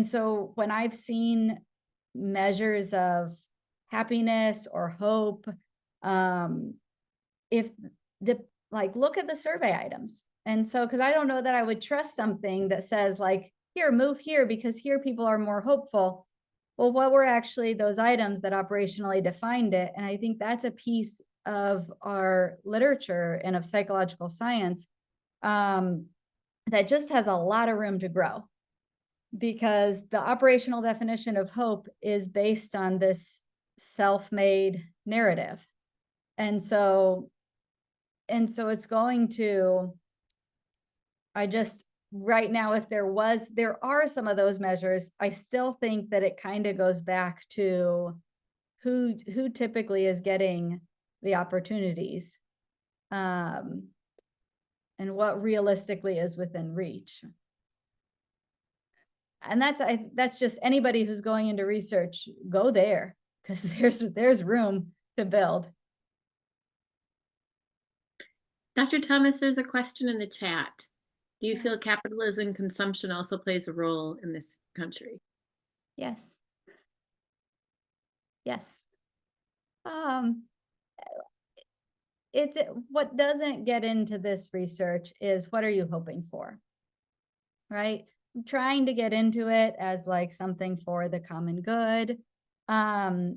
so when I've seen measures of happiness or hope, if look at the survey items. And so, because I don't know that I would trust something that says like, here, move here because here people are more hopeful. Well, what were actually those items that operationally defined it? And I think that's a piece of our literature and of psychological science that just has a lot of room to grow, because the operational definition of hope is based on this self-made narrative. And so it's going to, right now, if there are some of those measures, I still think that it kind of goes back to who typically is getting the opportunities, and what realistically is within reach. And that's just anybody who's going into research, go there, because there's room to build. Dr. Thomas, there's a question in the chat. Do you feel capitalism consumption also plays a role in this country? Yes. Yes. It's what doesn't get into this research is what are you hoping for, right? I'm trying to get into it as like something for the common good. But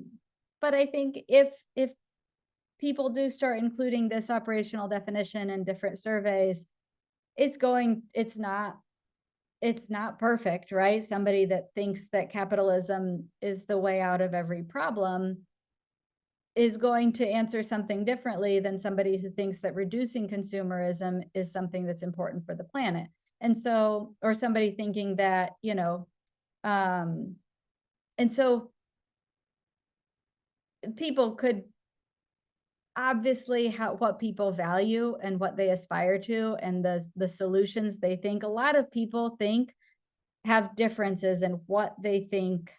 I think if people do start including this operational definition in different surveys, it's not perfect, right? Somebody that thinks that capitalism is the way out of every problem is going to answer something differently than somebody who thinks that reducing consumerism is something that's important for the planet. And so, or somebody thinking that, and so people could obviously what people value and what they aspire to and the solutions they think. A lot of people think have differences in what they think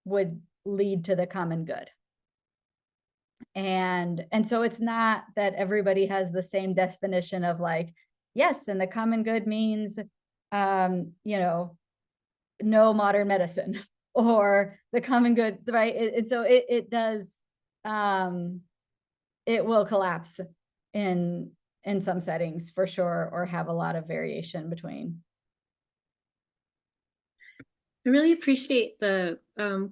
would lead to the common good. And so it's not that everybody has the same definition of like, yes, and the common good means, no modern medicine, or the common good, right? And so it does, it will collapse in some settings for sure, or have a lot of variation between. I really appreciate the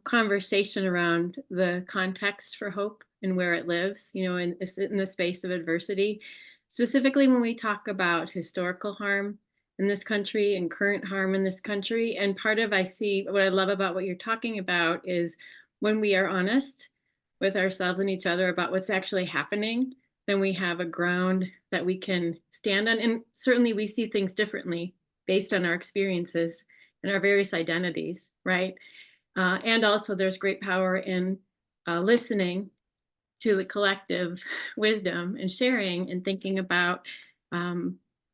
conversation around the context for hope and where it lives, in the space of adversity, specifically when we talk about historical harm in this country and current harm in this country. And what I love about what you're talking about is when we are honest with ourselves and each other about what's actually happening, then we have a ground that we can stand on. And certainly we see things differently based on our experiences and our various identities, right? And also there's great power in listening to the collective wisdom and sharing and thinking about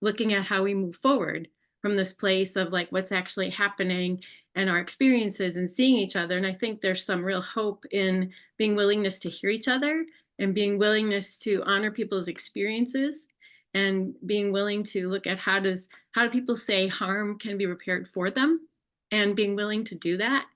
looking at how we move forward from this place of like what's actually happening and our experiences and seeing each other. And I think there's some real hope in being willingness to hear each other and being willingness to honor people's experiences and being willing to look at how do people say harm can be repaired for them, and being willing to do that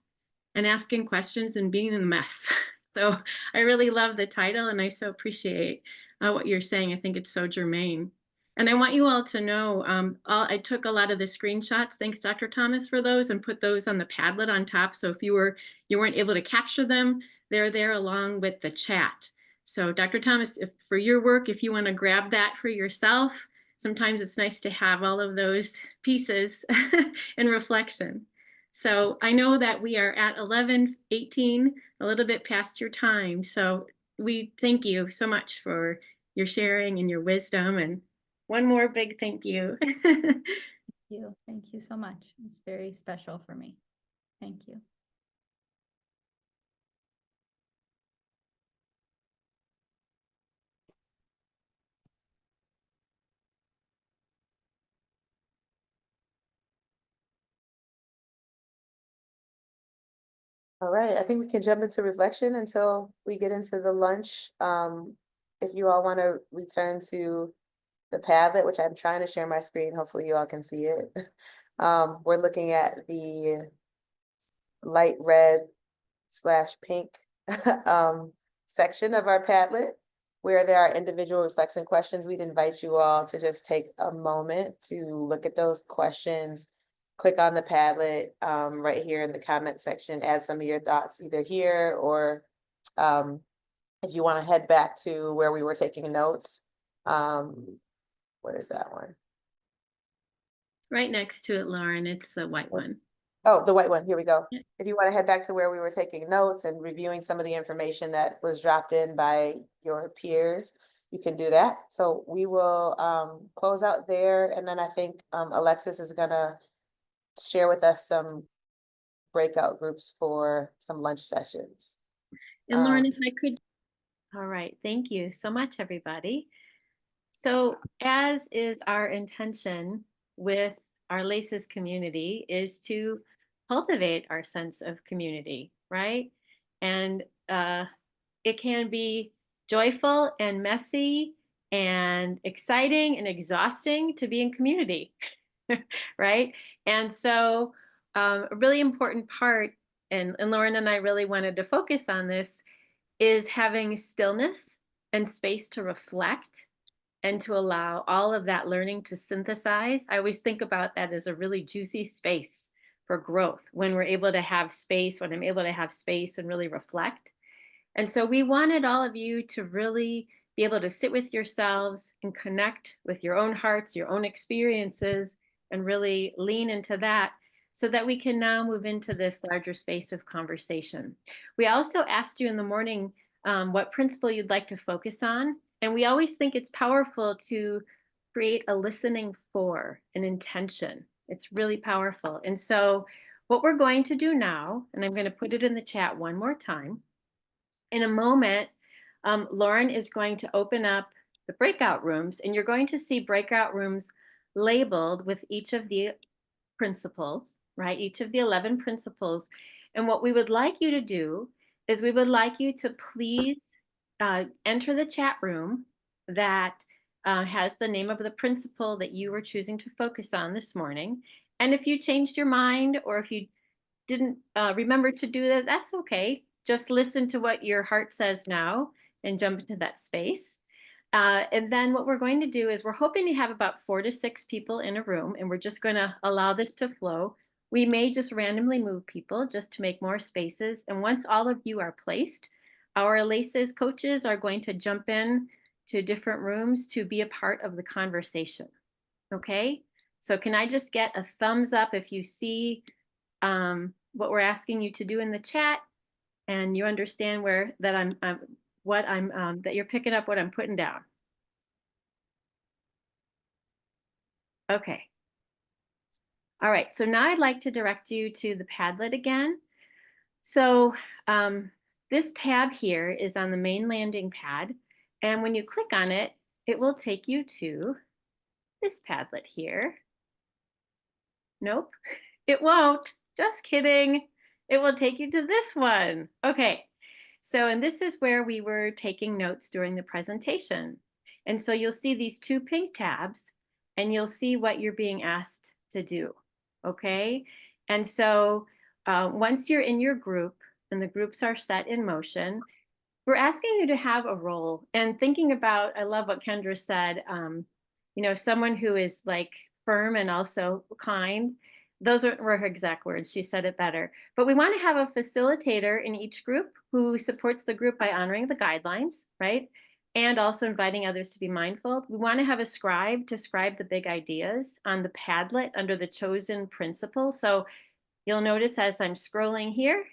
and asking questions and being in the mess. So I really love the title, and I so appreciate what you're saying. I think it's so germane. And I want you all to know, I took a lot of the screenshots, thanks Dr. Thomas for those, and put those on the Padlet on top. So if you weren't able to capture them, they're there along with the chat. So Dr. Thomas, for your work, if you want to grab that for yourself, sometimes it's nice to have all of those pieces in reflection. So I know that we are at 11:18, a little bit past your time. So we thank you so much for your sharing and your wisdom. And one more big thank you. Thank you so much. It's very special for me. Thank you. All right, I think we can jump into reflection until we get into the lunch. If you all want to return to the Padlet, which I'm trying to share my screen, hopefully you all can see it. We're looking at the light red /pink section of our Padlet. where there are individual reflection questions, we'd invite you all to just take a moment to look at those questions, click on the Padlet right here in the comment section, add some of your thoughts either here or if you want to head back to where we were taking notes. Where is that one? Right next to it, Lauren, it's the white one. Oh, the white one, here we go. Yeah. If you want to head back to where we were taking notes and reviewing some of the information that was dropped in by your peers, you can do that. So we will close out there, and then I think Alexis is gonna share with us some breakout groups for some lunch sessions. And Lauren, if I could, all right, thank you so much, everybody. So as is our intention with our LACCS community is to cultivate our sense of community, right? And it can be joyful and messy and exciting and exhausting to be in community, right? And so a really important part, and Lauren and I really wanted to focus on this, is having stillness and space to reflect and to allow all of that learning to synthesize. I always think about that as a really juicy space for growth when we're able to have space, when I'm able to have space and really reflect. And so we wanted all of you to really be able to sit with yourselves and connect with your own hearts, your own experiences, and really lean into that so that we can now move into this larger space of conversation. We also asked you in the morning what principle you'd like to focus on. And we always think it's powerful to create a listening for an intention. It's really powerful. And so what we're going to do now, and I'm going to put it in the chat one more time, in a moment, Lauren is going to open up the breakout rooms, and you're going to see breakout rooms labeled with each of the principles, right? Each of the 11 principles. And what we would like you to do is we would like you to please enter the chat room that has the name of the principle that you were choosing to focus on this morning. And if you changed your mind or if you didn't remember to do that, that's okay. Just listen to what your heart says now and jump into that space. And then what we're going to do is we're hoping to have about 4 to 6 people in a room, and we're just going to allow this to flow. We may just randomly move people just to make more spaces. And once all of you are placed, our LACCS coaches are going to jump in to different rooms to be a part of the conversation. Okay? So can I just get a thumbs up if you see what we're asking you to do in the chat and you understand where that that you're picking up what I'm putting down. Okay. All right, so now I'd like to direct you to the Padlet again. So this tab here is on the main landing pad. And when you click on it, it will take you to this Padlet here. Nope, it won't. Just kidding. It will take you to this one. Okay. So, and this is where we were taking notes during the presentation. And so you'll see these 2 pink tabs and you'll see what you're being asked to do. Okay. And so once you're in your group and the groups are set in motion, we're asking you to have a role and thinking about, I love what Kendra said, you know, someone who is like firm and also kind. Those were her exact words. She said it better. But we want to have a facilitator in each group who supports the group by honoring the guidelines, right? And also inviting others to be mindful. We want to have a scribe to scribe the big ideas on the Padlet under the chosen principle. So you'll notice as I'm scrolling here,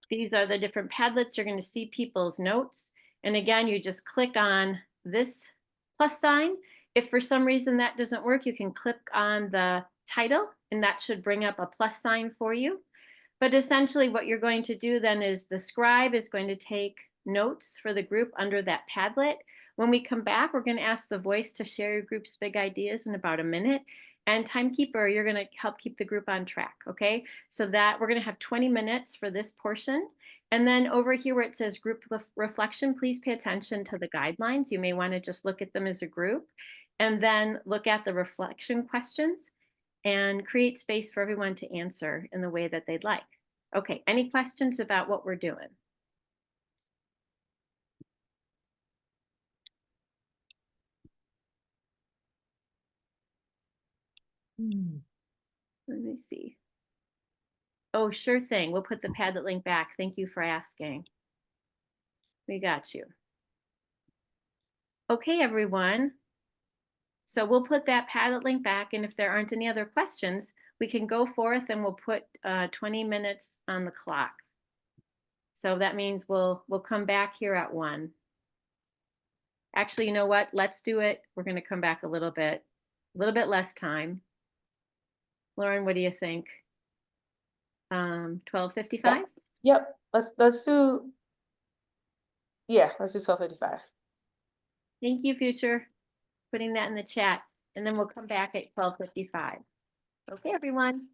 these are the different Padlets. You're going to see people's notes. And again, you just click on this plus sign. If for some reason that doesn't work, you can click on the title and that should bring up a plus sign for you. But essentially what you're going to do then is the scribe is going to take notes for the group under that Padlet. When we come back, we're going to ask the voice to share your group's big ideas in about a minute. And timekeeper, you're going to help keep the group on track, okay? So that we're going to have 20 minutes for this portion. And then over here where it says group reflection, please pay attention to the guidelines. You may want to just look at them as a group and then look at the reflection questions and create space for everyone to answer in the way that they'd like. Okay, any questions about what we're doing? Let me see. Oh, sure thing. We'll put the Padlet link back. Thank you for asking. We got you. Okay, everyone. So we'll put that Padlet link back, and if there aren't any other questions, we can go forth and we'll put 20 minutes on the clock. So that means we'll come back here at 1. Actually, you know what? Let's do it. We're going to come back a little bit less time. Lauren, what do you think? 12:55? Yep, let's do, yeah, let's do 12:55. Thank you, Future, putting that in the chat. And then we'll come back at 12:55. Okay, everyone.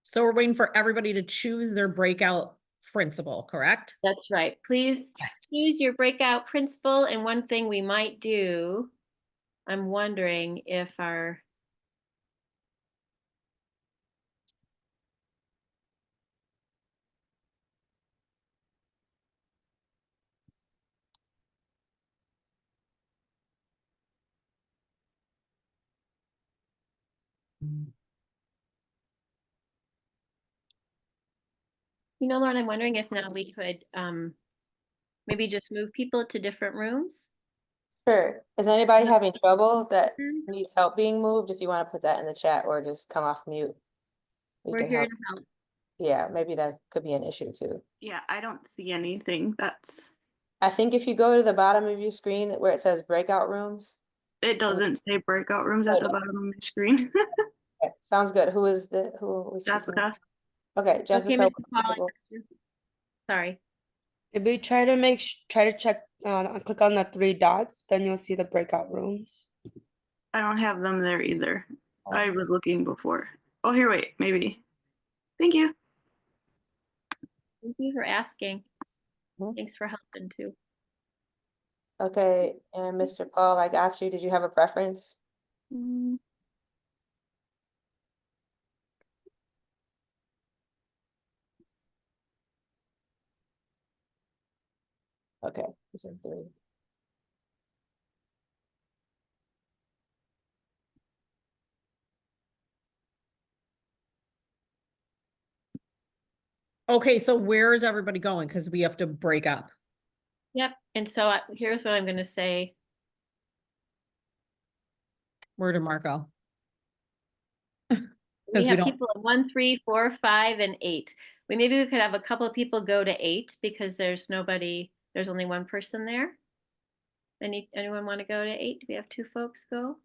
So we're waiting for everybody to choose their breakout principal, correct? That's right. Please choose your breakout principal. And one thing we might do, I'm wondering if our Lauren, I'm wondering if now we could maybe just move people to different rooms. Sure. Is anybody having trouble that needs help being moved? If you want to put that in the chat or just come off mute, we We're can here help. to help. Yeah, maybe that could be an issue too. Yeah, I don't see anything. I think if you go to the bottom of your screen where it says breakout rooms. It doesn't say breakout rooms at Oh, the no. bottom of my screen. Okay, sounds good. Who are we speaking with? Jessica. Okay, Jessica. Okay, Mr. Paul, I got you. Sorry. Maybe try to check, click on the 3 dots, then you'll see the breakout rooms. I don't have them there either. I was looking before. Oh, here, wait, maybe. Thank you. Thank you for asking. Mhm. Thanks for helping too. Okay, and Mr. Paul, I got you. Did you have a preference? Okay, you said 3. Okay, so where is everybody going? Because we have to break up. Yep. And so here's what I'm going to say. Where to Marco? We we have don't- people at 1, 3, 4, 5, and 8. Maybe we could have a couple of people go to 8 because there's only one person there. Anyone want to go to 8? Do we have 2 folks go?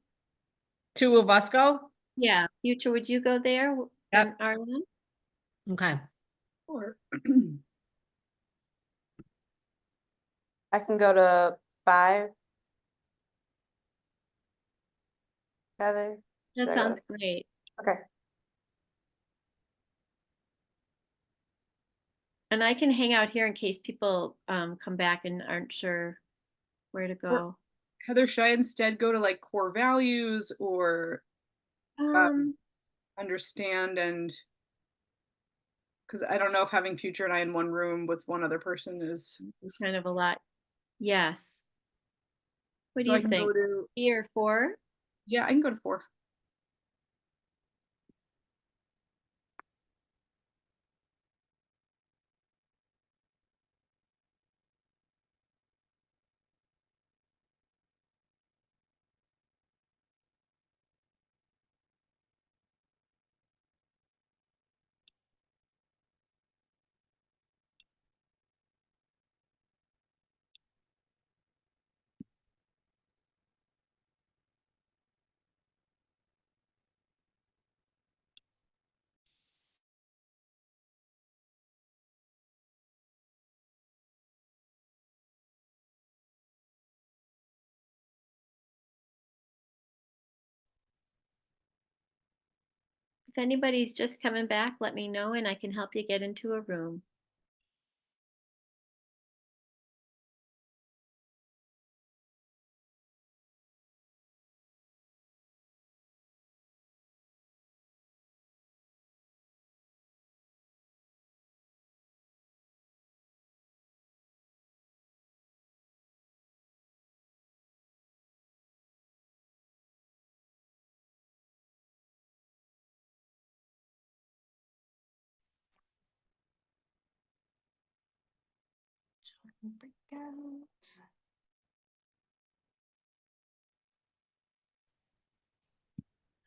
2 of us go? Yeah. Future, would you go there? Yep. Arlen? Okay. Or I can go to 5. Heather? Should That I go sounds to- great. Okay. And I can hang out here in case people come back and aren't sure where to go. Heather, should I instead go to like core values or understand and because I don't know if having Future and I in one room with one other person is kind of a lot. Yes. What do So I you can think? go to 3 or 4? yeah, I can go to 4. If anybody's just coming back, let me know and I can help you get into a room.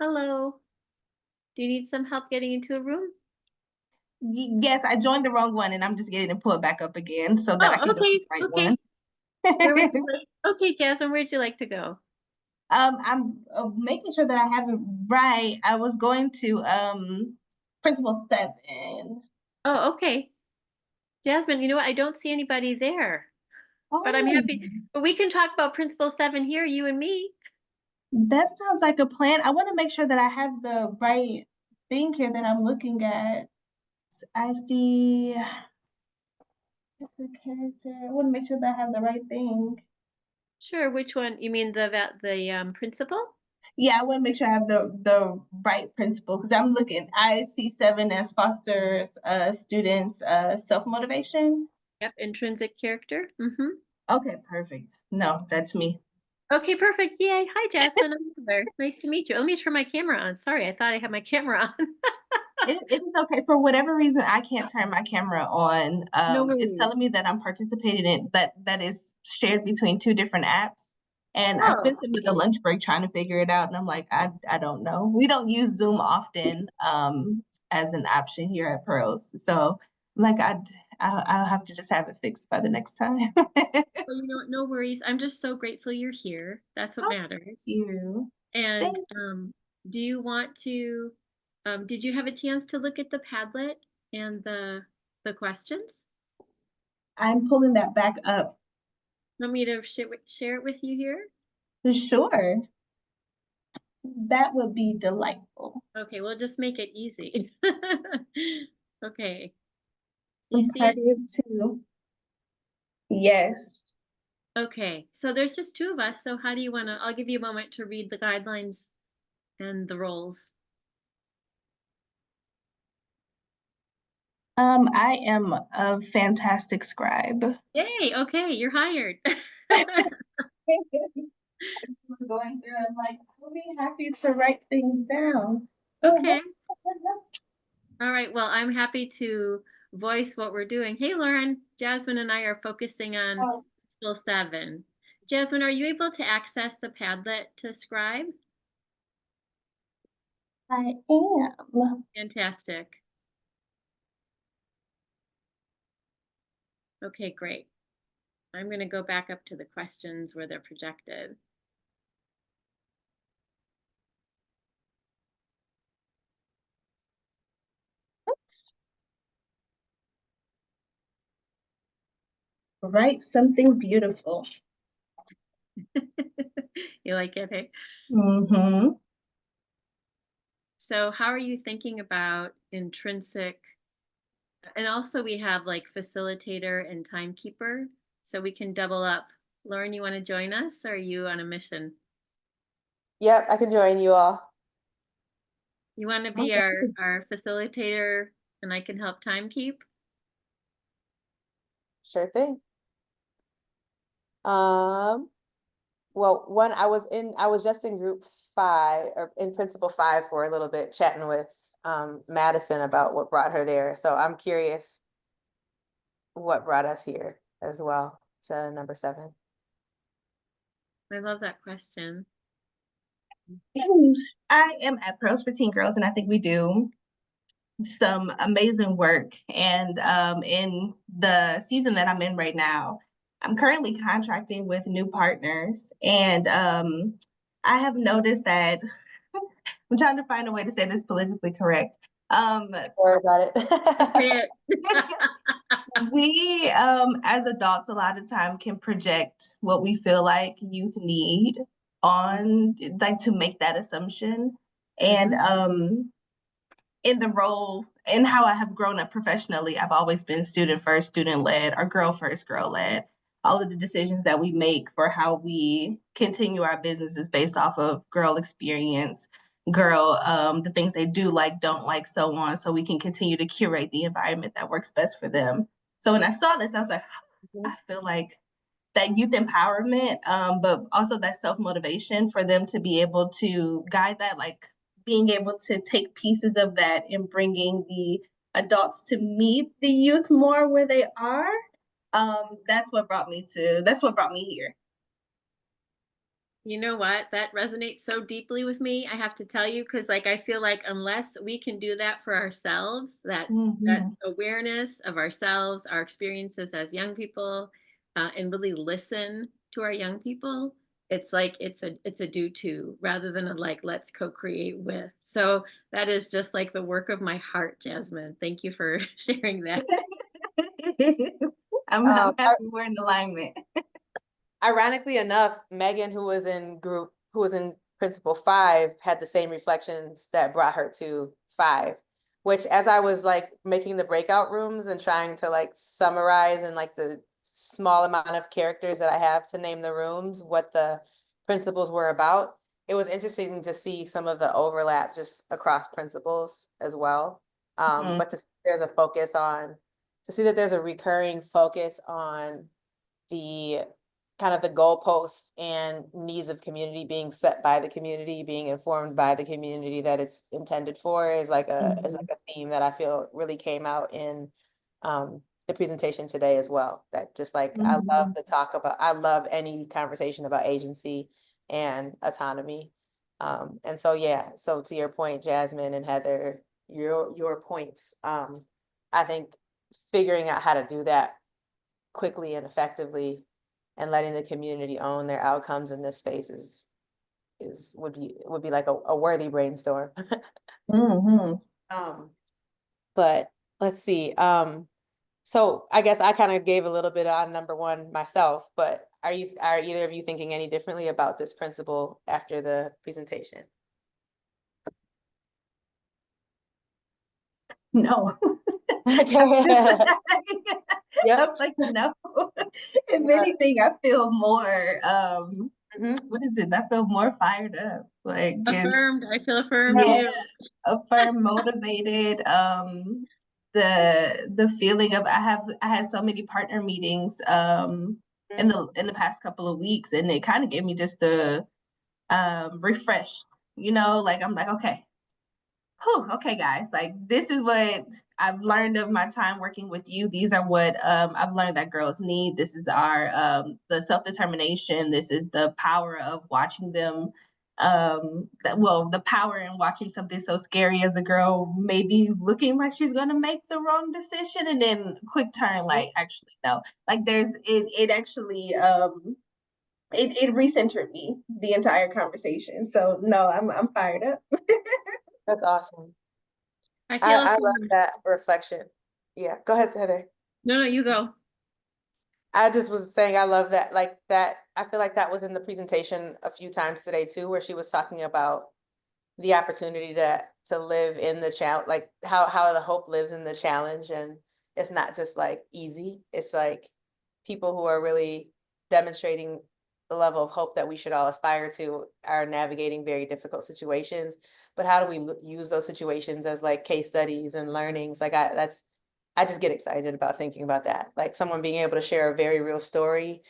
Hello. Do you need some help getting into a room? Yes, I joined the wrong one and I'm just getting it pulled back up again so that I Oh, can go to okay, the right okay. one. Where would you like? Okay, Jasmine, where'd you like to go? I'm making sure that I have it right. I was going to principal 7. Oh, okay. Jasmine, you know what? I don't see anybody there, but I'm Oh, happy. But we can talk about Principal 7 here, you and me. that sounds like a plan. I want to make sure that I have the right thing here that I'm looking at. I see the character. I want to make sure that I have the right thing. Sure, which one? You mean the principal? Yeah, I want to make sure I have the right principle because I'm looking. I see 7 as fosters students self-motivation. Yep, intrinsic character. Mm-hmm. Okay, perfect. No, that's me. Okay, perfect. Yay. Hi, Jasmine. I'm Heather. Nice to meet you. Let me turn my camera on. Sorry, I thought I had my camera on. It is okay. For whatever reason, I can't turn my camera on. No It's worries. telling me that I'm participating in that is shared between 2 different apps. And I Oh, spent some of the lunch break trying to figure it out. And I'm like, I don't know. We don't use Zoom often as an option here at Pearls. So I'm like, I'll have to just have it fixed by the next time. well, you know what? No worries. I'm just so grateful you're here. That's what Thank matters. you. And Thank do you want to, did you have a chance to look at the Padlet and the questions? I'm pulling that back up. Want me to share it with you here? Sure. That would be delightful. Okay, we'll just make it easy. Okay. Do you I'm see it? party of 2. Yes. Okay, so there's just 2 of us. So how do you want to? I'll give you a moment to read the guidelines and the roles. I am a fantastic scribe. Yay, okay, you're hired. Going through, I'm like, I'll be happy to write things down. Okay. All right, well, I'm happy to voice what we're doing. Hey, Lauren, Jasmine and I are focusing on Oh, Principle 7. Jasmine, are you able to access the Padlet to scribe? I am. Fantastic. Okay, great. I'm going to go back up to the questions where they're projected. Oops. Write something beautiful. You like it, hey? Mm-hmm. So how are you thinking about intrinsic? And also we have like facilitator and timekeeper, so we can double up. Lauren, you want to join us or are you on a mission? Yep, I can join you all. You want to be our facilitator and I can help timekeep? Sure thing. Well, I was just in group 5 or in principal 5 for a little bit, chatting with Madison about what brought her there. So I'm curious what brought us here as well to number 7. I love that question. I am at Pearls for Teen Girls, and I think we do some amazing work. And in the season that I'm in right now, I'm currently contracting with new partners. And I have noticed that I'm trying to find a way to say this politically correct. Don't worry about it. We as adults a lot of time can project what we feel like youth need on like to make that assumption. And in the role and how I have grown up professionally, I've always been student first, student led, or girl first, girl led. All of the decisions that we make for how we continue our business is based off of girl experience, girl, the things they do like, don't like, so on, so we can continue to curate the environment that works best for them. So when I saw this, I was like, I feel like that youth empowerment, but also that self-motivation for them to be able to guide that, like being able to take pieces of that and bringing the adults to meet the youth more where they are. That's what brought me here. You know what? That resonates so deeply with me. I have to tell you, because like I feel like unless we can do that for ourselves, that awareness of ourselves, our experiences as young people, and really listen to our young people, it's like it's a do to rather than a like let's co-create with. So that is just like the work of my heart, Jasmine. Thank you for sharing that. I'm happy we're in alignment. Ironically enough, Megan, who was in principal 5, had the same reflections that brought her to 5, which as I was like making the breakout rooms and trying to like summarize in like the small amount of characters that I have to name the rooms, what the principles were about, it was interesting to see some of the overlap just across principles as well. But to see there's a recurring focus on the kind of the goalposts and needs of community being set by the community, being informed by the community that it's intended for is like a theme that I feel really came out in the presentation today as well. That just like I love any conversation about agency and autonomy. And so yeah, so to your point, Jasmine and Heather, your points, I think figuring out how to do that quickly and effectively and letting the community own their outcomes in this space would be like a worthy brainstorm. But let's see. So I guess I kind of gave a little bit on number 1 myself, but are either of you thinking any differently about this principle after the presentation? No. Yep. I'm like, no. If anything, I feel more what is it? I feel more fired up. Like Affirmed. I feel affirmed yeah, too. affirmed, motivated. The feeling of I had so many partner meetings in the past couple of weeks, and it kind of gave me just a refresh, like I'm like, okay. Whew, okay, guys, like this is what I've learned of my time working with you. These are what I've learned that girls need. This is our the self-determination. This is the power of watching them. The power in watching something so scary as a girl maybe looking like she's gonna make the wrong decision and then quick turn, like actually no. Like it actually it recentered me the entire conversation. So no, I'm fired up. That's awesome. I love that reflection. Yeah, go ahead, Heather. No, you go. I just was saying I love that, like that. I feel like that was in the presentation a few times today too, where she was talking about the opportunity to live in the challenge, like how the hope lives in the challenge, and it's not just like easy. It's like people who are really demonstrating the level of hope that we should all aspire to are navigating very difficult situations. But how do we use those situations as like case studies and learnings? Like I just get excited about thinking about that. Like someone being able to share a very real story,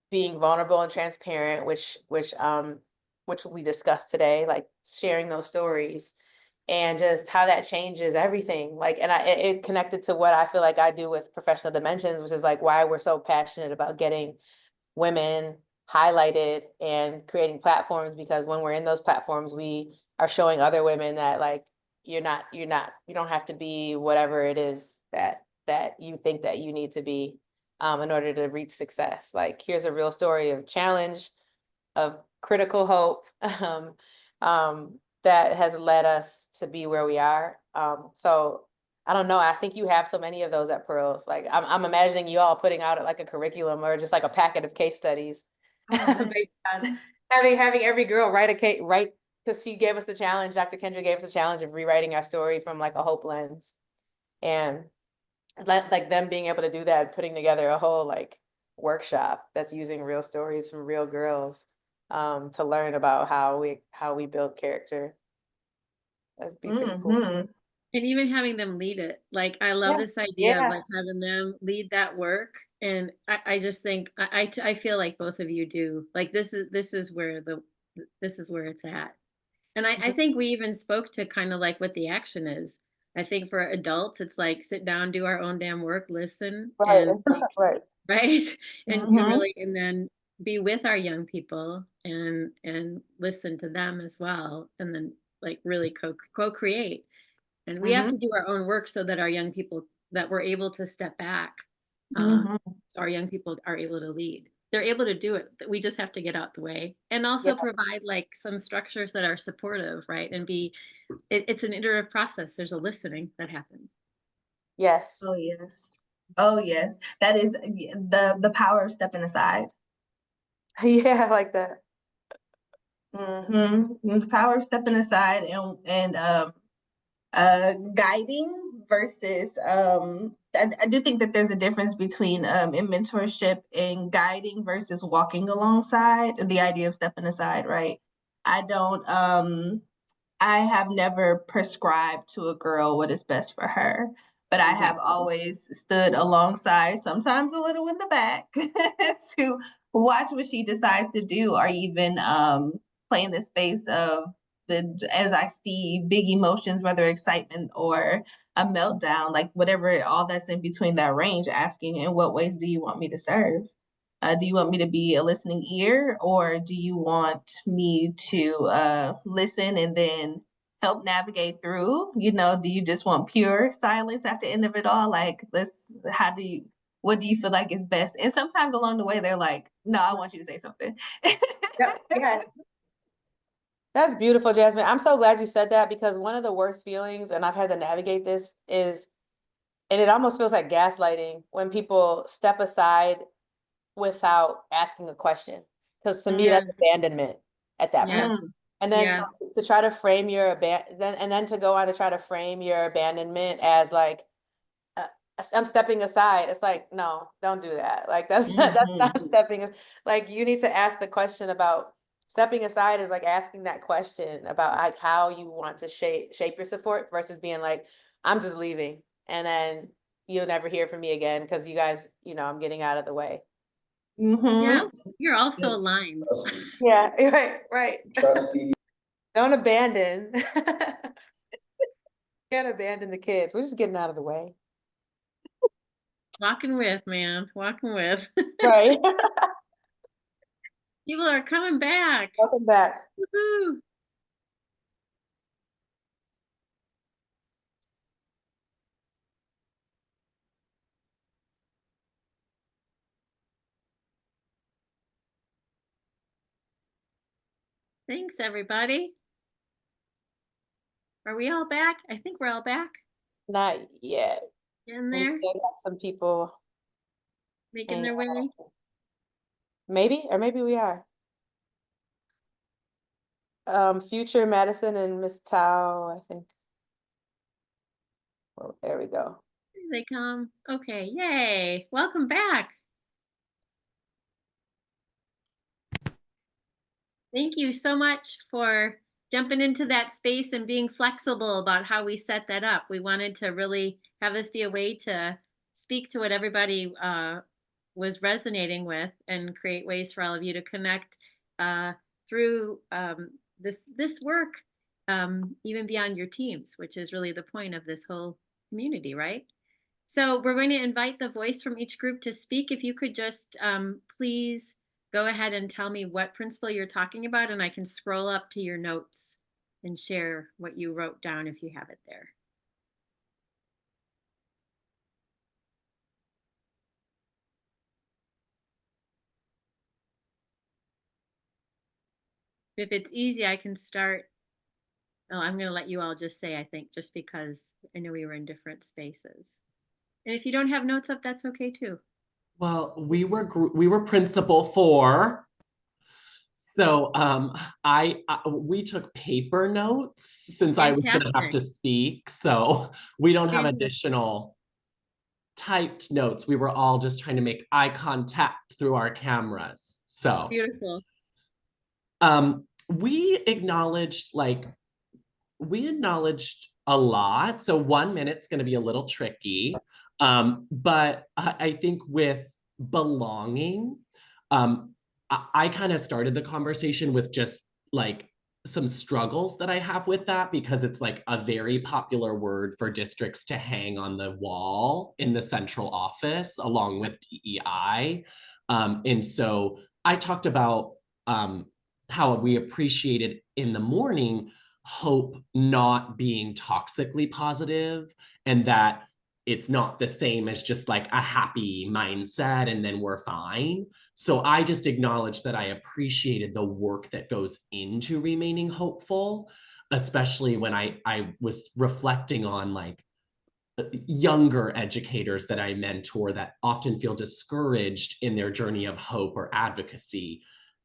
being vulnerable and transparent, which we discussed today, like sharing those stories and just how that changes everything. Like, and it connected to what I feel like I do with professional dimensions, which is like why we're so passionate about getting women highlighted and creating platforms, because when we're in those platforms, we are showing other women that like, you don't have to be whatever it is that you think that you need to be in order to reach success. Like, here's a real story of challenge, of critical hope, that has led us to be where we are. So I don't know. I think you have so many of those at Pearls. Like I'm imagining you all putting out like a curriculum or just like a packet of case studies based on having every girl write because she gave us the challenge, Dr. Kendra gave us the challenge of rewriting our story from like a hope lens. And like them being able to do that, putting together a whole like workshop that's using real stories from real girls to learn about how we build character. That'd be pretty cool. Mhm. And even having them lead it. Like, I love Yeah, this idea of yeah. like having them lead that work. And I just think I feel like both of you do. Like this is where it's at. And I think we even spoke to kind of like what the action is. I think for adults, it's like sit down, do our own damn work, listen, Right, and right. right, and Mhm. really, and then be with our young people and listen to them as well, and then like really co-create. And we have Mhm. to do our own work so that our young people that we're able to step back, Mhm. so our young people are able to lead. They're able to do it. We just have to get out the way and Yeah. also provide like some structures that are supportive, right? And it's an iterative process. There's a listening that happens. Yes. Oh yes. Oh yes. That is the power of stepping aside. Yeah, I like that. Mm-hmm. Power of stepping aside and guiding versus I do think that there's a difference between in mentorship and guiding versus walking alongside, the idea of stepping aside, right? I don't I have never prescribed to a girl what is best for her, but I have always stood alongside, sometimes a little in the back, to watch what she decides to do, or even play in the space of as I see big emotions, whether excitement or a meltdown, like whatever, all that's in between that range, asking in what ways do you want me to serve? Do you want me to be a listening ear, or do you want me to listen and then help navigate through? You know, do you just want pure silence at the end of it all? Like, what do you feel like is best? And sometimes along the way, they're like, no, I want you to say something. Yep. Yeah. That's beautiful, Jasmine. I'm so glad you said that because one of the worst feelings, and I've had to navigate this, is, and it almost feels like gaslighting when people step aside without asking a question. Because to me, Yeah. that's abandonment at that Yeah. point. Mm, And then Yeah. to try to frame your then to go on to try to frame your abandonment as like uh, I'm stepping aside. It's like, no, don't do that. Like that's not stepping. Like you need to ask the question about stepping aside is like asking that question about like how you want to shape your support versus being like, I'm just leaving and then you'll never hear from me again because you guys, I'm getting out of the way. Yeah. mm-hmm. You're also aligned. Yeah, right. Don't abandon. Can't abandon the kids. We're just getting out of the way. Walking with, man. Walking with. Right. People are coming back. Welcome back. Woohoo. Thanks, everybody. Are we all back? I think we're all back. Not yet. In We there, still got some people making hanging their way. out. Maybe, or maybe we are. Future Madison and Miss Tao, I think. Oh, there we go. Here they come. Okay, yay. Welcome back. Thank you so much for jumping into that space and being flexible about how we set that up. We wanted to really have this be a way to speak to what everybody was resonating with and create ways for all of you to connect through this work, even beyond your teams, which is really the point of this whole community, right? So we're going to invite the voice from each group to speak. If you could just please go ahead and tell me what principle you're talking about, and I can scroll up to your notes and share what you wrote down if you have it there. If it's easy, I can start. Oh, I'm going to let you all just say, I think, just because I know we were in different spaces. And if you don't have notes up, that's okay too. Well, we were principal for So we took paper notes since I was going to have to Fantastic. speak. So we don't have Fantastic. additional typed notes. We were all just trying to make eye contact through our cameras. So Beautiful. we acknowledged a lot. So 1 minute's going to be a little tricky. But I think with belonging, I kind of started the conversation with just like some struggles that I have with that, because it's like a very popular word for districts to hang on the wall in the central office along with DEI. And so I talked about how we appreciated in the morning hope not being toxically positive, and that it's not the same as just like a happy mindset and then we're fine. So I just acknowledged that I appreciated the work that goes into remaining hopeful, especially when I was reflecting on like younger educators that I mentor that often feel discouraged in their journey of hope or advocacy,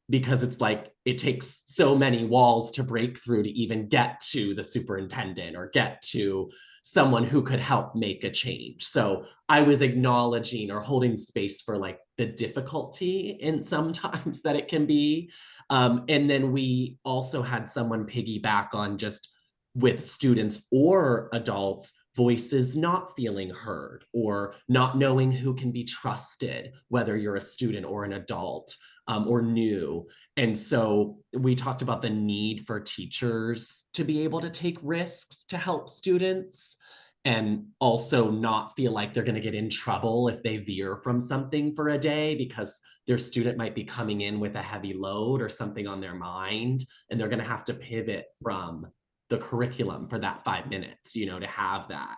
because it's like it takes so many walls to break through to even get to the superintendent or get to someone who could help make a change. So I was acknowledging or holding space for like the difficulty in sometimes that it can be. And then we also had someone piggyback on just with students or adults voices not feeling heard or not knowing who can be trusted, whether you're a student or an adult or new. And so we talked about the need for teachers to be able to take risks to help students and also not feel like they're going to get in trouble if they veer from something for a day because their student might be coming in with a heavy load or something on their mind, and they're going to have to pivot from the curriculum for that 5 minutes, to have that.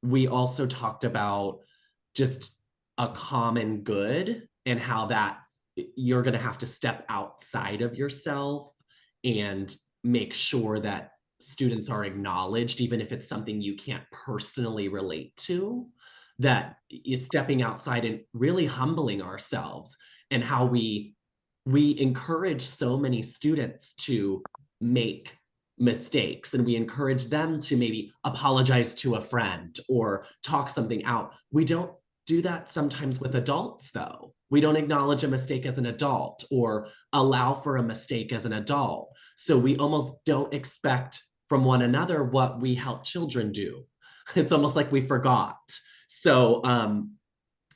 We also talked about just a common good and how that you're going to have to step outside of yourself and make sure that students are acknowledged, even if it's something you can't personally relate to, that is stepping outside and really humbling ourselves, and how we encourage so many students to make mistakes, and we encourage them to maybe apologize to a friend or talk something out. We don't do that sometimes with adults, though. We don't acknowledge a mistake as an adult or allow for a mistake as an adult. So we almost don't expect from one another what we help children do. It's almost like we forgot. So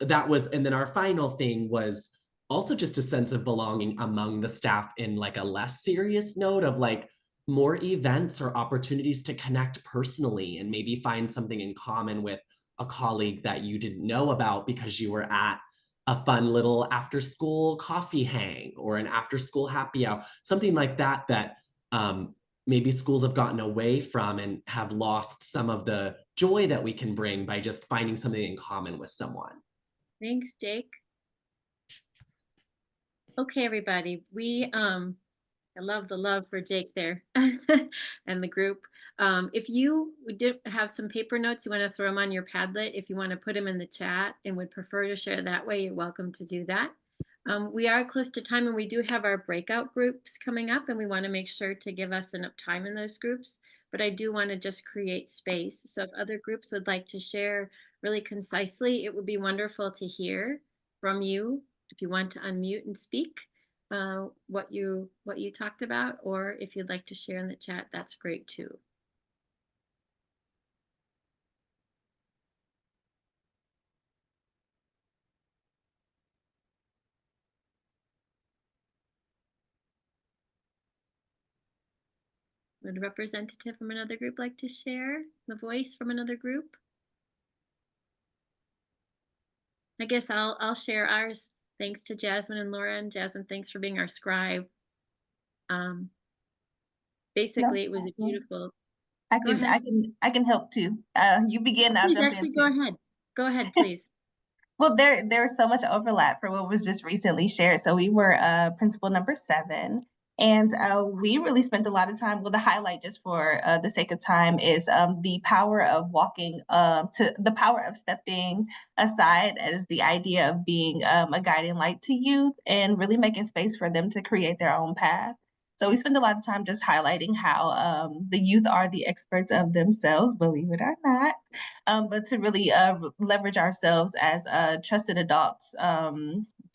that was, and then our final thing was also just a sense of belonging among the staff in like a less serious note of like more events or opportunities to connect personally and maybe find something in common with a colleague that you didn't know about because you were at a fun little after school coffee hang or an after school happy hour, something like that, that maybe schools have gotten away from and have lost some of the joy that we can bring by just finding something in common with someone. Thanks, Jake. Okay, everybody. I love the love for Jake there and the group. If you did have some paper notes, you want to throw them on your Padlet. If you want to put them in the chat and would prefer to share that way, you're welcome to do that. We are close to time, and we do have our breakout groups coming up, and we want to make sure to give us enough time in those groups. But I do want to just create space. So if other groups would like to share really concisely, it would be wonderful to hear from you. If you want to unmute and speak what you talked about, or if you'd like to share in the chat, that's great too. Would a representative from another group like to share the voice from another group? I guess I'll share ours. Thanks to Jasmine and Laura. And Jasmine, thanks for being our scribe. Basically, it was a beautiful. I can help too. You begin, I'll Please, jump actually, in go too. ahead. Go ahead, please. Well, there's so much overlap for what was just recently shared. So we were principal number 7, And we really spent a lot of time. Well, the highlight, just for the sake of time, is the power of walking to the power of stepping aside as the idea of being a guiding light to youth and really making space for them to create their own path. So we spend a lot of time just highlighting how the youth are the experts of themselves, believe it or not, but to really leverage ourselves as trusted adults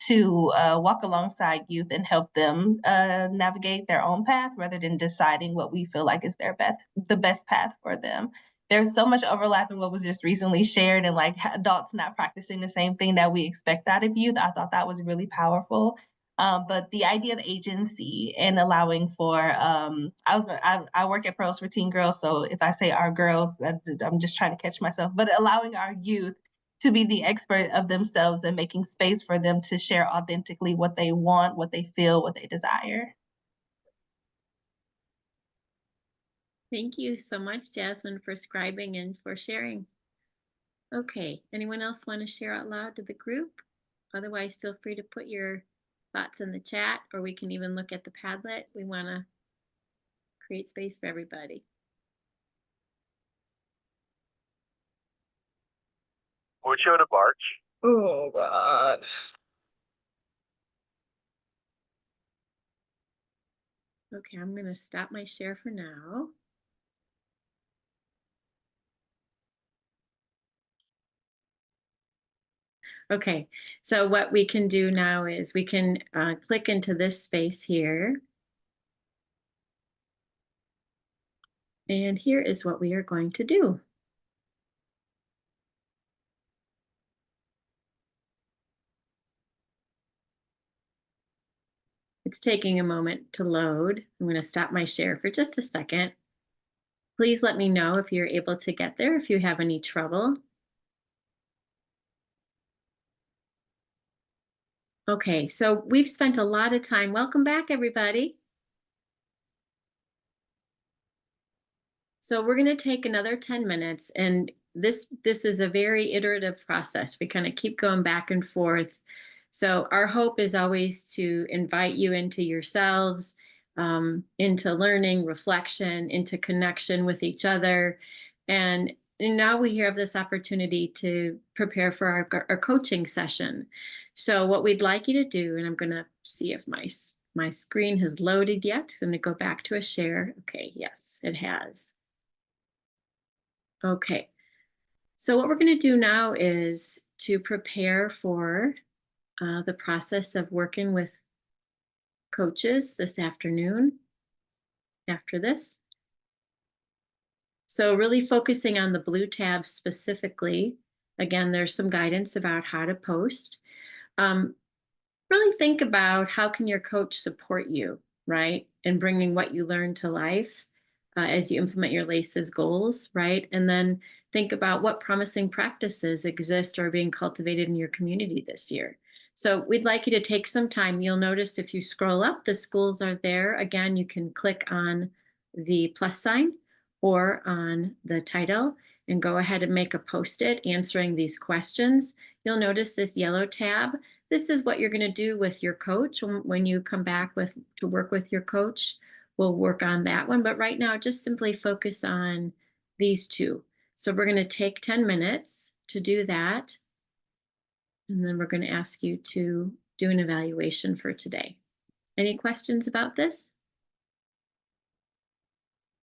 to walk alongside youth and help them navigate their own path rather than deciding what we feel like is the best path for them. There's so much overlap in what was just recently shared and like adults not practicing the same thing that we expect out of youth. I thought that was really powerful. But the idea of agency and allowing for I work at Pros for Teen Girls, so if I say our girls, I'm just trying to catch myself. But allowing our youth to be the expert of themselves and making space for them to share authentically what they want, what they feel, what they desire. Thank you so much, Jasmine, for scribing and for sharing. Okay, anyone else want to share out loud to the group? Otherwise, feel free to put your thoughts in the chat, or we can even look at the Padlet. We want to create space for everybody. Mucho to March. Oh, God. Okay, I'm going to stop my share for now. Okay, so what we can do now is we can click into this space here. And here is what we are going to do. It's taking a moment to load. I'm going to stop my share for just a second. Please let me know if you're able to get there, if you have any trouble. Okay, so we've spent a lot of time. Welcome back, everybody. So we're going to take another 10 minutes, and this is a very iterative process. We kind of keep going back and forth. So our hope is always to invite you into yourselves, into learning, reflection, into connection with each other. And now we have this opportunity to prepare for our coaching session. So what we'd like you to do, and I'm going to see if my screen has loaded yet. So I'm going to go back to a share. Okay, yes, it has. Okay, so what we're going to do now is to prepare for the process of working with coaches this afternoon after this. So really focusing on the blue tab specifically. Again, there's some guidance about how to post. Really think about how can your coach support you, right? In bringing what you learn to life as you implement your LACCS goals, right? And then think about what promising practices exist or are being cultivated in your community this year. So we'd like you to take some time. You'll notice if you scroll up, the schools are there. Again, you can click on the plus sign or on the title and go ahead and make a post-it answering these questions. You'll notice this yellow tab. This is what you're going to do with your coach when you come back to work with your coach. We'll work on that one, but right now just simply focus on these two. So we're going to take 10 minutes to do that. And then we're going to ask you to do an evaluation for today. Any questions about this?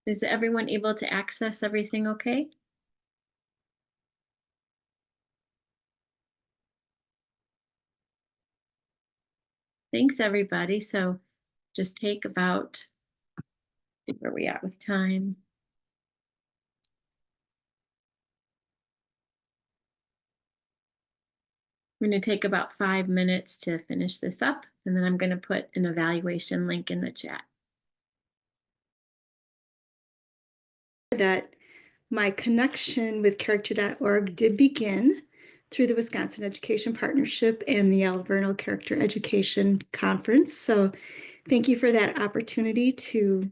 Is everyone able to access everything okay? Thanks, everybody. So just take about, where are we at with time? We're going to take about 5 minutes to finish this up, and then I'm going to put an evaluation link in the chat. That my connection with character.org did begin through the Wisconsin Education Partnership and the Alverno Character Education Conference. So thank you for that opportunity to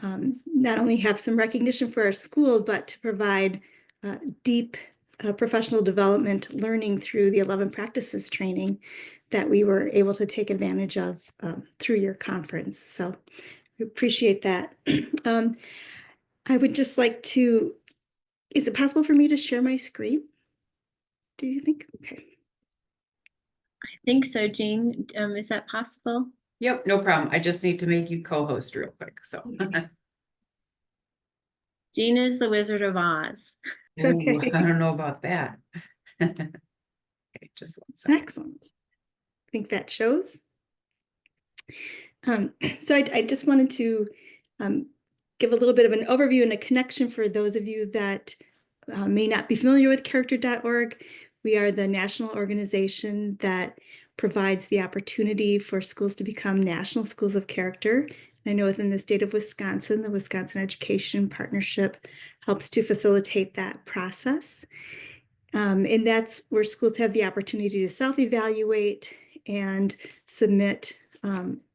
not only have some recognition for our school, but to provide deep professional development learning through the 11 practices training that we were able to take advantage of through your conference. So we appreciate that. I would just like to, is it possible for me to share my screen? Do you think? Okay. I think so, Jean. Is that possible? Yep, no problem. I just need to make you co-host real quick, so. Jean is the Wizard of Oz. Ooh, Okay. I don't know about that. Okay, just one second. Excellent. I think that shows. So I just wanted to give a little bit of an overview and a connection for those of you that may not be familiar with character.org. We are the national organization that provides the opportunity for schools to become national schools of character. I know within the state of Wisconsin, the Wisconsin Education Partnership helps to facilitate that process. And that's where schools have the opportunity to self-evaluate and submit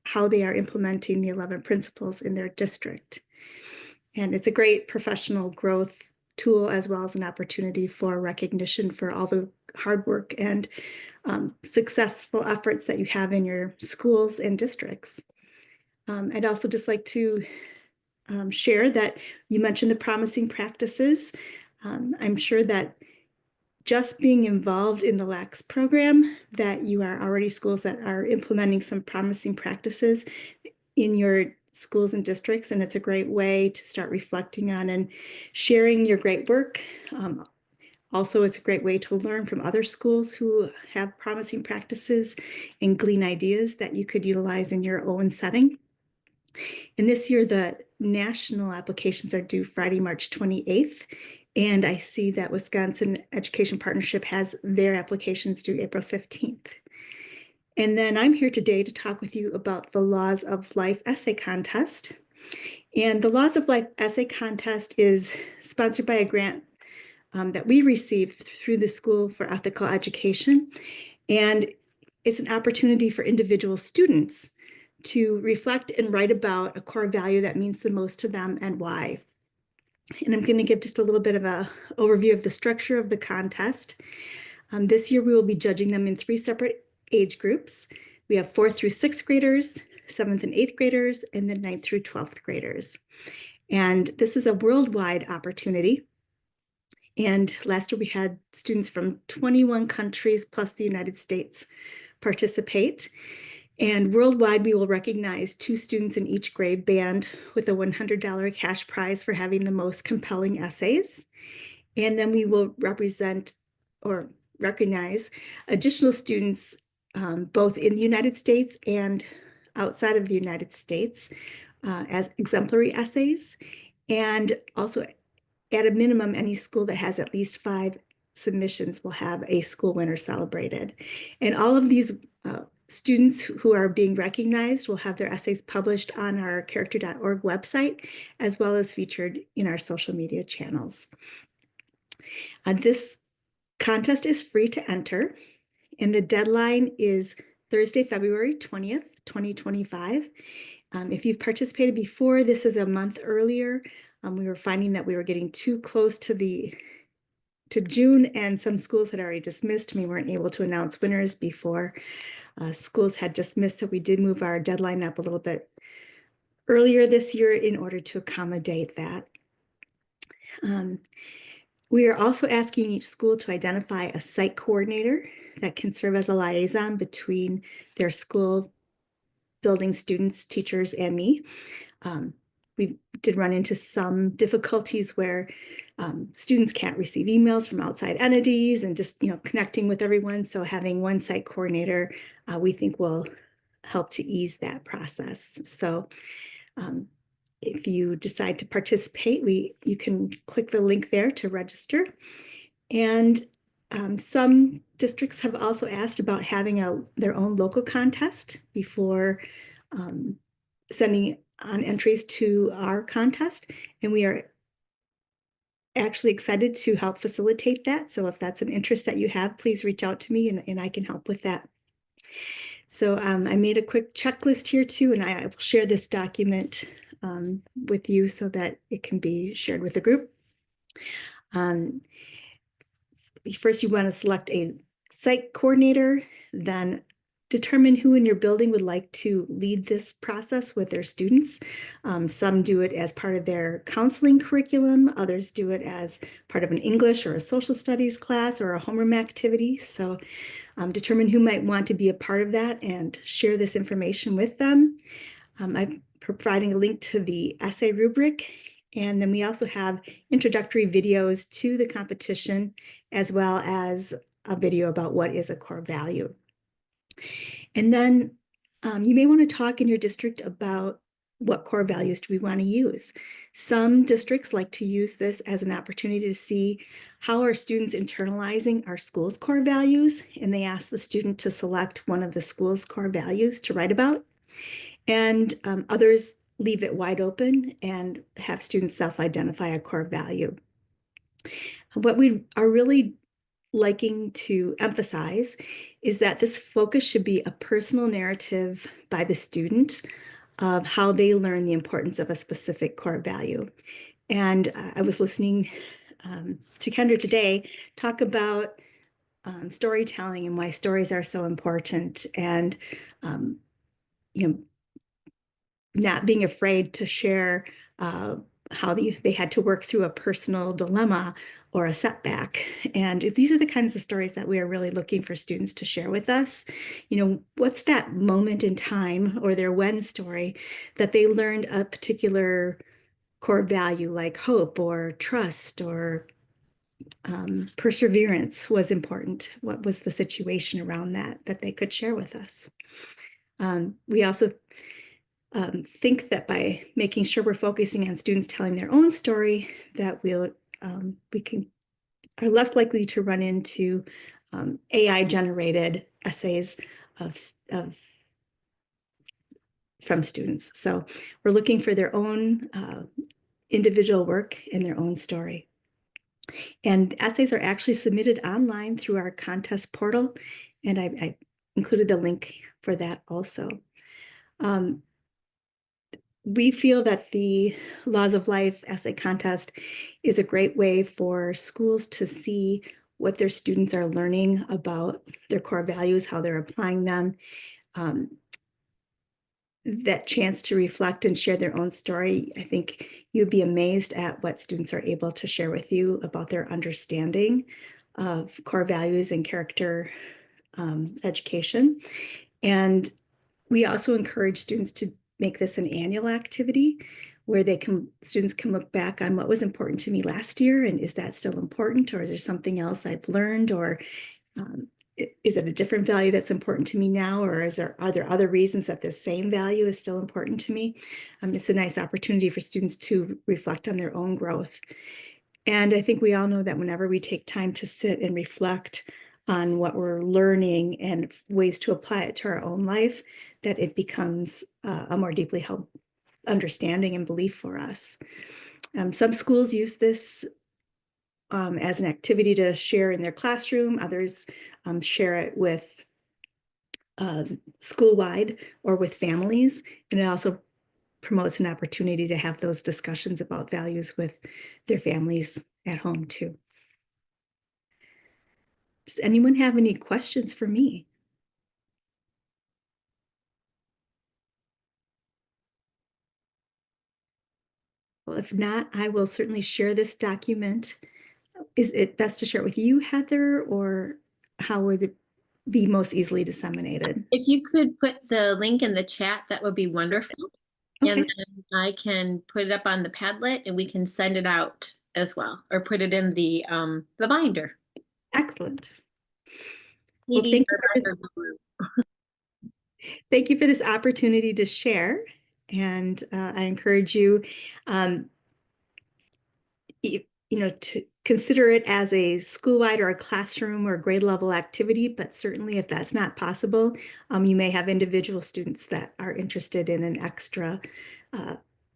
how they are implementing the 11 principles in their district. And it's a great professional growth tool, as well as an opportunity for recognition for all the hard work and successful efforts that you have in your schools and districts. I'd also just like to share that you mentioned the promising practices. I'm sure that just being involved in the LACCS program, that you are already schools that are implementing some promising practices in your schools and districts, and it's a great way to start reflecting on and sharing your great work. Also, it's a great way to learn from other schools who have promising practices and glean ideas that you could utilize in your own setting. And this year, the national applications are due Friday, March 28th. And I see that Wisconsin Education Partnership has their applications due April 15th. And then I'm here today to talk with you about the Laws of Life Essay Contest. And the Laws of Life Essay Contest is sponsored by a grant that we received through the School for Ethical Education. And it's an opportunity for individual students to reflect and write about a core value that means the most to them and why. And I'm going to give just a little bit of an overview of the structure of the contest. This year, we will be judging them in 3 separate age groups. We have 4th through 6th graders, 7th and 8th graders, and then 9th through 12th graders. And this is a worldwide opportunity. And last year, we had students from 21 countries plus the United States participate. And worldwide, we will recognize 2 students in each grade band with a $100 cash prize for having the most compelling essays. And then we will represent or recognize additional students both in the United States and outside of the United States as exemplary essays. And also, at a minimum, any school that has at least 5 submissions will have a school winner celebrated. And all of these students who are being recognized will have their essays published on our character.org website, as well as featured in our social media channels. This contest is free to enter, and the deadline is Thursday, February 20th, 2025. If you've participated before, this is a month earlier. We were finding that we were getting too close to June, and some schools had already dismissed. We weren't able to announce winners before schools had dismissed, so we did move our deadline up a little bit earlier this year in order to accommodate that. We are also asking each school to identify a site coordinator that can serve as a liaison between their school, building students, teachers, and me. We did run into some difficulties where students can't receive emails from outside entities and just connecting with everyone. So having one site coordinator, we think will help to ease that process. So if you decide to participate, you can click the link there to register. And some districts have also asked about having their own local contest before sending on entries to our contest. And we are actually excited to help facilitate that. So if that's an interest that you have, please reach out to me and I can help with that. So I made a quick checklist here too, and I will share this document with you so that it can be shared with the group. first you want to select a site coordinator, then determine who in your building would like to lead this process with their students. Some do it as part of their counseling curriculum, others do it as part of an English or a social studies class or a homeroom activity. So determine who might want to be a part of that and share this information with them. I'm providing a link to the essay rubric. And then we also have introductory videos to the competition, as well as a video about what is a core value. And then you may want to talk in your district about what core values do we want to use. Some districts like to use this as an opportunity to see how are students internalizing our school's core values, and they ask the student to select one of the school's core values to write about. And others leave it wide open and have students self-identify a core value. What we are really liking to emphasize is that this focus should be a personal narrative by the student of how they learn the importance of a specific core value. And I was listening to Kendra today talk about storytelling and why stories are so important, and you know, not being afraid to share how they had to work through a personal dilemma or a setback. And these are the kinds of stories that we are really looking for students to share with us. What's that moment in time or their when story that they learned a particular core value like hope or trust or perseverance was important? What was the situation around that they could share with us? We also think that by making sure we're focusing on students telling their own story, that we are less likely to run into AI generated essays from students. So we're looking for their own individual work and their own story. And essays are actually submitted online through our contest portal, and I included the link for that also. We feel that the Laws of Life essay contest is a great way for schools to see what their students are learning about their core values, how they're applying them. That chance to reflect and share their own story, I think you'd be amazed at what students are able to share with you about their understanding of core values and character education. And we also encourage students to make this an annual activity where students can look back on what was important to me last year, and is that still important, or is there something else I've learned, or is it a different value that's important to me now, or are there other reasons that this same value is still important to me? It's a nice opportunity for students to reflect on their own growth. And I think we all know that whenever we take time to sit and reflect on what we're learning and ways to apply it to our own life, that it becomes a more deeply held understanding and belief for us. Some schools use this as an activity to share in their classroom. Others share it with school-wide or with families. And it also promotes an opportunity to have those discussions about values with their families at home too. Does anyone have any questions for me? Well, if not, I will certainly share this document. Is it best to share it with you, Heather, or how would it be most easily disseminated? If you could put the link in the chat, that would be wonderful. Okay. And then I can put it up on the Padlet and we can send it out as well, or put it in the binder. Excellent. Well, Ladies thank you for this opportunity to share. And I encourage you, to consider it as a school-wide or a classroom or grade level activity, but certainly if that's not possible, you may have individual students that are interested in an extra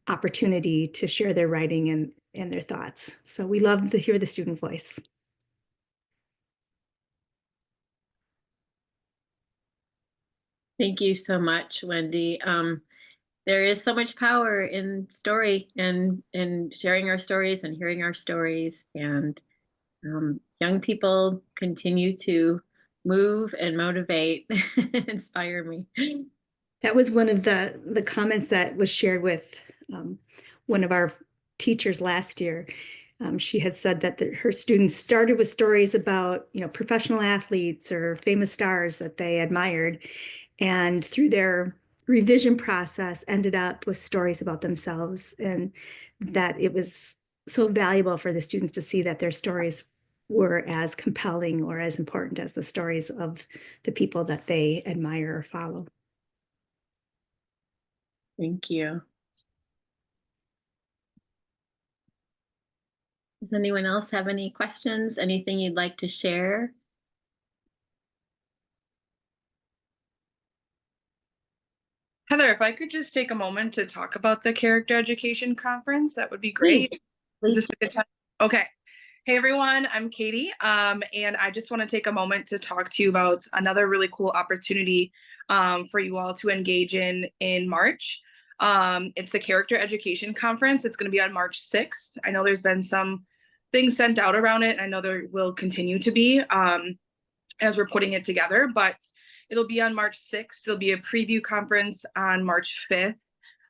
opportunity to share their writing and their thoughts. So we love to hear the student voice. Thank you so much, Wendy. There is so much power in story and sharing our stories and hearing our stories. And young people continue to move and motivate and inspire me. That was one of the comments that was shared with one of our teachers last year. She had said that her students started with stories about, professional athletes or famous stars that they admired, and through their revision process ended up with stories about themselves, and that it was so valuable for the students to see that their stories were as compelling or as important as the stories of the people that they admire or follow. Thank you. Does anyone else have any questions? Anything you'd like to share? Heather, if I could just take a moment to talk about the Character Education Conference, that would be great. Is this a good time? Okay. Hey everyone, I'm Katie, and I just want to take a moment to talk to you about another really cool opportunity for you all to engage in March. It's the Character Education Conference. It's going to be on March 6th. I know there's been some things sent out around it. I know there will continue to be as we're putting it together, but it'll be on March 6th. There'll be a preview conference on March 5th.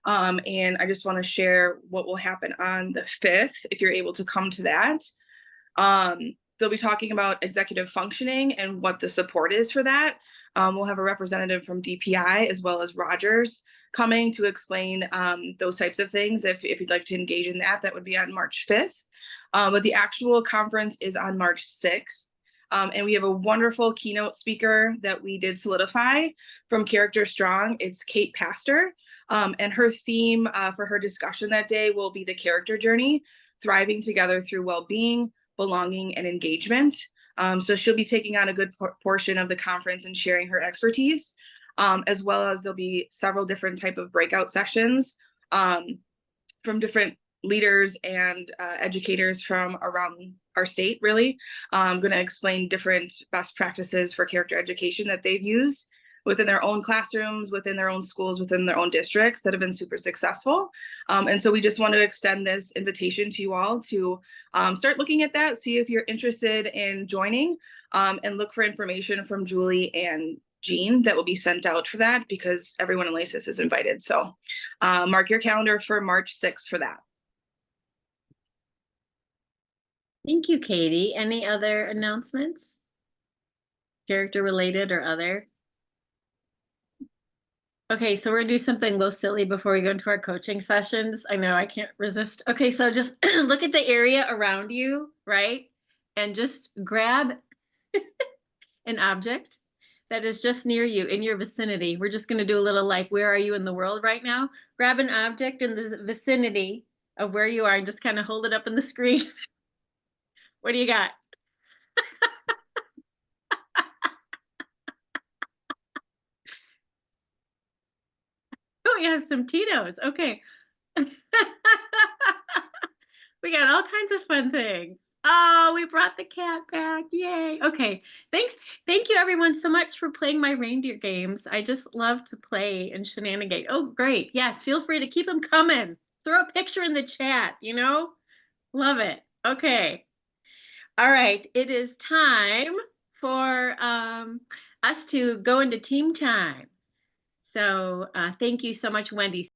And I just want to share what will happen on the 5th, if you're able to come to that. They'll be talking about executive functioning and what the support is for that. We'll have a representative from DPI as well as Rogers coming to explain those types of things. If you'd like to engage in that, that would be on March 5th. But the actual conference is on March 6th. And we have a wonderful keynote speaker that we did solidify from Character Strong. It's Kate Pastor. And her theme for her discussion that day will be the character journey, thriving together through well-being, belonging, and engagement. So she'll be taking on a good portion of the conference and sharing her expertise, as well as there'll be several different type of breakout sessions from different leaders and educators from around our state, really. I'm going to explain different best practices for character education that they've used within their own classrooms, within their own schools, within their own districts that have been super successful. And so we just want to extend this invitation to you all to start looking at that, see if you're interested in joining, and look for information from Julie and Jean that will be sent out for that, because everyone in LACCS is invited. So mark your calendar for March 6th for that. Thank you, Katie. Any other announcements? Character related or other? Okay, so we're gonna do something a little silly before we go into our coaching sessions. I know I can't resist. Okay, so just look at the area around you, right? And just grab an object that is just near you, in your vicinity. We're just gonna do a little like, where are you in the world right now? Grab an object in the vicinity of where you are and just kind of hold it up in the screen. What do you got? Oh, you have some Tito's. Okay. We got all kinds of fun things. Oh, we brought the cat back. Yay. Okay. Thanks. Thank you everyone so much for playing my reindeer games. I just love to play and shenanigate. Oh, great. Yes. Feel free to keep them coming. Throw a picture in the chat, Love it. Okay. All right. It is time for us to go into team time. So thank you so much, Wendy.